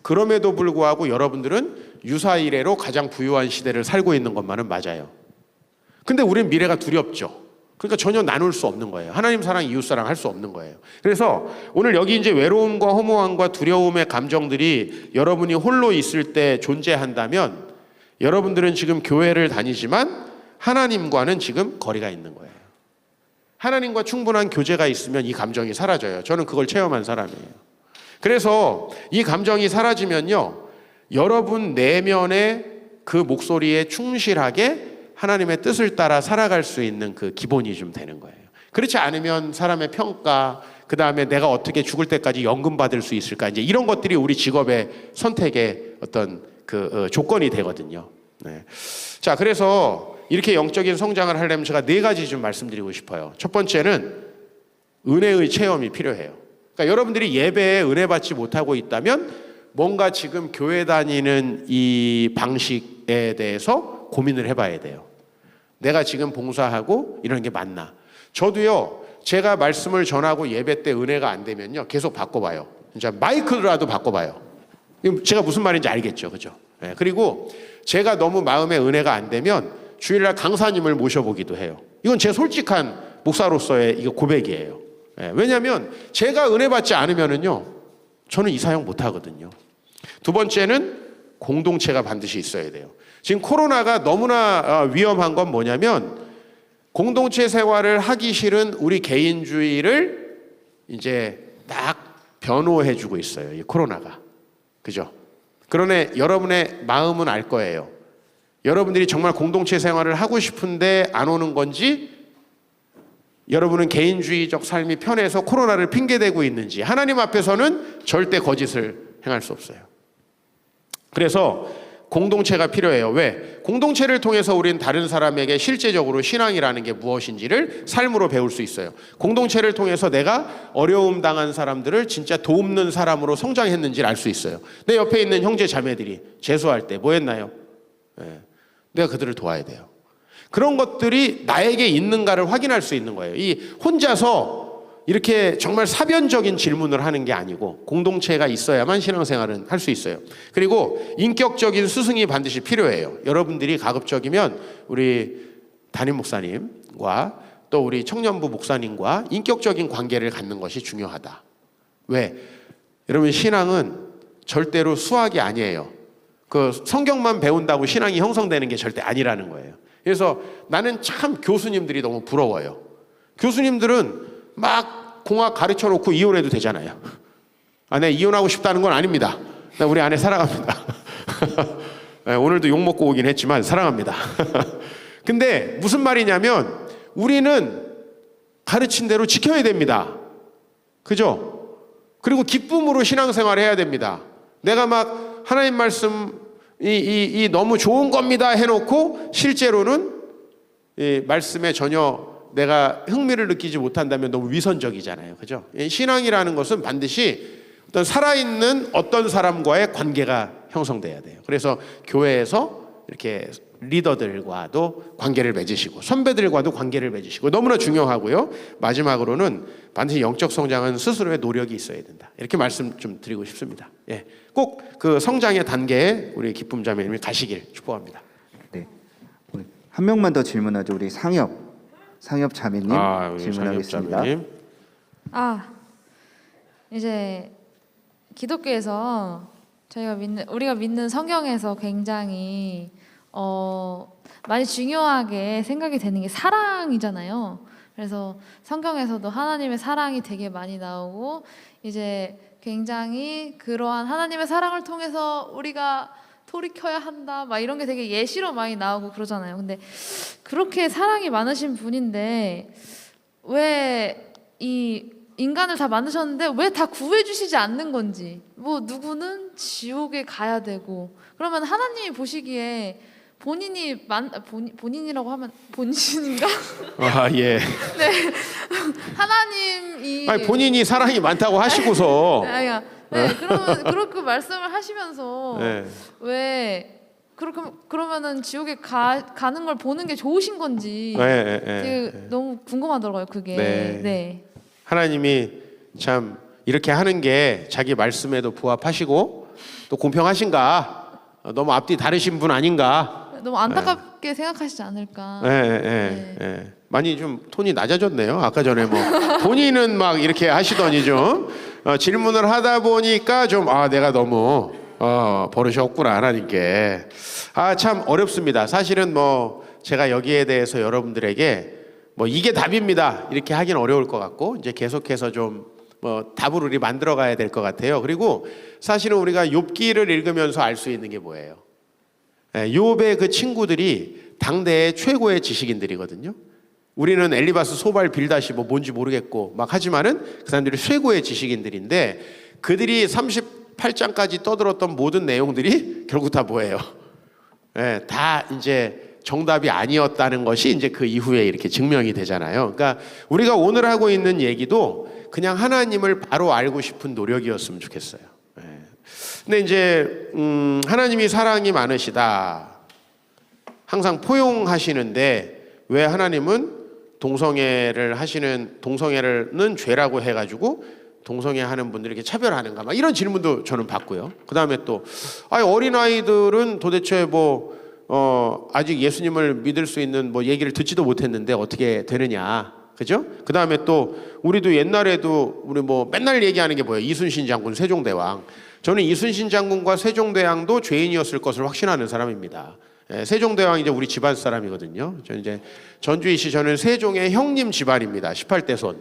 그럼에도 불구하고 여러분들은 유사이래로 가장 부유한 시대를 살고 있는 것만은 맞아요. 근데 우리는 미래가 두렵죠. 그러니까 전혀 나눌 수 없는 거예요. 하나님 사랑, 이웃 사랑 할 수 없는 거예요. 그래서 오늘 여기 이제 외로움과 허무함과 두려움의 감정들이 여러분이 홀로 있을 때 존재한다면 여러분들은 지금 교회를 다니지만 하나님과는 지금 거리가 있는 거예요. 하나님과 충분한 교제가 있으면 이 감정이 사라져요. 저는 그걸 체험한 사람이에요. 그래서 이 감정이 사라지면요, 여러분 내면의 그 목소리에 충실하게 하나님의 뜻을 따라 살아갈 수 있는 그 기본이 좀 되는 거예요. 그렇지 않으면 사람의 평가, 그 다음에 내가 어떻게 죽을 때까지 연금 받을 수 있을까, 이제 이런 것들이 우리 직업의 선택의 어떤 그 조건이 되거든요. 네. 자, 그래서 이렇게 영적인 성장을 하려면 제가 4가지 좀 말씀드리고 싶어요. 첫 번째는 은혜의 체험이 필요해요. 그러니까 여러분들이 예배에 은혜 받지 못하고 있다면 뭔가 지금 교회 다니는 이 방식에 대해서 고민을 해봐야 돼요. 내가 지금 봉사하고 이런 게 맞나? 저도요, 제가 말씀을 전하고 예배 때 은혜가 안 되면요, 계속 바꿔봐요. 진짜 마이크라도 바꿔봐요. 제가 무슨 말인지 알겠죠, 그죠? 네, 그리고 제가 너무 마음에 은혜가 안 되면 주일날 강사님을 모셔보기도 해요. 이건 제 솔직한 목사로서의 이거 고백이에요. 네, 왜냐하면 제가 은혜 받지 않으면은요, 저는 이 사역 못 하거든요. 두 번째는 공동체가 반드시 있어야 돼요. 지금 코로나가 너무나 위험한 건 뭐냐면 공동체 생활을 하기 싫은 우리 개인주의를 이제 딱 변호해주고 있어요. 이 코로나가. 그죠? 그러네 여러분의 마음은 알 거예요. 여러분들이 정말 공동체 생활을 하고 싶은데 안 오는 건지, 여러분은 개인주의적 삶이 편해서 코로나를 핑계대고 있는지, 하나님 앞에서는 절대 거짓을 행할 수 없어요. 그래서 공동체가 필요해요. 왜? 공동체를 통해서 우리는 다른 사람에게 실제적으로 신앙이라는 게 무엇인지를 삶으로 배울 수 있어요. 공동체를 통해서 내가 어려움 당한 사람들을 진짜 돕는 사람으로 성장했는지를 알 수 있어요. 내 옆에 있는 형제 자매들이 재수할 때 뭐 했나요? 내가 그들을 도와야 돼요. 그런 것들이 나에게 있는가를 확인할 수 있는 거예요. 이 혼자서 이렇게 정말 사변적인 질문을 하는 게 아니고 공동체가 있어야만 신앙생활은 할 수 있어요. 그리고 인격적인 스승이 반드시 필요해요. 여러분들이 가급적이면 우리 담임 목사님과 또 우리 청년부 목사님과 인격적인 관계를 갖는 것이 중요하다. 왜? 여러분 신앙은 절대로 수학이 아니에요. 그 성경만 배운다고 신앙이 형성되는 게 절대 아니라는 거예요. 그래서 나는 참 교수님들이 너무 부러워요. 교수님들은 막 공학 가르쳐 놓고 이혼해도 되잖아요. 내가 이혼하고 싶다는 건 아닙니다. 나 우리 아내 사랑합니다. 오늘도 욕 먹고 오긴 했지만 사랑합니다. 근데 무슨 말이냐면 우리는 가르친 대로 지켜야 됩니다. 그죠? 그리고 기쁨으로 신앙생활을 해야 됩니다. 내가 막 하나님 말씀 이 너무 좋은 겁니다 해놓고 실제로는 이 말씀에 전혀 내가 흥미를 느끼지 못한다면 너무 위선적이잖아요. 그죠? 신앙이라는 것은 반드시 어떤 살아있는 어떤 사람과의 관계가 형성돼야 돼요. 그래서 교회에서 이렇게 리더들과도 관계를 맺으시고 선배들과도 관계를 맺으시고 너무나 중요하고요. 마지막으로는 반드시 영적 성장은 스스로의 노력이 있어야 된다. 이렇게 말씀 좀 드리고 싶습니다. 예, 꼭 그 성장의 단계에 우리 기쁨 자매님이 가시길 축복합니다. 네. 한 명만 더 질문하죠. 우리 상엽 자매님 질문하겠습니다. 이제 기독교에서 우리가 믿는 성경에서 굉장히 많이 중요하게 생각이 되는 게 사랑이잖아요. 그래서 성경에서도 하나님의 사랑이 되게 많이 나오고 이제 굉장히 그러한 하나님의 사랑을 통해서 우리가 돌이켜야 한다 막 이런 게 되게 예시로 많이 나오고 그러잖아요. 근데 그렇게 사랑이 많으신 분인데 왜 이 인간을 다 만드셨는데 왜 다 구해주시지 않는 건지, 뭐 누구는 지옥에 가야 되고, 그러면 하나님이 보시기에 본인이라고 하면 본신인가? 예. 네. 하나님이 아니, 본인이 사랑이 많다고 하시고서 그러면 그렇게 말씀을 하시면서 네. 왜 그러면은 지옥에 가는 걸 보는 게 좋으신 건지 되게 너무 궁금하더라고요. 그게. 네. 하나님이 참 이렇게 하는 게 자기 말씀에도 부합하시고 또 공평하신가? 너무 앞뒤 다르신 분 아닌가? 너무 안타깝게 생각하시지 않을까. 많이 좀 톤이 낮아졌네요. 아까 전에 뭐 본인은 막 이렇게 하시더니 좀 질문을 하다 보니까 좀 내가 너무 버릇이 없구나 하나님께. 참 어렵습니다. 사실은 뭐 제가 여기에 대해서 여러분들에게 뭐 이게 답입니다 이렇게 하긴 어려울 것 같고, 이제 계속해서 좀 뭐 답을 우리 만들어 가야 될 것 같아요. 그리고 사실은 우리가 욥기를 읽으면서 알 수 있는 게 뭐예요? 욥의 그 친구들이 당대의 최고의 지식인들이거든요. 우리는 엘리바스, 소발, 빌다시 뭐 뭔지 모르겠고 막 하지만은 그 사람들이 최고의 지식인들인데 그들이 38장까지 떠들었던 모든 내용들이 결국 다 뭐예요? 다 이제 정답이 아니었다는 것이 이제 그 이후에 이렇게 증명이 되잖아요. 그러니까 우리가 오늘 하고 있는 얘기도 그냥 하나님을 바로 알고 싶은 노력이었으면 좋겠어요. 근데 이제 하나님이 사랑이 많으시다. 항상 포용하시는데 왜 하나님은 동성애는 죄라고 해가지고 동성애하는 분들에게 차별하는가? 막 이런 질문도 저는 받고요. 그 다음에 또 어린 아이들은 도대체 아직 예수님을 믿을 수 있는 뭐 얘기를 듣지도 못했는데 어떻게 되느냐, 그죠? 그 다음에 또 우리도 옛날에도 우리 뭐 맨날 얘기하는 게 뭐예요? 이순신 장군, 세종대왕. 저는 이순신 장군과 세종대왕도 죄인이었을 것을 확신하는 사람입니다. 세종대왕 이제 우리 집안 사람이거든요. 저는 이제 전주이시, 저는 세종의 형님 집안입니다. 18대 손.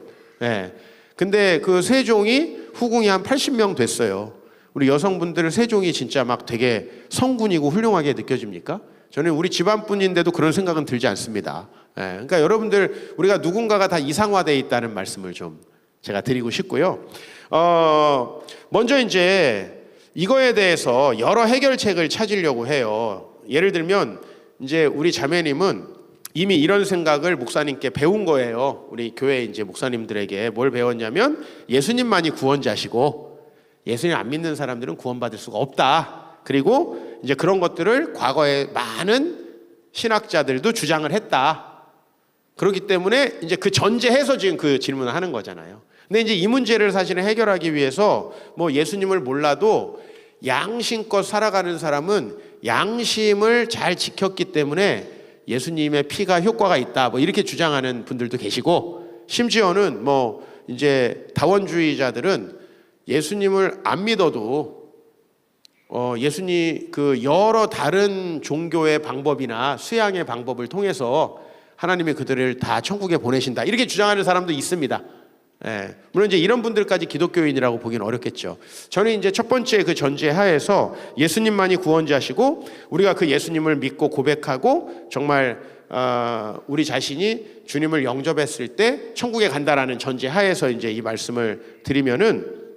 근데 그 세종이 후궁이 한 80명 됐어요. 우리 여성분들 세종이 진짜 막 되게 성군이고 훌륭하게 느껴집니까? 저는 우리 집안뿐인데도 그런 생각은 들지 않습니다. 그러니까 여러분들 우리가 누군가가 다 이상화되어 있다는 말씀을 좀 제가 드리고 싶고요. 먼저 이제 이거에 대해서 여러 해결책을 찾으려고 해요. 예를 들면 이제 우리 자매님은 이미 이런 생각을 목사님께 배운 거예요. 우리 교회 이제 목사님들에게 뭘 배웠냐면 예수님만이 구원자시고 예수님 안 믿는 사람들은 구원받을 수가 없다. 그리고 이제 그런 것들을 과거에 많은 신학자들도 주장을 했다. 그렇기 때문에 이제 그 전제해서 지금 그 질문을 하는 거잖아요. 근데 이제 이 문제를 사실은 해결하기 위해서 뭐 예수님을 몰라도 양심껏 살아가는 사람은 양심을 잘 지켰기 때문에 예수님의 피가 효과가 있다. 뭐 이렇게 주장하는 분들도 계시고, 심지어는 뭐 이제 다원주의자들은 예수님을 안 믿어도 예수님 그 여러 다른 종교의 방법이나 수양의 방법을 통해서 하나님이 그들을 다 천국에 보내신다. 이렇게 주장하는 사람도 있습니다. 예, 물론 이제 이런 분들까지 기독교인이라고 보기는 어렵겠죠. 저는 이제 첫 번째 그 전제 하에서 예수님만이 구원자시고 우리가 그 예수님을 믿고 고백하고 정말 우리 자신이 주님을 영접했을 때 천국에 간다라는 전제 하에서 이제 이 말씀을 드리면은,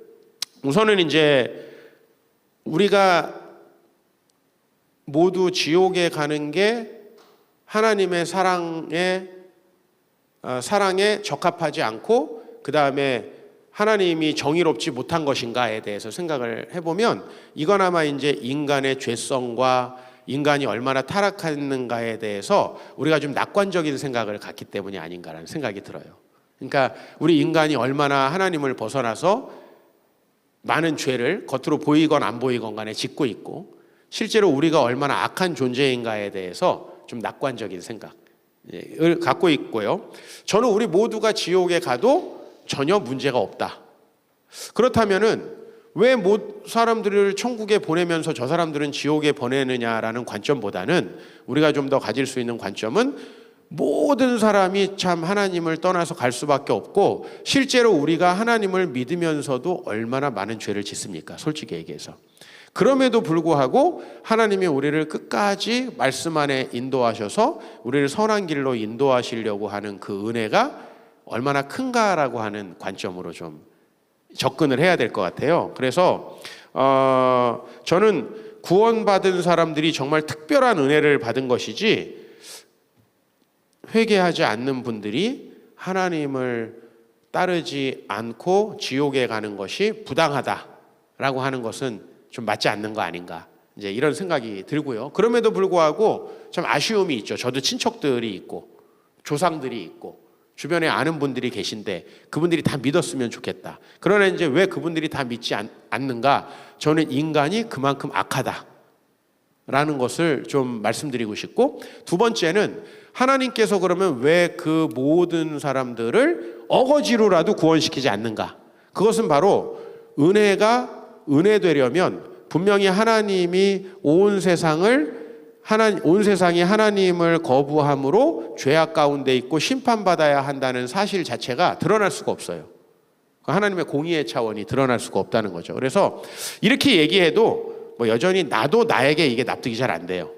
우선은 이제 우리가 모두 지옥에 가는 게 하나님의 사랑에 적합하지 않고 그 다음에 하나님이 정의롭지 못한 것인가에 대해서 생각을 해보면, 이건 아마 이제 인간의 죄성과 인간이 얼마나 타락했는가에 대해서 우리가 좀 낙관적인 생각을 갖기 때문이 아닌가라는 생각이 들어요. 그러니까 우리 인간이 얼마나 하나님을 벗어나서 많은 죄를 겉으로 보이건 안 보이건 간에 짓고 있고, 실제로 우리가 얼마나 악한 존재인가에 대해서 좀 낙관적인 생각을 갖고 있고요. 저는 우리 모두가 지옥에 가도 전혀 문제가 없다. 그렇다면은 왜 사람들을 천국에 보내면서 저 사람들은 지옥에 보내느냐라는 관점보다는 우리가 좀 더 가질 수 있는 관점은, 모든 사람이 참 하나님을 떠나서 갈 수밖에 없고, 실제로 우리가 하나님을 믿으면서도 얼마나 많은 죄를 짓습니까? 솔직히 얘기해서. 그럼에도 불구하고 하나님이 우리를 끝까지 말씀 안에 인도하셔서 우리를 선한 길로 인도하시려고 하는 그 은혜가 얼마나 큰가라고 하는 관점으로 좀 접근을 해야 될 것 같아요. 그래서 저는 구원받은 사람들이 정말 특별한 은혜를 받은 것이지, 회개하지 않는 분들이 하나님을 따르지 않고 지옥에 가는 것이 부당하다라고 하는 것은 좀 맞지 않는 거 아닌가, 이제 이런 생각이 들고요. 그럼에도 불구하고 참 아쉬움이 있죠. 저도 친척들이 있고 조상들이 있고 주변에 아는 분들이 계신데 그분들이 다 믿었으면 좋겠다. 그러나 이제 왜 그분들이 다 믿지 않는가? 저는 인간이 그만큼 악하다라는 것을 좀 말씀드리고 싶고, 두 번째는 하나님께서 그러면 왜 그 모든 사람들을 어거지로라도 구원시키지 않는가? 그것은 바로 은혜가 은혜되려면 분명히 하나님이 온 세상이 하나님을 거부함으로 죄악 가운데 있고 심판받아야 한다는 사실 자체가 드러날 수가 없어요. 하나님의 공의의 차원이 드러날 수가 없다는 거죠. 그래서 이렇게 얘기해도 뭐 여전히 나도 나에게 이게 납득이 잘 안 돼요.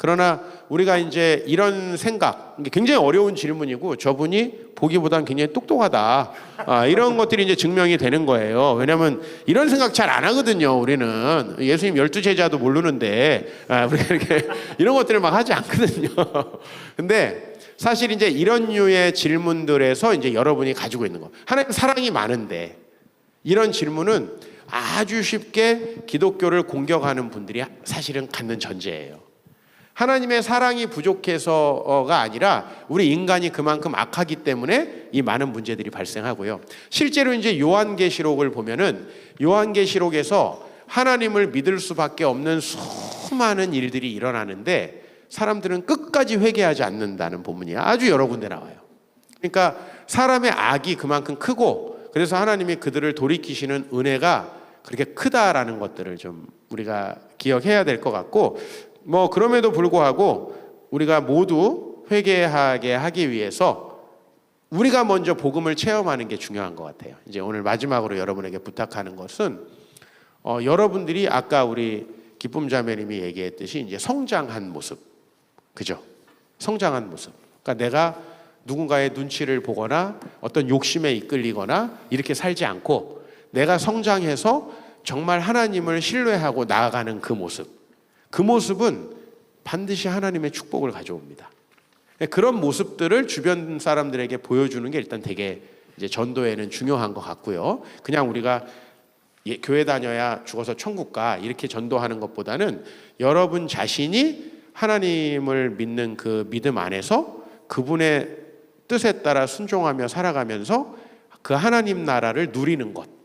그러나 우리가 이제 이런 생각, 이게 굉장히 어려운 질문이고 저분이 보기보단 굉장히 똑똑하다, 이런 것들이 이제 증명이 되는 거예요. 왜냐하면 이런 생각 잘 안 하거든요. 우리는 예수님 12제자도 모르는데 우리가 이렇게 이런 것들을 막 하지 않거든요. 근데 사실 이제 이런 류의 질문들에서 이제 여러분이 가지고 있는 거, 하나님 사랑이 많은데, 이런 질문은 아주 쉽게 기독교를 공격하는 분들이 사실은 갖는 전제예요. 하나님의 사랑이 부족해서가 아니라 우리 인간이 그만큼 악하기 때문에 이 많은 문제들이 발생하고요. 실제로 이제 요한계시록을 보면은 요한계시록에서 하나님을 믿을 수밖에 없는 수많은 일들이 일어나는데 사람들은 끝까지 회개하지 않는다는 본문이 아주 여러 군데 나와요. 그러니까 사람의 악이 그만큼 크고, 그래서 하나님이 그들을 돌이키시는 은혜가 그렇게 크다라는 것들을 좀 우리가 기억해야 될 것 같고, 뭐 그럼에도 불구하고 우리가 모두 회개하게 하기 위해서 우리가 먼저 복음을 체험하는 게 중요한 것 같아요. 이제 오늘 마지막으로 여러분에게 부탁하는 것은 여러분들이 아까 우리 기쁨 자매님이 얘기했듯이 이제 성장한 모습, 그죠? 성장한 모습. 그러니까 내가 누군가의 눈치를 보거나 어떤 욕심에 이끌리거나 이렇게 살지 않고 내가 성장해서 정말 하나님을 신뢰하고 나아가는 그 모습은 반드시 하나님의 축복을 가져옵니다. 그런 모습들을 주변 사람들에게 보여주는 게 일단 되게 이제 전도에는 중요한 것 같고요. 그냥 우리가 교회 다녀야 죽어서 천국 가 이렇게 전도하는 것보다는 여러분 자신이 하나님을 믿는 그 믿음 안에서 그분의 뜻에 따라 순종하며 살아가면서 그 하나님 나라를 누리는 것.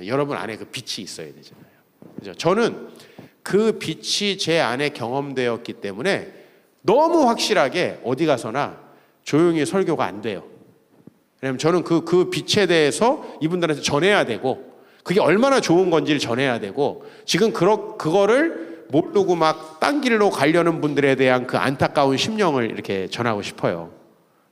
여러분 안에 그 빛이 있어야 되잖아요. 그죠? 저는 그 빛이 제 안에 경험되었기 때문에 너무 확실하게 어디 가서나 조용히 설교가 안 돼요. 왜냐하면 저는 그 빛에 대해서 이분들한테 전해야 되고 그게 얼마나 좋은 건지를 전해야 되고 지금 그거를 모르고 막 딴 길로 가려는 분들에 대한 그 안타까운 심령을 이렇게 전하고 싶어요.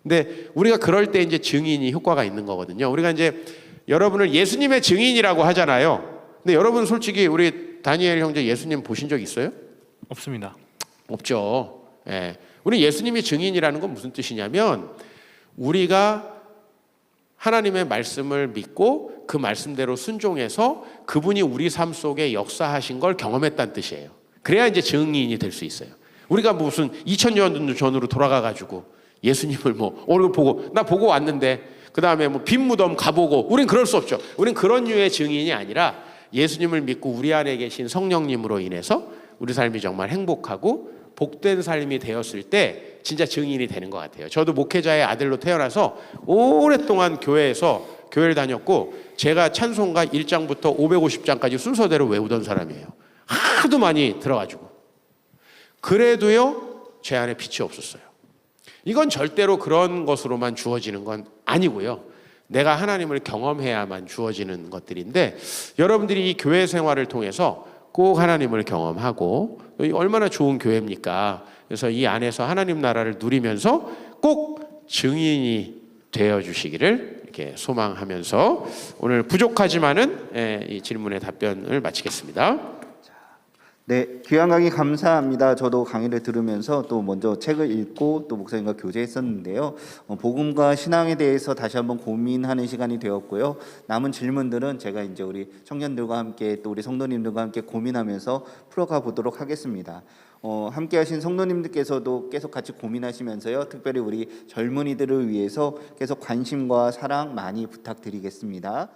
근데 우리가 그럴 때 이제 증인이 효과가 있는 거거든요. 우리가 이제 여러분을 예수님의 증인이라고 하잖아요. 근데 여러분 솔직히 우리 다니엘 형제 예수님 보신 적 있어요? 없습니다. 없죠. 예. 우리 예수님이 증인이라는 건 무슨 뜻이냐면 우리가 하나님의 말씀을 믿고 그 말씀대로 순종해서 그분이 우리 삶 속에 역사하신 걸 경험했다는 뜻이에요. 그래야 이제 증인이 될 수 있어요. 우리가 무슨 2000년 전으로 돌아가가지고 예수님을 뭐 오늘 보고 나 보고 왔는데 그 다음에 뭐 빈 무덤 가보고 우린 그럴 수 없죠. 우린 그런 류의 증인이 아니라 예수님을 믿고 우리 안에 계신 성령님으로 인해서 우리 삶이 정말 행복하고 복된 삶이 되었을 때 진짜 증인이 되는 것 같아요. 저도 목회자의 아들로 태어나서 오랫동안 교회를 다녔고 제가 찬송가 1장부터 550장까지 순서대로 외우던 사람이에요. 하도 많이 들어가지고. 그래도요 제 안에 빛이 없었어요. 이건 절대로 그런 것으로만 주어지는 건 아니고요. 내가 하나님을 경험해야만 주어지는 것들인데 여러분들이 이 교회 생활을 통해서 꼭 하나님을 경험하고 얼마나 좋은 교회입니까? 그래서 이 안에서 하나님 나라를 누리면서 꼭 증인이 되어 주시기를 이렇게 소망하면서 오늘 부족하지만은 이 질문의 답변을 마치겠습니다. 네, 귀한 강의 감사합니다. 저도 강의를 들으면서 또 먼저 책을 읽고 또 목사님과 교제했었는데요. 복음과 신앙에 대해서 다시 한번 고민하는 시간이 되었고요. 남은 질문들은 제가 이제 우리 청년들과 함께 또 우리 성도님들과 함께 고민하면서 풀어가 보도록 하겠습니다. 함께하신 성도님들께서도 계속 같이 고민하시면서요. 특별히 우리 젊은이들을 위해서 계속 관심과 사랑 많이 부탁드리겠습니다.